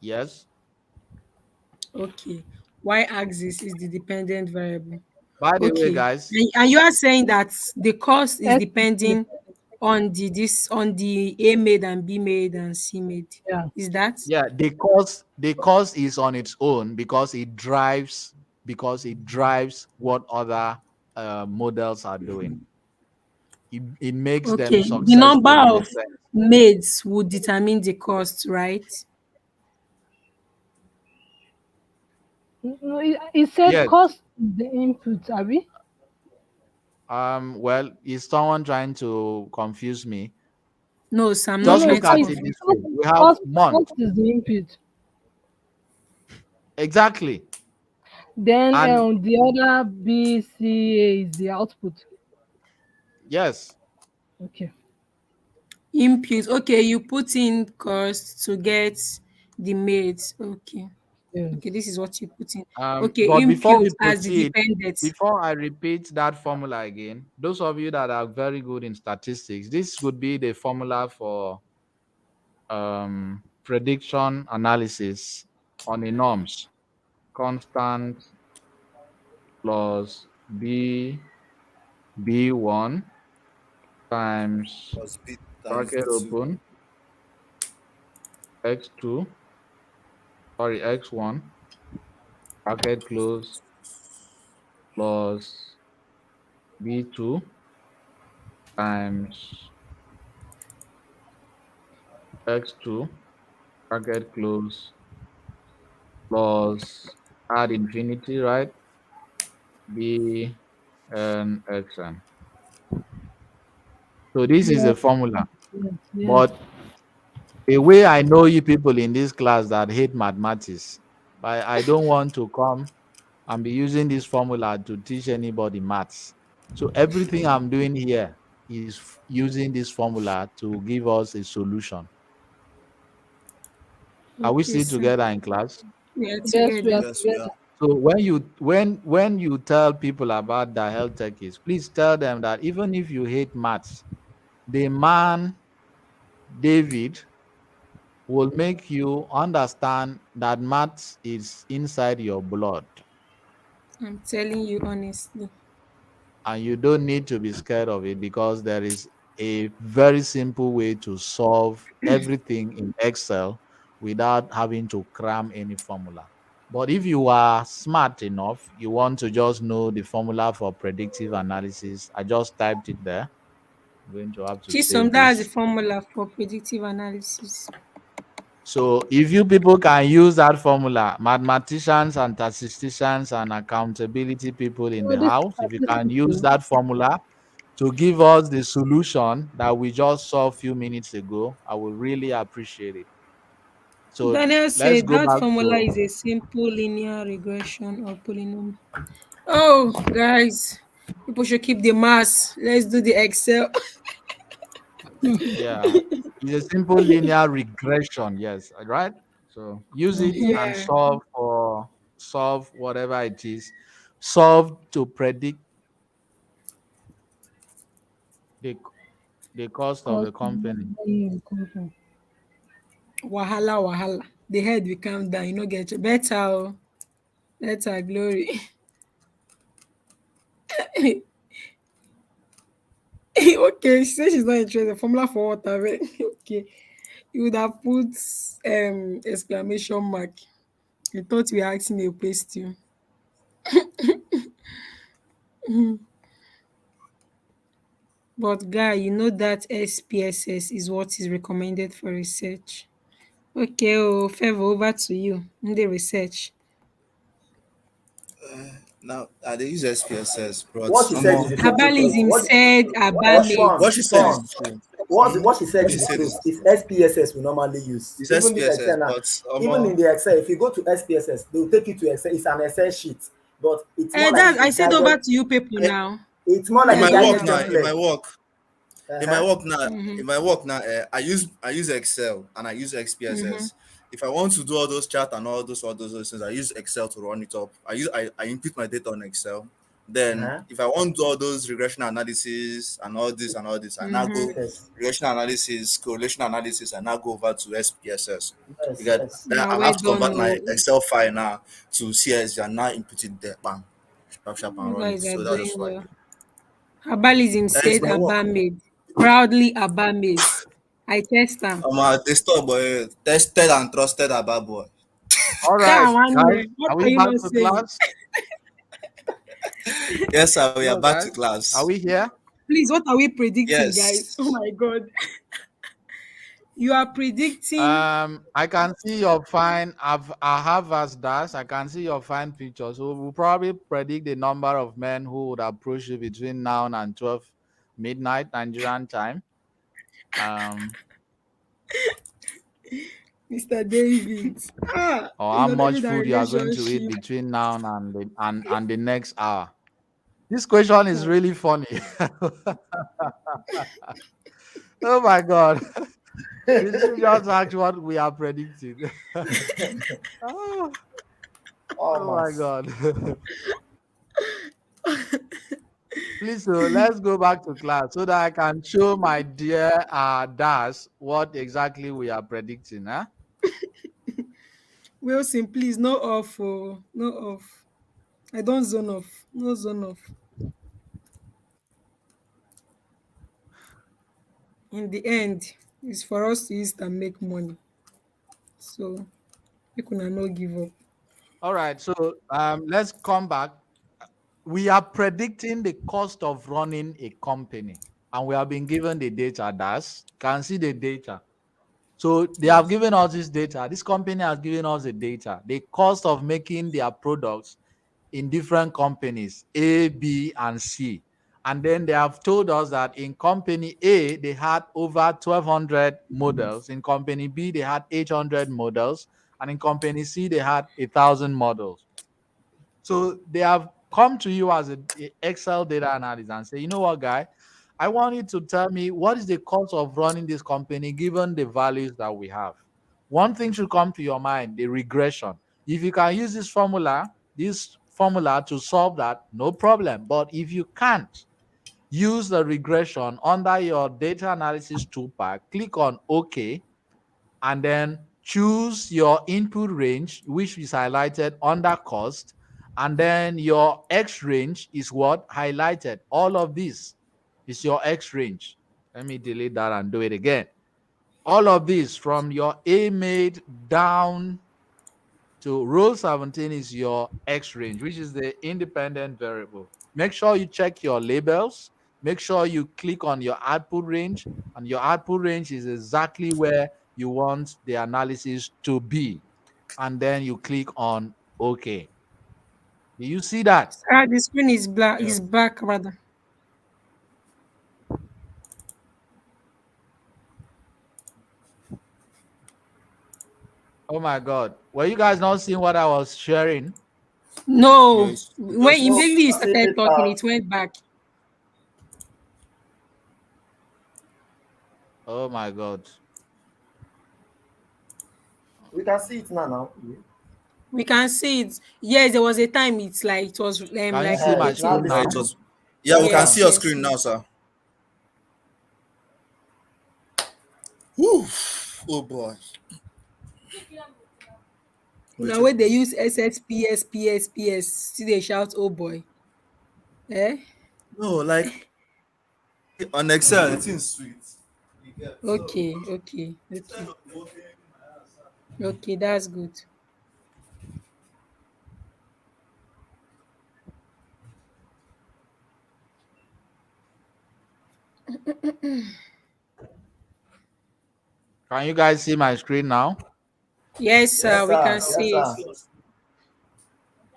Yes. Okay. Y-axis is the dependent variable. By the way, Okay. guys, And you are saying that the cost is X is depending independent. on the A made and B made and C made. Yeah. Is that? yeah, the cost is on its own because it drives what other models are doing. It makes them Okay. The number successful in a of sense. maids would determine the cost, right? No, it said Yes. cost is the input, Abby. Well, is someone trying to confuse me? No, sir, I'm No, not Just no, trying look to at cost, it this confuse way. you. We have cost, month. cost is the input. Exactly. Then And the other B, C, A is the output. yes, Okay. Input. Okay, you put in cost to get the maids. Okay. Okay, Yes. this is what you put in. Okay, but before input we as the proceed, dependent. before I repeat that formula again, those of you that are very good in statistics, this would be the formula for prediction analysis on the norms. Constant plus B1 times Was B times bracket B2. open x2, sorry, x1 bracket close plus B2 times x2 bracket close plus add infinity, right? B and xn. So this is Yes. a formula. Yes. Yes. But the way I know you people in this class that hate mathematics, I don't want to come and be using this formula to teach anybody maths. So everything I'm doing here is using this formula to give us a solution. Are we Okay, still sir. together in class? We are Yes, we together. are Yes, we together. are. So when you tell people about the health tech is, please tell them that even if you hate maths, the man David will make you understand that maths is inside your blood, I'm telling you honestly. and you don't need to be scared of it because there is a very simple way to solve everything in Excel without having to cram any formula. But if you are smart enough, you want to just know the formula for predictive analysis. I just typed it there. I'm going to have to Chisom, save that's the this. formula for predictive analysis. So if you people can use that formula, mathematicians and statisticians and accountability people in Oh, the this house, if you can use ability. that formula to give us the solution that we just saw a few minutes ago, I will really appreciate it. So Daniel let's said go that back formula to is a simple linear regression or polynomial. Oh, guys, people should keep the mass. Let's do the Excel. yeah, it's a simple linear regression. Yes, right. So use it Mhm. and Yeah. solve whatever it is. Solve to predict the the cost of Cost the of company. running a company. Wahala, wahala. The head will calm down. You know, get you better. Oh. Better glory. Okay, she said she's not interested. Formula for what? Abeg? Okay. You would have put exclamation mark. I thought we were asking a question. But guy, you know that SPSS is what is recommended for research. Okay, oh, Favor, over to you. In the research. Now I dey use SPSS, but What she said is the total truth. Herbalism said What Abame. son, what she said is son, the truth. what she said What is she the said truth. is the It's truth. SPSS we normally use. It's Even this SPSS, Excel now. but Even in the Excel, if you go to SPSS, they will take you to Excel. It's an Excel sheet, but it's more like That a I said over guided. to you people eh, now. It's more in like a Yeah, my go work guided now, now. in my template. work, in my Uh-huh. work now, Mm-hmm. in my work now, I use Excel and I use Mm-hmm. XPSS. If I want to do all those chart and all those things, I use Excel to run it up. I input my data on Excel. Then Uh-huh. if I want to do all those regression analysis and all this, I now Mm-hmm. go Yes. regression analysis, correlation analysis, and now go over to SPSS. You Yes. get Yes. then Now I well have to done. convert my Oh. Excel file now to CSV and now input it there, bam, sharp, sharp, and You run it. guys are So that's doing just what I well. do. Herbalism That is said my work. Abame. Proudly Abame. I test them. They stop, boy. Tested and trusted about boy. All right, That one guys, year. What are are we you back not to saying? class? Yes, sir. We are Hello, back to guys. Are class. we here? Please, what are we predicting, guys? Oh Yes. my god. You are predicting I can see your fine. I have as das. I can see your fine picture. So we'll probably predict the number of men who would approach you between now and 12 midnight Nigerian time. Um, Mr. David. Ah, or he's how not having much that food you are going to eat relationship. between now and the next hour. This question is really funny. Oh my god! Did you just ask what we are predicting? Oh, oh my Almost. god! Please, so let's go back to class so that I can show my dear Das what exactly we are predicting. Huh? Wilson, please, no off. Oh, no off. I don't zone off. No zone off. In the end, it's for us to use it and make money. So you can not give up. All right. So let's come back. We are predicting the cost of running a company, and we have been given the data. Das can see the data. So they have Yes. given us this data. This company has given us the data. The cost of making their products in different companies, A, B, and C. And then they have told us that in company A, they had over 1,200 models. In company B, they had 800 models. And in company C, they had 1,000 models. So they have come to you as a Excel data analyst and say, you know what, guy, I want you to tell me what is the cost of running this company given the values that we have. One thing should come to your mind, the regression. If you can use this formula to solve that, no problem. But if you can't, use the regression under your data analysis toolbar, click on OK, and then choose your input range, which is highlighted under cost, and then your X range is what highlighted. All of this is your X range. Let me delete that and do it again. All of this from your A made down to row 17 is your X range, which is the independent variable. Make sure you check your labels. Make sure you click on your output range, and your output range is exactly where you want the analysis to be, and then you click on OK. Do you see that? The screen is black. Yeah. Is back rather. Oh my God. Were you guys not seeing what I was sharing? No, Yes. You when just No, immediately you see started it talking, it went back. Oh my God. we can see it now. We can see it. Yes, there was a time it's like it was Can you like see my It's now screen yeah, now? it visible. was. Yeah, we Yes, can sir. see yes, your yes, screen now, yes. sir. Whew. Oh boy. Wait, Now when they use SSPS, PSPS, see they shout, "Oh boy!" Eh? no, like on Excel, it is sweet. You get so Okay, okay, instead okay, of working my ass off. okay. That's good. Can you guys see my screen now? Yes, Yes, sir. We can sir. Yes, see it. sir.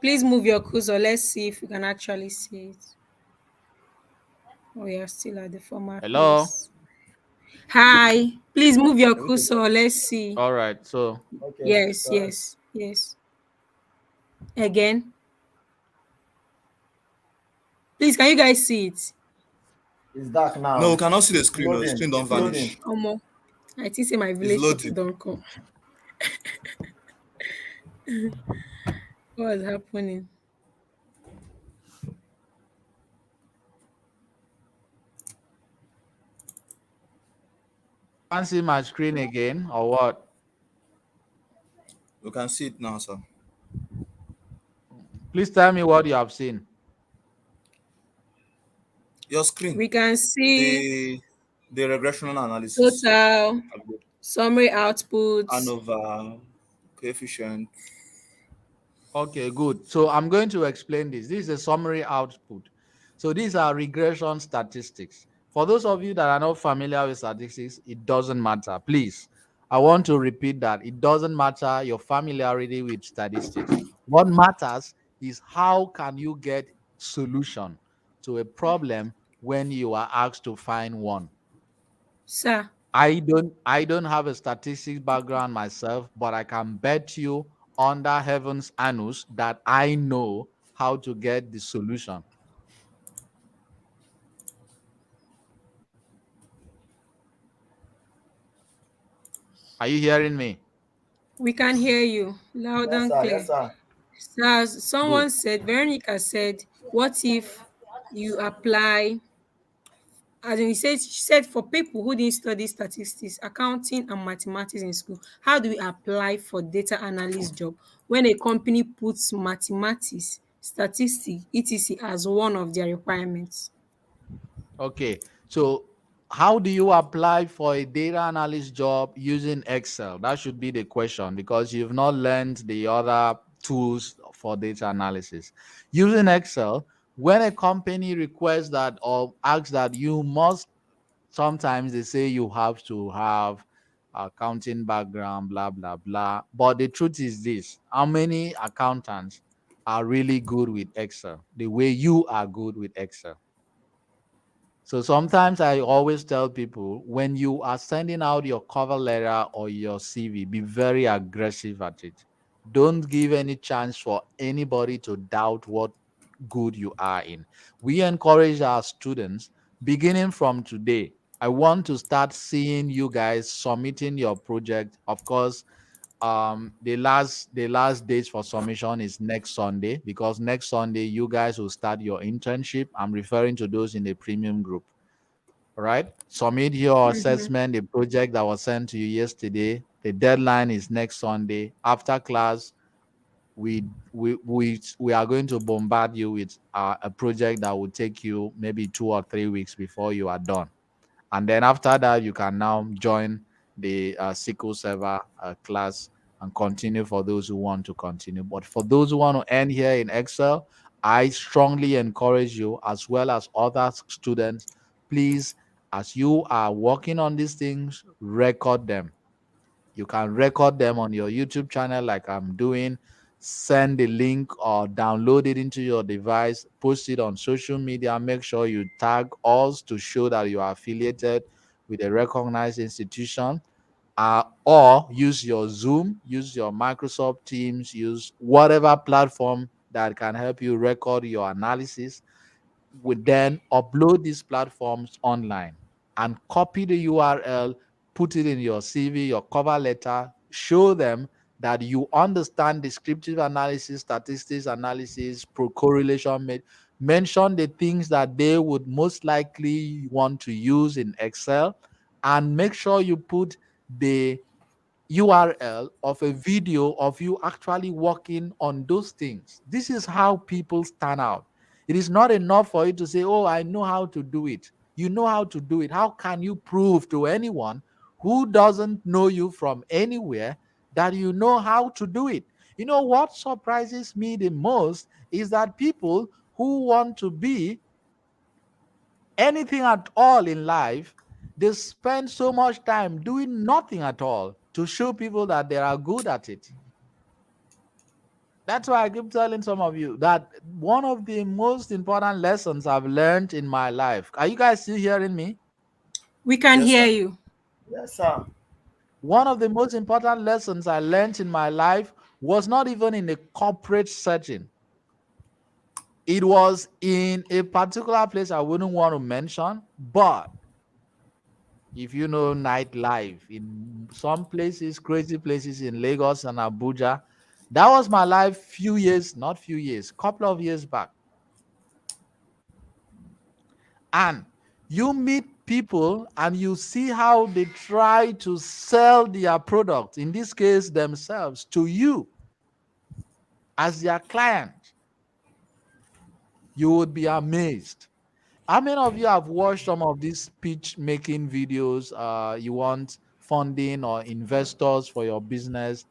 Please move your cursor. Let's see if we can actually see it. We are still at the former Hello? place. Hi. Please move your Okay. cursor. Let's see. All right. So Okay. Yes, So yes, yes. Again. Please, can you guys see it? it's dark No, we now. cannot see the It's screen. No, the loading. screen don't It's loading. vanish. Omo. I think say my It's village people loading. don't come. What's happening? can't see my screen again or what? We can see it now, sir. Please tell me what you have seen. Your screen. We can see The the regressional analysis. total, summary outputs. ANOVA, coefficient. Okay, good. So I'm going to explain this. This is a summary output. So these are regression statistics. For those of you that are not familiar with statistics, it doesn't matter. Please, I want to repeat that. It doesn't matter your familiarity with statistics. What matters is how can you get solution to a problem when you are asked to find one. Sir, I don't have a statistics background myself, but I can bet you under heaven's annals that I know how to get the solution. Are you hearing me? we can hear you loud Yes, and sir. Yes, clear. sir. Sir, Good. someone said, Veronica said, what if you apply, as in he said, she said for people who didn't study statistics, accounting, and mathematics in school, how do we apply for data analyst job when a company puts mathematics, statistics, etc. as one of their requirements? Okay. So how do you apply for a data analyst job using Excel? That should be the question because you've not learned the other tools for data analysis. Using Excel, when a company requests that or asks that you must, sometimes they say you have to have accounting background, blah blah blah. But the truth is this: how many accountants are really good with Excel the way you are good with Excel? So sometimes I always tell people when you are sending out your cover letter or your CV, be very aggressive at it. Don't give any chance for anybody to doubt what good you are in. We encourage our students beginning from today. I want to start seeing you guys submitting your project. Of course, the last date for submission is next Sunday because next Sunday you guys will start your internship. I'm referring to those in the premium group. All right, submit your Mhm. assessment, the project that was sent to you yesterday. The deadline is next Sunday. After class, we are going to bombard you with a project that will take you maybe 2 or 3 weeks before you are done, and then after that you can now join the SQL Server class and continue for those who want to continue. But for those who want to end here in Excel, I strongly encourage you as well as other students, please, as you are working on these things, record them. You can record them on your YouTube channel, like I'm doing, send the link or download it into your device, post it on social media. Make sure you tag us to show that you are affiliated with a recognized institution. Or use your Zoom, use your Microsoft Teams, use whatever platform that can help you record your analysis. Would then upload these platforms online and copy the URL, put it in your CV, your cover letter, show them that you understand descriptive analysis, statistics analysis, correlation, mention the things that they would most likely want to use in Excel, and make sure you put the URL of a video of you actually working on those things. This is how people stand out. It is not enough for you to say, "Oh, I know how to do it." You know how to do it. How can you prove to anyone who doesn't know you from anywhere that you know how to do it? You know what surprises me the most is that people who want to be anything at all in life, they spend so much time doing nothing at all to show people that they are good at it. That's why I keep telling some of you that one of the most important lessons I've learned in my life. Are you guys still hearing me? We can Yes, hear sir. you. Yes, sir. One of the most important lessons I learned in my life was not even in a corporate setting. It was in a particular place I wouldn't want to mention, but if you know nightlife in some places, crazy places in Lagos and Abuja, that was my life few years, not few years, couple of years back. And you meet people and you see how they try to sell their product, in this case themselves, to you as their client. You would be amazed. How many of you have watched some of these pitch making videos? You want funding or investors for your business?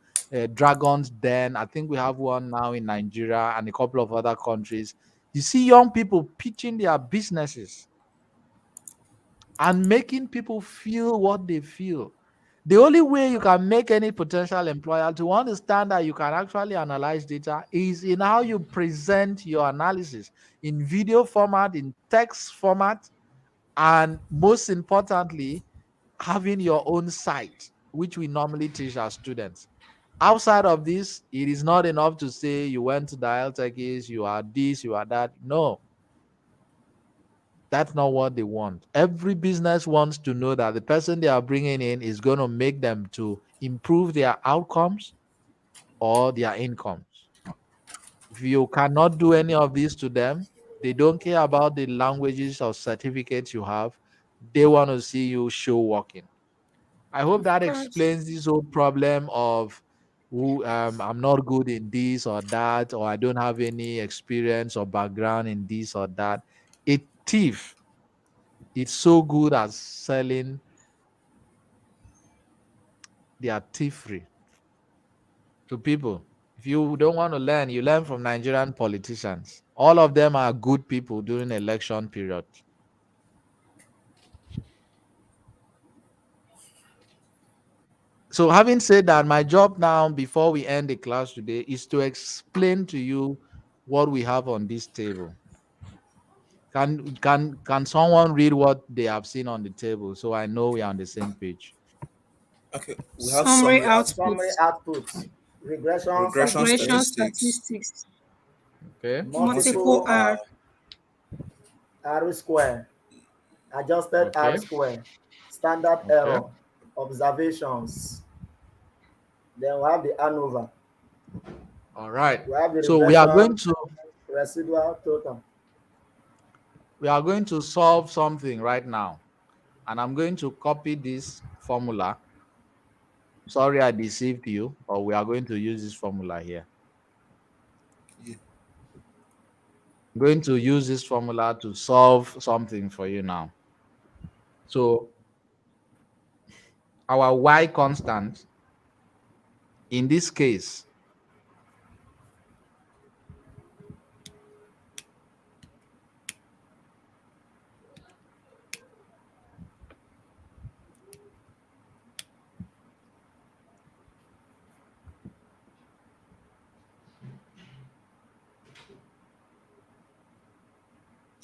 Dragon's Den. I think we have one now in Nigeria and a couple of other countries. You see young people pitching their businesses and making people feel what they feel. The only way you can make any potential employer to understand that you can actually analyze data is in how you present your analysis in video format, in text format, and most importantly, having your own site, which we normally teach our students. Outside of this, it is not enough to say you went to Dial Techies, you are this, you are that. No, that's not what they want. Every business wants to know that the person they are bringing in is going to make them to improve their outcomes or their incomes. If you cannot do any of this to them, they don't care about the languages or certificates you have. They want to see you show working. I hope Of that course. explains this whole problem of who I'm not good in this or that, or I don't have any experience or background in this or that. A thief is so good at selling their thievery to people. If you don't want to learn, you learn from Nigerian politicians. All of them are good people during election period. So, having said that, my job now, before we end the class today, is to explain to you what we have on this table. Can someone read what they have seen on the table so I know we are on the same page? Okay, we have Summary summary Summary outputs, outputs, regression regression regression statistics, statistics, statistics, Okay. multiple multiple multiple R, R square, adjusted R Okay. square, standard Okay. error, observations. Then we have the ANOVA. All right. We have the So we are going regression to residual total. solve something right now, and I'm going to copy this formula. Sorry, I deceived you, but we are going to use this formula here. yeah. I'm going to use this formula to solve something for you now. So our y constant in this case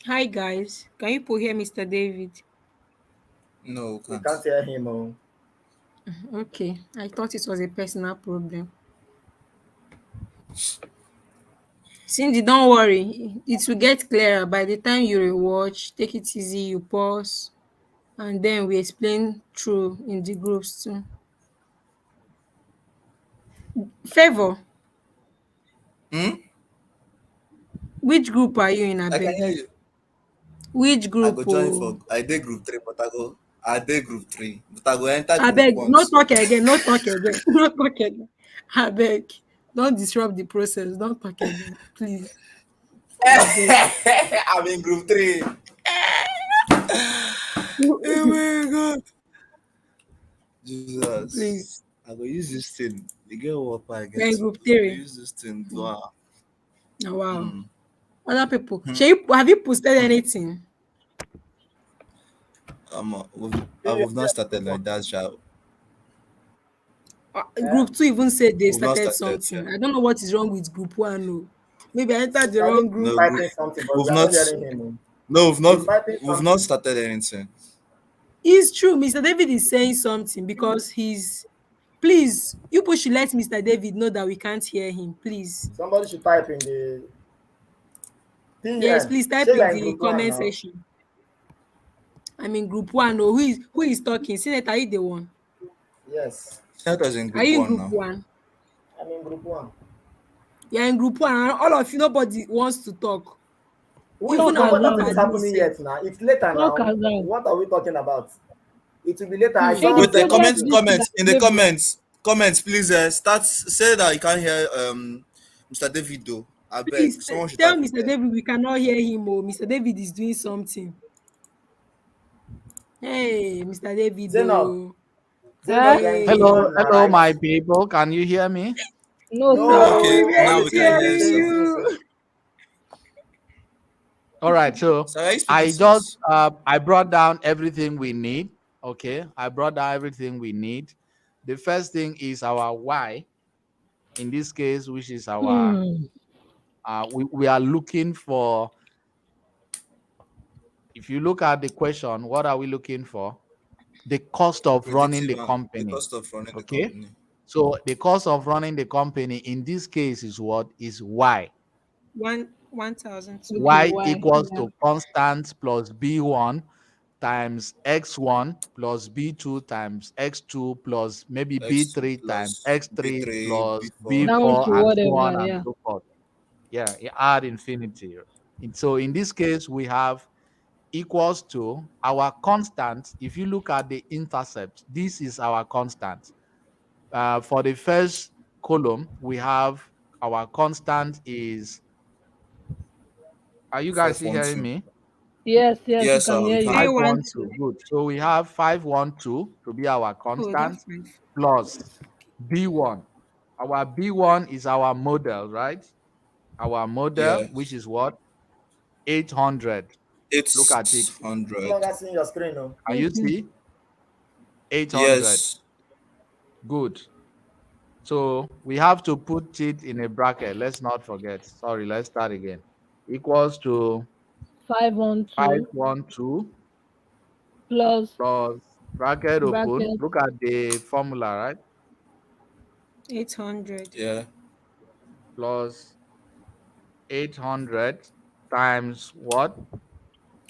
Hi guys, can you people hear Mr. David? No, We can't. can't hear him. Oh. Okay, I thought it was a personal problem. Cindy, don't worry, it will get clearer by the time you rewatch. Take it easy, you pause, and then we explain through in the groups too. Favor, Hmm? which group are you in, I can abeg? hear you. Which I group? go join Oh, for I did group three, but I did group three, but I go enter group abeg, one no soon. talk again, no talk again, no talk again. Abeg, don't disrupt the process. Don't talk again, please. Abeg. I'm in group three. Oh my god. Please. Jesus. I go use this thing. The girl work I You're get in to. group I go three. use this thing do Mm. Oh, wow. hmm. Other people. Hmm. Shall you, have you posted anything? We've not Seriously, started like that, shall eh? Group two even said they we've not started started something. yet. I don't know what is wrong with group one. No. Maybe I entered the Mr. David wrong is group. No group typing something, but we we've are not not hearing him. Oh. no He's typing we've not something. started anything. It's true. Mr. David is saying something because he's. Please, you people should let Mr. David know that we can't hear him. Please. Somebody should type in the Yes, PM. please type Say in you're in the group one comment now. section. I'm in group one. Oh, who is talking? Senator, are you the one? Yes, Senator's in Are group you in one group now. one? I'm in group one. You're in group one. And all of you, nobody wants to talk. Who is Even Talk our as nobody? group Nothing out. is admin happening said, yet. Now it's later Talk now. as out. What are we talking about? It will be later. I hmm, In saw the Wait, the project this thing that comments in I the gave you. comments please start say that you can't hear Mr. David though. I beg. please Someone should tell type it Mr. there. David we cannot hear him. Oh, Mr. David is doing something. Hey, Mr. David. Zainab. Oh, Zainab, Eh? you're in group hey. Hello, one now, hello, right? my people. Can you hear me? No, sir. No, No, Okay, we what now aren't is we can this? hear hearing Saying so. since? you. All right. So So are you speaking I just since? I brought down everything we need. Okay, I brought down everything we need. The first thing is our why. In this case, which is our Hmm. we are looking for. If you look at the question, what are we looking for? The cost of running Predictive the and the company. cost of running the Okay. company. So the cost of running the company in this case is what is y. 1,002. Okay, Y why? equals Yeah. to constant plus b1 times x1 plus b2 times x2 plus maybe X2 b3 times plus x3 B3, plus B4. Down b4 to and so whatever, on and yeah. so forth. Yeah, ad infinity. So in this case, we have equals to our constant. If you look at the intercept, this is our constant. For the first column, we have our constant is. Are you guys still hearing 512. me? Yes, yes, we Yes, can sir, we hear you. can. 512. 512. Good. So we have 512 to be our Oh, that's constant fine. plus B1. Our B1 is our model, right? Our model, which Yes. is what? 800. Look at it. No 800. longer seeing your screen. No. Can you Okay. see? 800. Yes. Good. So we have to put it in a bracket. Let's not forget. Sorry, let's start again. Equals to 512 512 plus plus bracket open. bracket Look at the formula, right? 800. Yeah. Plus 800 times what?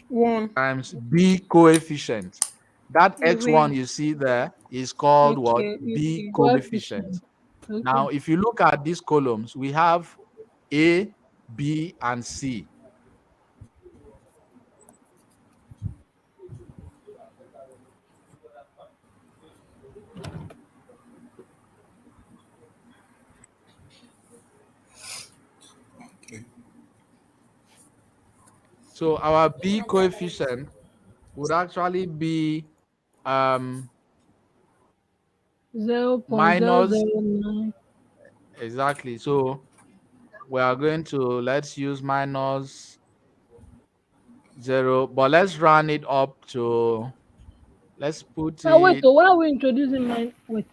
1. Times B coefficient. That X1 Wait. you see there is called what? Okay, B okay. coefficient. coefficient. Okay. Now, if you look at these columns, we have A, B, and C. Okay. So our B coefficient would actually be um, Zero point zero minus zero nine. exactly. So we are going to let's use minus 0, but let's round it up to let's put Now wait, it. so why are we introducing wait,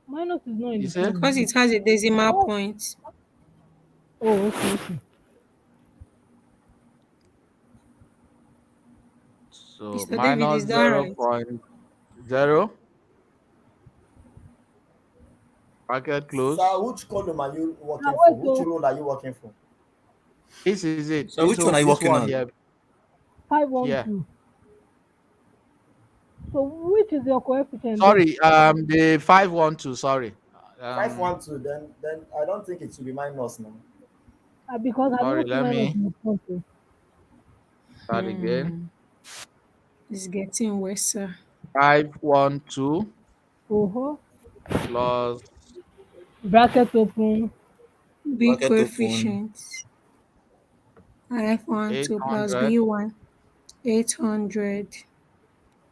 minus is not in You the see? Because formula. it has a decimal Oh, point. oh, okay, okay. So Mr. David, minus is that zero right? point zero. Bracket Sir, close. which column are you Now working for? wait, Which so role are you working for? This is it. So which one are you This working one on? here. five one Yeah. two. So which is your coefficient there? Sorry. The 512. Sorry. Five Um. one two. Then I don't think it should be minus now. Because I Sorry. don't see Let minus me in the process. start again. Hmm. It's getting worse, sir. 512 Oh, plus bracket open. B Bracket open. coefficient. F12 plus 800 B1. 800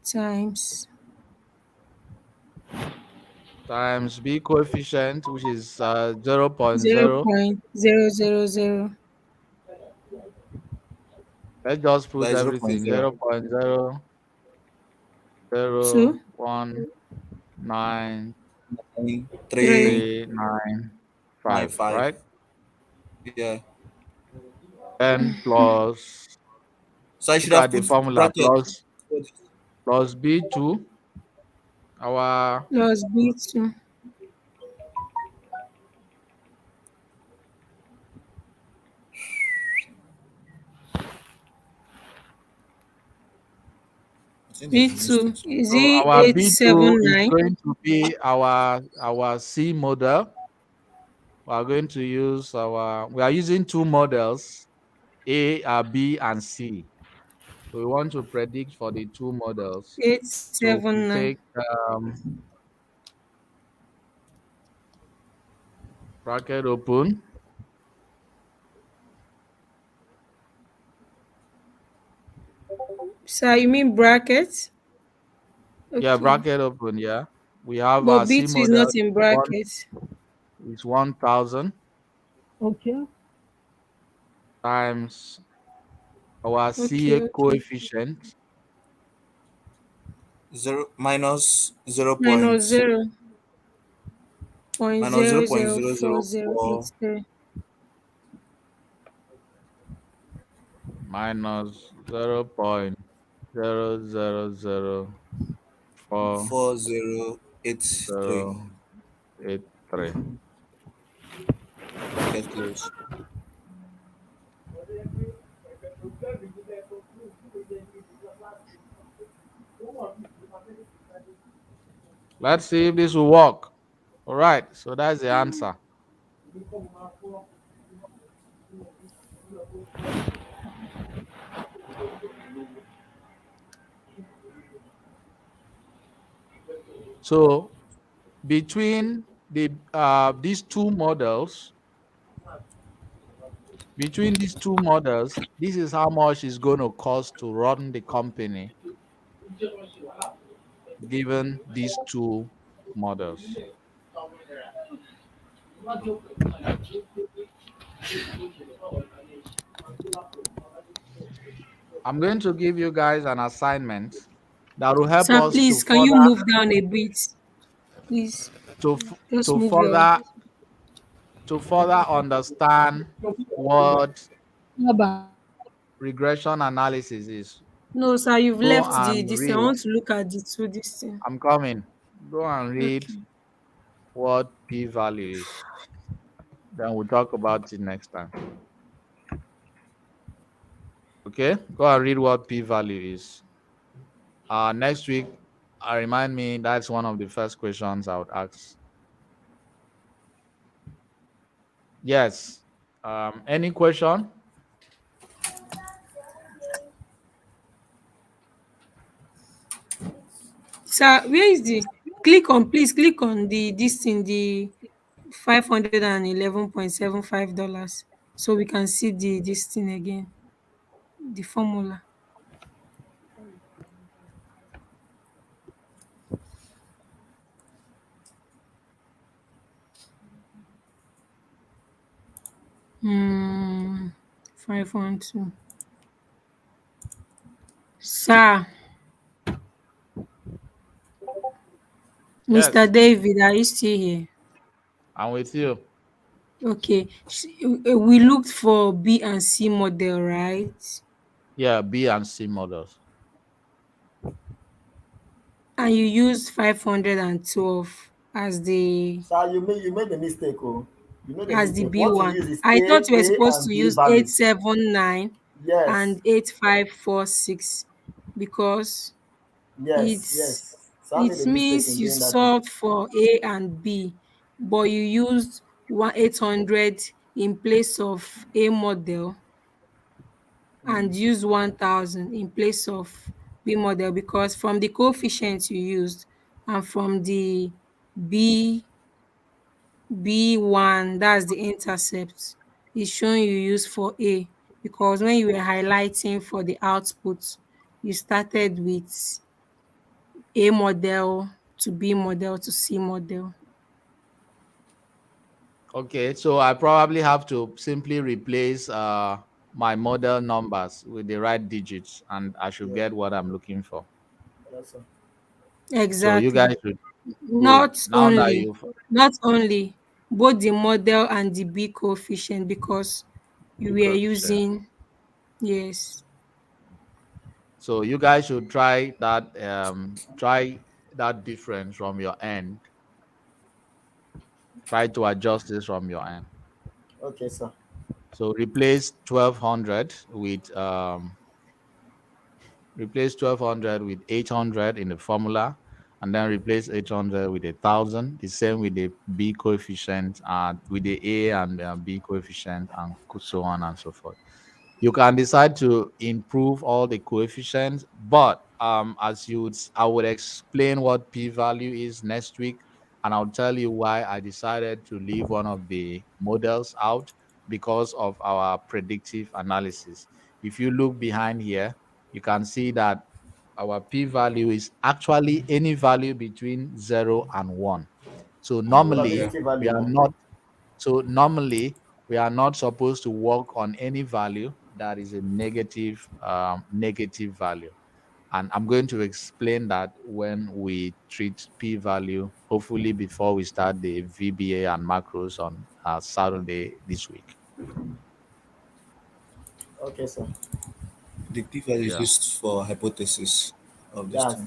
times times B coefficient, which is 0.0. 0.000. Let's just put By 0.0. everything 0.0019395, 2, 3. 3, 9, 5. right? Yeah. Then plus, So I should look have at the put formula, bracket. plus B2, our, Plus B2. I think they've missed B2. it. Is so it our B2 is 879? going to be our C model. We are using two models, A, B, and C. So we want to predict for the two models. So we 879. take bracket open. Sir, you mean bracket? Yeah, Okay. bracket open. Yeah, we have But our C B2 is model not in one bracket. is 1,000 Okay. times our Okay, CA okay. coefficient. 0 minus 0 Minus point minus 0.0040. 0.004083. Minus 0.000483. bracket close. Let's see if this will work. All right, so that's the answer. So between these two models, this is how much it's going to cost to run the company given these two models. I'm going to give you guys an assignment that will help Sir, us please, can you move down a bit? Please, to f- just to move your. further to further understand what Bye. regression analysis is. No, sir, you've Go left the and this thing. I read. want to look at the two this thing. I'm coming. Go and read Okay. what p-value is. Then we'll talk about it next time. Okay? Go and read what p-value is. Next week, remind me that's one of the first questions I would ask. Yes. Any question? Sir, where is the please click on the this thing, the $511.75 so we can see the this thing again, the formula. Hmm. 512. Sir, Mr. Yes. David, are you still here? I'm with you. Okay. We looked for B and C model, right? Yeah, B and C models. and you use 512 So you made the mistake, oh. You made a as the mistake. B What you one. use is I thought you were A supposed and to B use value. 879 Yes, and 8546 because yes, it's yes. So I it made a mistake means in you doing that thing. solved for A and B, but you used 800 in place of A model and use 1000 in place of B model because from the coefficients you used and from the B B1, that's the intercept, is showing you use for A because when you were highlighting for the output, you started with A model to B model to C model. Okay, so I probably have to simply replace my model numbers with the right digits, and I should Yeah, get what I'm looking for. that's all. So you guys Exactly. should good. Not Now that only, you've not only both the model and the B coefficient because you the were coefficient. using, yes. So you guys should try that difference from your end. Try to adjust this from your end. Okay, sir. So replace 1200 with 800 in the formula, and then replace 800 with 1000. The same with the B coefficient and with the A and B coefficient, and so on and so forth. You can decide to improve all the coefficients, but I would explain what p-value is next week, and I'll tell you why I decided to leave one of the models out because of our predictive analysis. If you look behind here, you can see that our p-value is actually any value between 0 and 1. So Okay. normally Probability we are value. not so normally we are not supposed to work on any value that is a negative value. And I'm going to explain that when we treat p-value, hopefully before we start the VBA and macros on Saturday this week. Okay, sir. The p-value is Yeah. used for hypothesis of this Yeah, thing.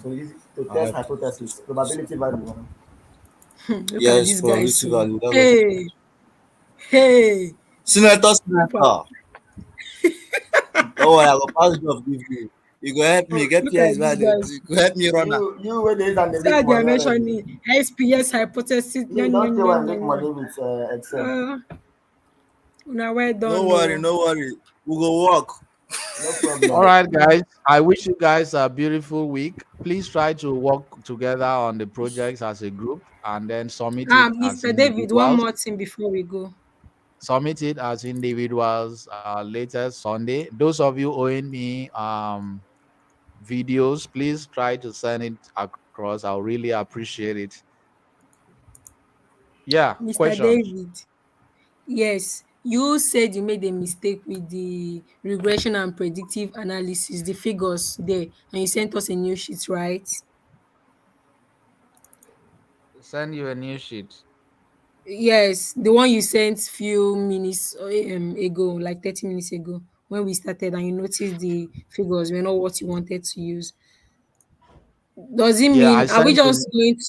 to I test have hypothesis hypothesis, for this. probability value. Look at Yes, this guy. probability So, value. That's what hey, hey, super. Senator. Don't worry, I will pass job give you. You go help me get Look at PS this value. guy. You go help me run am. You where there is and they See make how they are money already. mentioning SPS hypothesis. You don't tell and make money with Excel. Uh, now well No done, worry, no. no worry. We go work. No All problem. right, guys. I wish you guys a beautiful week. Please try to work together on the projects as a group and then submit it as Mr. David, one individuals. more thing before we go. Submit it as individuals latest Sunday. Those of you owing me videos, please try to send it across. I'll really appreciate it. Yeah, Mr. questions. David, yes, you said you made a mistake with the regression and predictive analysis, the figures there, and you sent us a new sheet, right? Send you a new sheet. Yes, the one you sent few minutes ago, like 30 minutes ago, when we started, and you noticed the figures were not what you wanted to use. Does it Yeah, I mean sent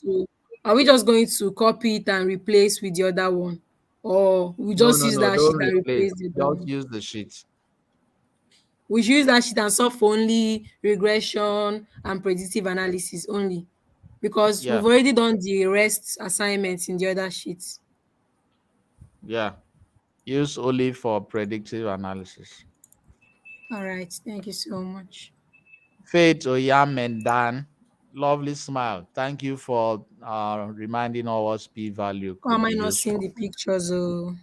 you. are we just going to copy it and replace with the other one? Or we No, just no, use no. that sheet Don't and replace. replace the other Just one? use the sheet. We should use that sheet and solve for only regression and predictive analysis only because we've Yeah, already done the rest assignments in the other sheets. yeah. Use only for predictive analysis. All right, thank you so much. Faith Oyam and Dan, lovely smile. Thank you for reminding us what p-value Why could am be I not used seeing for. the pictures? Oh,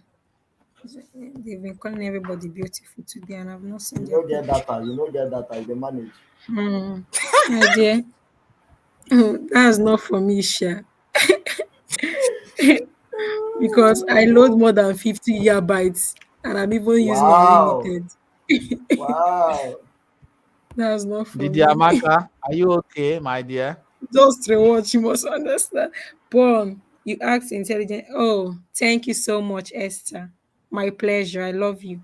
they've been calling everybody beautiful today, and I've not seen You their don't get picture. data. You don't get data. You dey manage. Hmm. My dear, that's not for me, Sha. Because I load more than 50 gigabytes and I'm even using Wow. unlimited. Wow. That's not for Lydia me. Amaka, are you okay, my dear? Just rewatch, you must understand. Boom, you asked intelligent. Oh, thank you so much, Esther. My pleasure. I love you.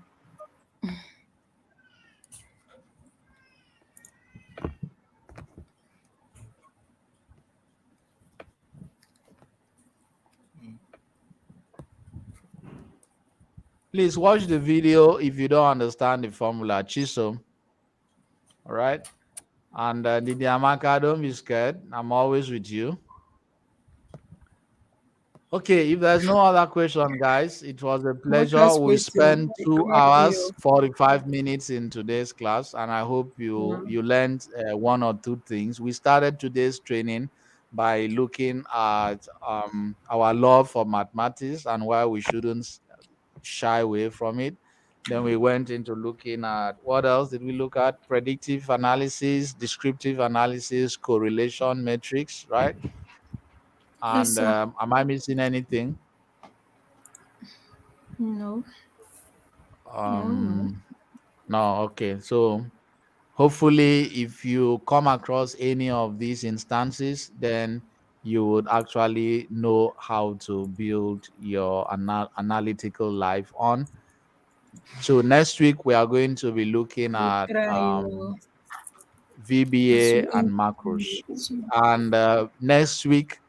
Please watch the video if you don't understand the formula. Chisom, all right? And Didi Amaka, don't be scared. I'm always with you. Okay, if there's no other question, guys, it was a pleasure. Marcus We question. spent I 2 hours, 45 minutes in today's class, and I hope you Wow. you learned one or two things. We started today's training by looking at our love for mathematics and why we shouldn't shy away from it. Then we went into looking at what else did we look at? Predictive analysis, descriptive analysis, correlation metrics, right? Yes, And sir. am I missing anything? No. No, no. Um, no, okay. So hopefully, if you come across any of these instances, then you would actually know how to build your analytical life on. So next week we are going to be looking We at try. Oh. It's VBA and really macros. And next week,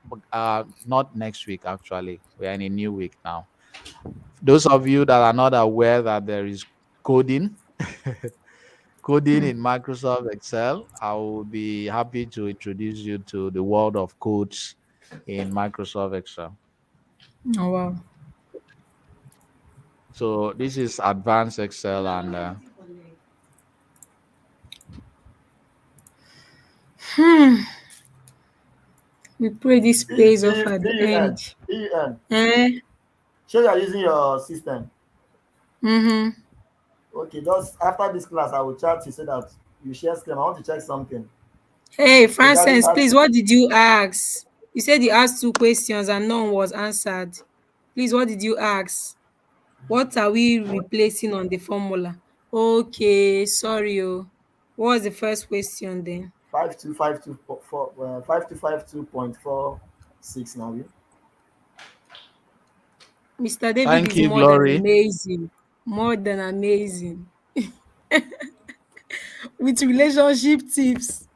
not next week actually, we are in a new week now. Those of you that are not aware that there is coding, coding in Microsoft Excel, I will be happy to introduce you to the world of codes in Microsoft Excel. Oh wow. So this is advanced Excel, and We pray this pays off at the DUN. end. DUN. Eh? Sure, you are using your system. Mm-hmm. Okay, just after this class, I will chat you so that you share screen. I want to check something Hey, regarding Francis, that. please, what did you ask? You said you asked two questions and none was answered. Please, what did you ask? What are we replacing on the formula? Okay, sorry. Oh. What was the first question then? 5252.4 5252.46 now. Mr. David thank is you, more than Glory. amazing. More than amazing. With relationship tips.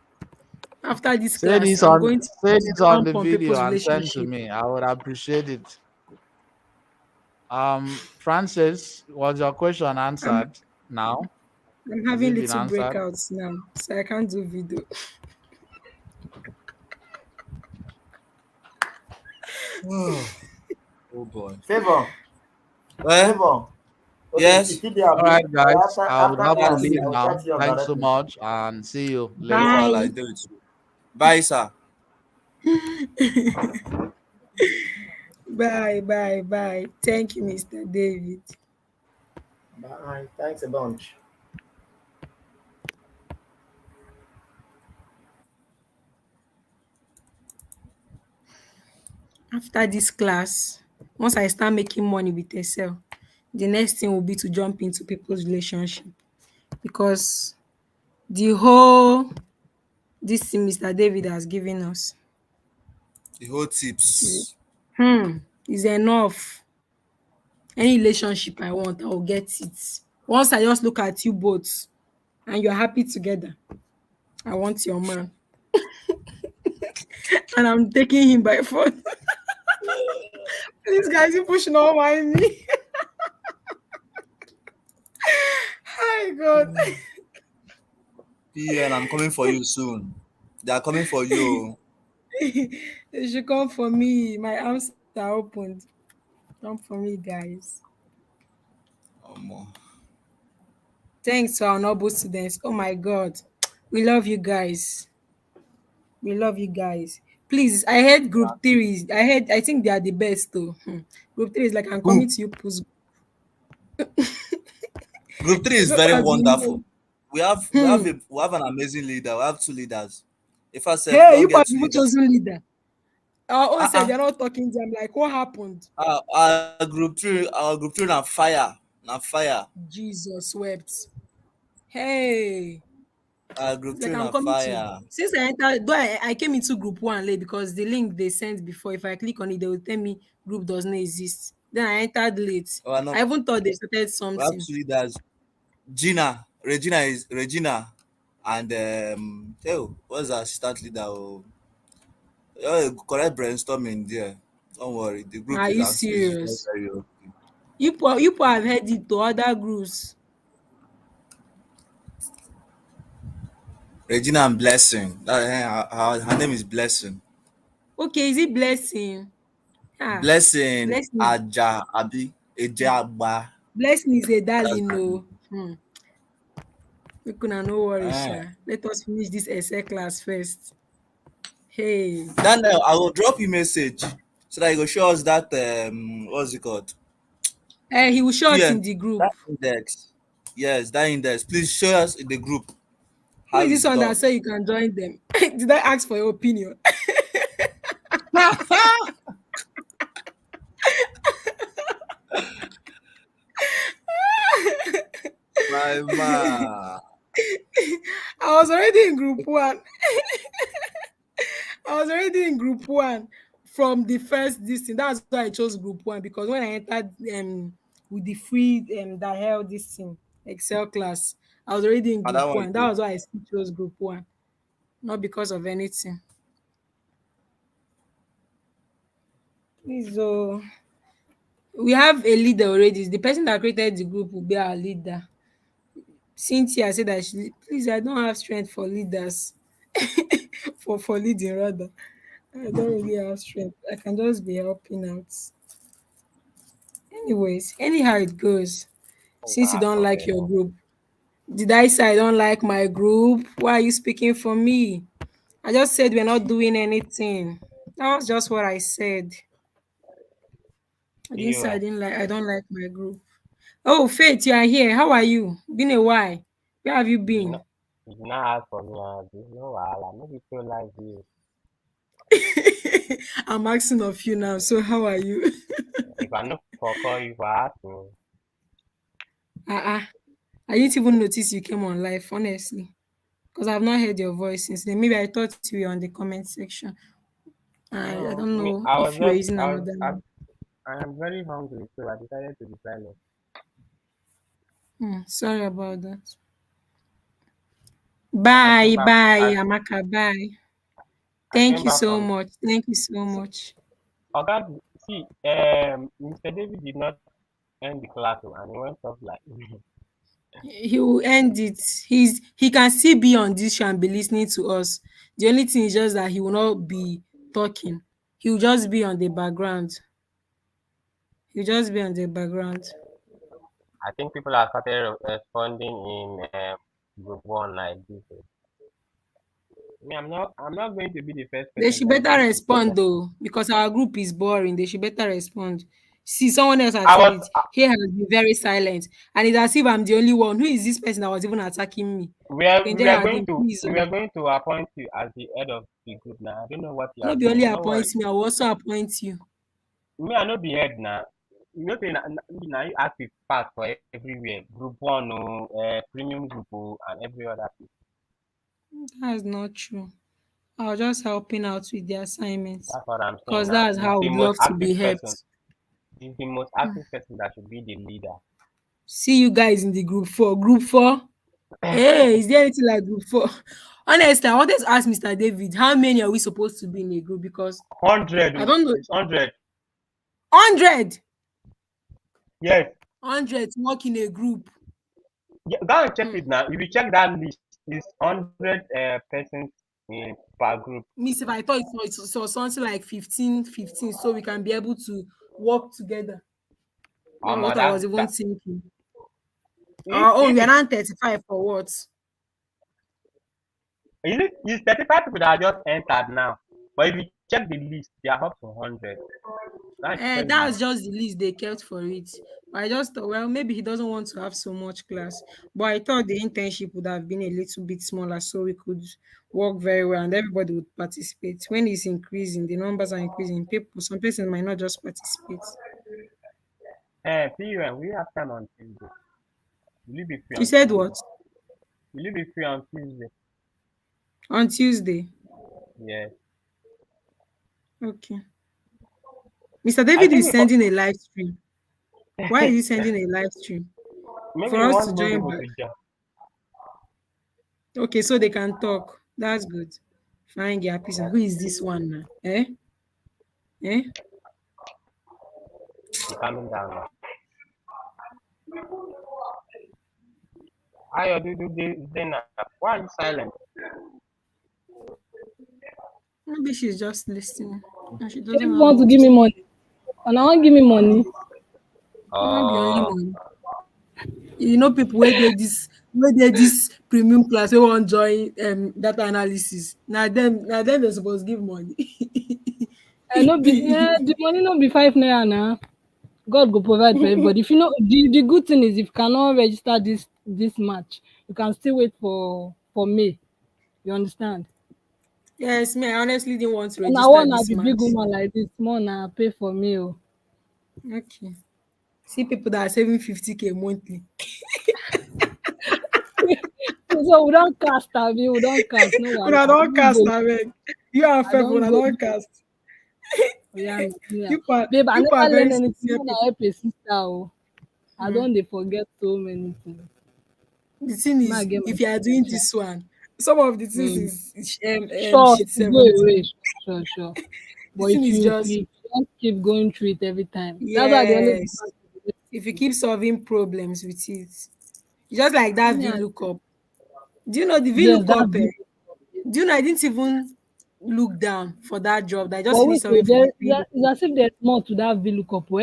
After this Say class, this I'm on going to say this on jump the on video people's and send to relationship. me. I would appreciate it. Francis, was your question I'm answered now? I'm Has having it been little answered? breakouts now, so I can't do video. Oh boy. Favor, Well, favor. Okay, it's yes. still there. All right, guys. After I would have to class, That's leave I will now. chat you up Thanks so directly. much and see you no later. wahala. I Bye. do it too. Bye, sir. Bye, bye, bye. Thank you, Mr. David. Bye. Thanks a bunch. After this class, once I start making money with Excel, the next thing will be to jump into people's relationship because the whole this thing Mr. David has given us The whole is, tips. is enough. Any relationship I want, I will get it. Once I just look at you both and you're happy together, I want your man. And I'm taking him by force. These guys, you pushing all mind me. Hi God. PN, I'm coming for you soon. They are coming for you. They should come for me. My arms are opened. Come for me, guys. Oh. Thanks to our noble students. Oh my God. We love you guys. We love you guys. Please, I heard group three. I think they are the best though. Group three is like I'm coming Who? to you, pus. Group three is So very far, wonderful. hmm. We have an amazing leader. We have two leaders. If I say Hey, don't you get are two the leaders, chosen leader. Our own said uh-uh. they're not talking to them. Like, what happened? Our group three na fire. Na fire. Jesus wept. Hey. Our group It's like three I'm na coming to you. fire. Since I entered, though I came into group one late because the link they sent before, if I click on it, they will tell me group does not exist. Then I entered late. We are I not, even thought they started we have something. two leaders. Regina and what's the assistant leader? Correct brainstorming there. Don't worry, the group Are is you very serious? very okay. You have heard it to other groups. Regina and Blessing. Her name is Blessing. Okay, is it blessing? Ah, Blessing blessing. Aja Abi Ejaba. Blessing is a That's darling, her name. no. Make una no worry, Eh. sha. Let us finish this essay class first. Hey, Daniel, I will drop you message so that you go show us that what's it called? he will show us TN in the group. that index. Yes, that index. Please show us in the group Who how is this it's one that done. say you can join them? Did I ask for your opinion? My man. I was already in group one. I was already in group one from the first this thing. That's why I chose group one, because when I entered with the free that held this thing Excel class, I was already in And that group one one. That good. was why I still chose group one, not because of anything. So we have a leader already. The person that created the group will be our leader. Cynthia said that please, I don't have strength for leaders. For leading rather. I don't really have strength. I can just be helping out. Anyways, anyhow it goes. Since you Nah, don't like your problem. group, did I say I don't like my group? Why are you speaking for me? I just said we're not doing anything. That was just what I said. I See didn't you. say I don't like my group. Oh, Faith, you are here. How are you? Been a while. Where have you You been? know, you not ask for me. There's no wahala. No be so like you. I'm asking of you now. So how are you? If I no for call you for ask me, uh-uh. I didn't even notice you came on live, honestly. Because I've not heard your voice since then. Maybe I thought you were on the comment section. I no, don't me. know I was if you're just, using another name. I am very hungry, so I decided to be silent. Sorry about that. I came Bye, back. bye, Amaka. Bye. I Thank came you back so from. much. Thank you so much. Oga, see, Mr. David did not end the class, and he went off like. He will end it. He can still be on this show and be listening to us. The only thing is just that he will not be talking. He will just be on the background. He'll just be on the background. I think people are started responding in group one like this. Me, I'm not going to be the first They person should that is better going to say respond that. though, because our group is boring. They should better respond. See, someone else has I said was it. He has been very silent, and it's as if I'm the only one. Who is this person that was even attacking me? we are we are Kenjaya going Adin, to please. we are going to appoint you as the head of the group now. I don't know what you Not are be only doing. No appoint worry. me, I will also appoint you. Me, I no be head now. You know, say na you ask the pass for everywhere. Group one, premium group, and every other thing. That's not true. I was just helping out with the assignments, That's what I'm saying because now. that's He's how I the would most love to active be person. helped. He's the most active person that should be the leader. See you guys in the group four. Group four. Hey, is there anything like group four? Honestly, I wanted to ask Mr. David, how many are we supposed to be in a group? Because 100, I don't know. it's 100. 100. Yes. 100 to work in a group. Yeah, go and check Hmm. it now. If you check that list, it's 100 persons per group. Miss, if I thought it was something like 15, 15, so we can be able to work together. Not what I was That even that thinking. if Our own, if we are it not 35 for what? is it it's 35 people that just entered now. But if you check the list, they are up to 100. That should tell you That's now. just the list they kept for it. But I just thought, well, maybe he doesn't want to have so much class. But I thought the internship would have been a little bit smaller so we could work very well and everybody would participate. When it's increasing, the numbers are increasing. People, some persons might not just participate. PUN, we have time on Tuesday. Will you be free You on said Tuesday? what? Will you be free on Tuesday? On Tuesday. Yes. Okay. Mr. I David think is before sending a live stream. Why is he sending a live stream? maybe For you us to want more join people back. to join. Okay, so they can talk. That's good. Fine, yeah, peace. Who is this one now? Eh? Eh? Be calming down now. Ayo, do Zena. Why are you silent? Maybe she's just listening and she If doesn't you have want to what give to me say. money, and I want give me money. Not be only Oh, money. You know, people where they this premium class we want join data analysis. Now them they supposed give money. No be the money no be 5 naira now. God go provide for everybody. If you know the good thing is if you cannot register this match, you can still wait for May. You understand? Yes, me. I honestly didn't want to And I register want to this be big match. woman like this, more now pay for me. Oh. Okay. See people that are saving 50K monthly. So we don't cast, Abi. We don't cast. No one. Una don You cast go. abeg. You and I Fef don't una go. don cast. Yeah, yeah. Babe, I People are never very learn anything sincere when I people. help a sister. Oh. I Hmm. don't they forget so many things. The thing May I is, get my if you are doing sister. this one, some of the things Mm. is Sure, shit go away. 17. Sure. The But thing if is you just just keep going through it every time, that's why they always give yes. us If you keep solving problems with it, just like that yeah, VLOOKUP. Do you know the yes, that's VLOOKUP? it. Do you know I didn't even look down for that job. That I just But finished wait, solving for the it's VLOOKUP. as if there's more to that VLOOKUP. Oh.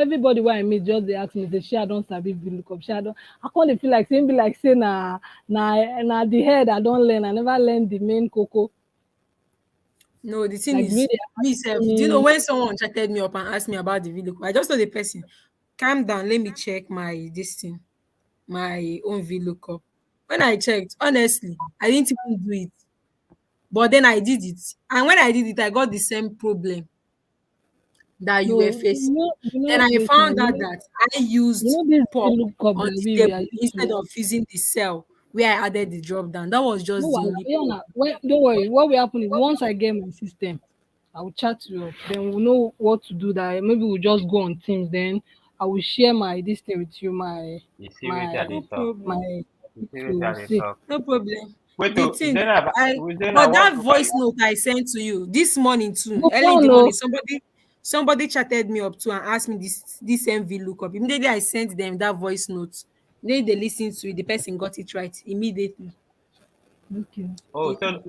Everybody where I meet just they ask me, say, "She I don't sabi VLOOKUP. She I don't." I can't feel like saying, be like say na the head I don't learn. I never learned the main cocoa. No, the thing Like the way is, they me ask self, do you know me, when someone chatted me up and asked me about the VLOOKUP, I just told the person, calm down, let me check my this thing, my own VLOOKUP. When I checked, honestly, I didn't even do it. But then I did it. And when I did it, I got the same problem that you were no, facing. Then I wait now, found out that I used this pop VLOOKUP on that the we table are used instead to. of using the cell where I added the drop down. That was No, just the only yeah, problem. nah, don't worry. What will happen is once I get my system, I will chat you up. Then we'll know what to do. That maybe we'll just go on Teams. Then I will share my this thing with you, you see what I No did my talk. problem. my You see what to I did see. talk. No problem. Wait, The thing Zena, I Zena, but what that group are voice you? note I sent to you this morning too, Go early in the on, morning, no. somebody chatted me up too and asked me this MV lookup. Immediately I sent them that voice note. Then they listened to it, the person got it right immediately. Okay. Oh, They- so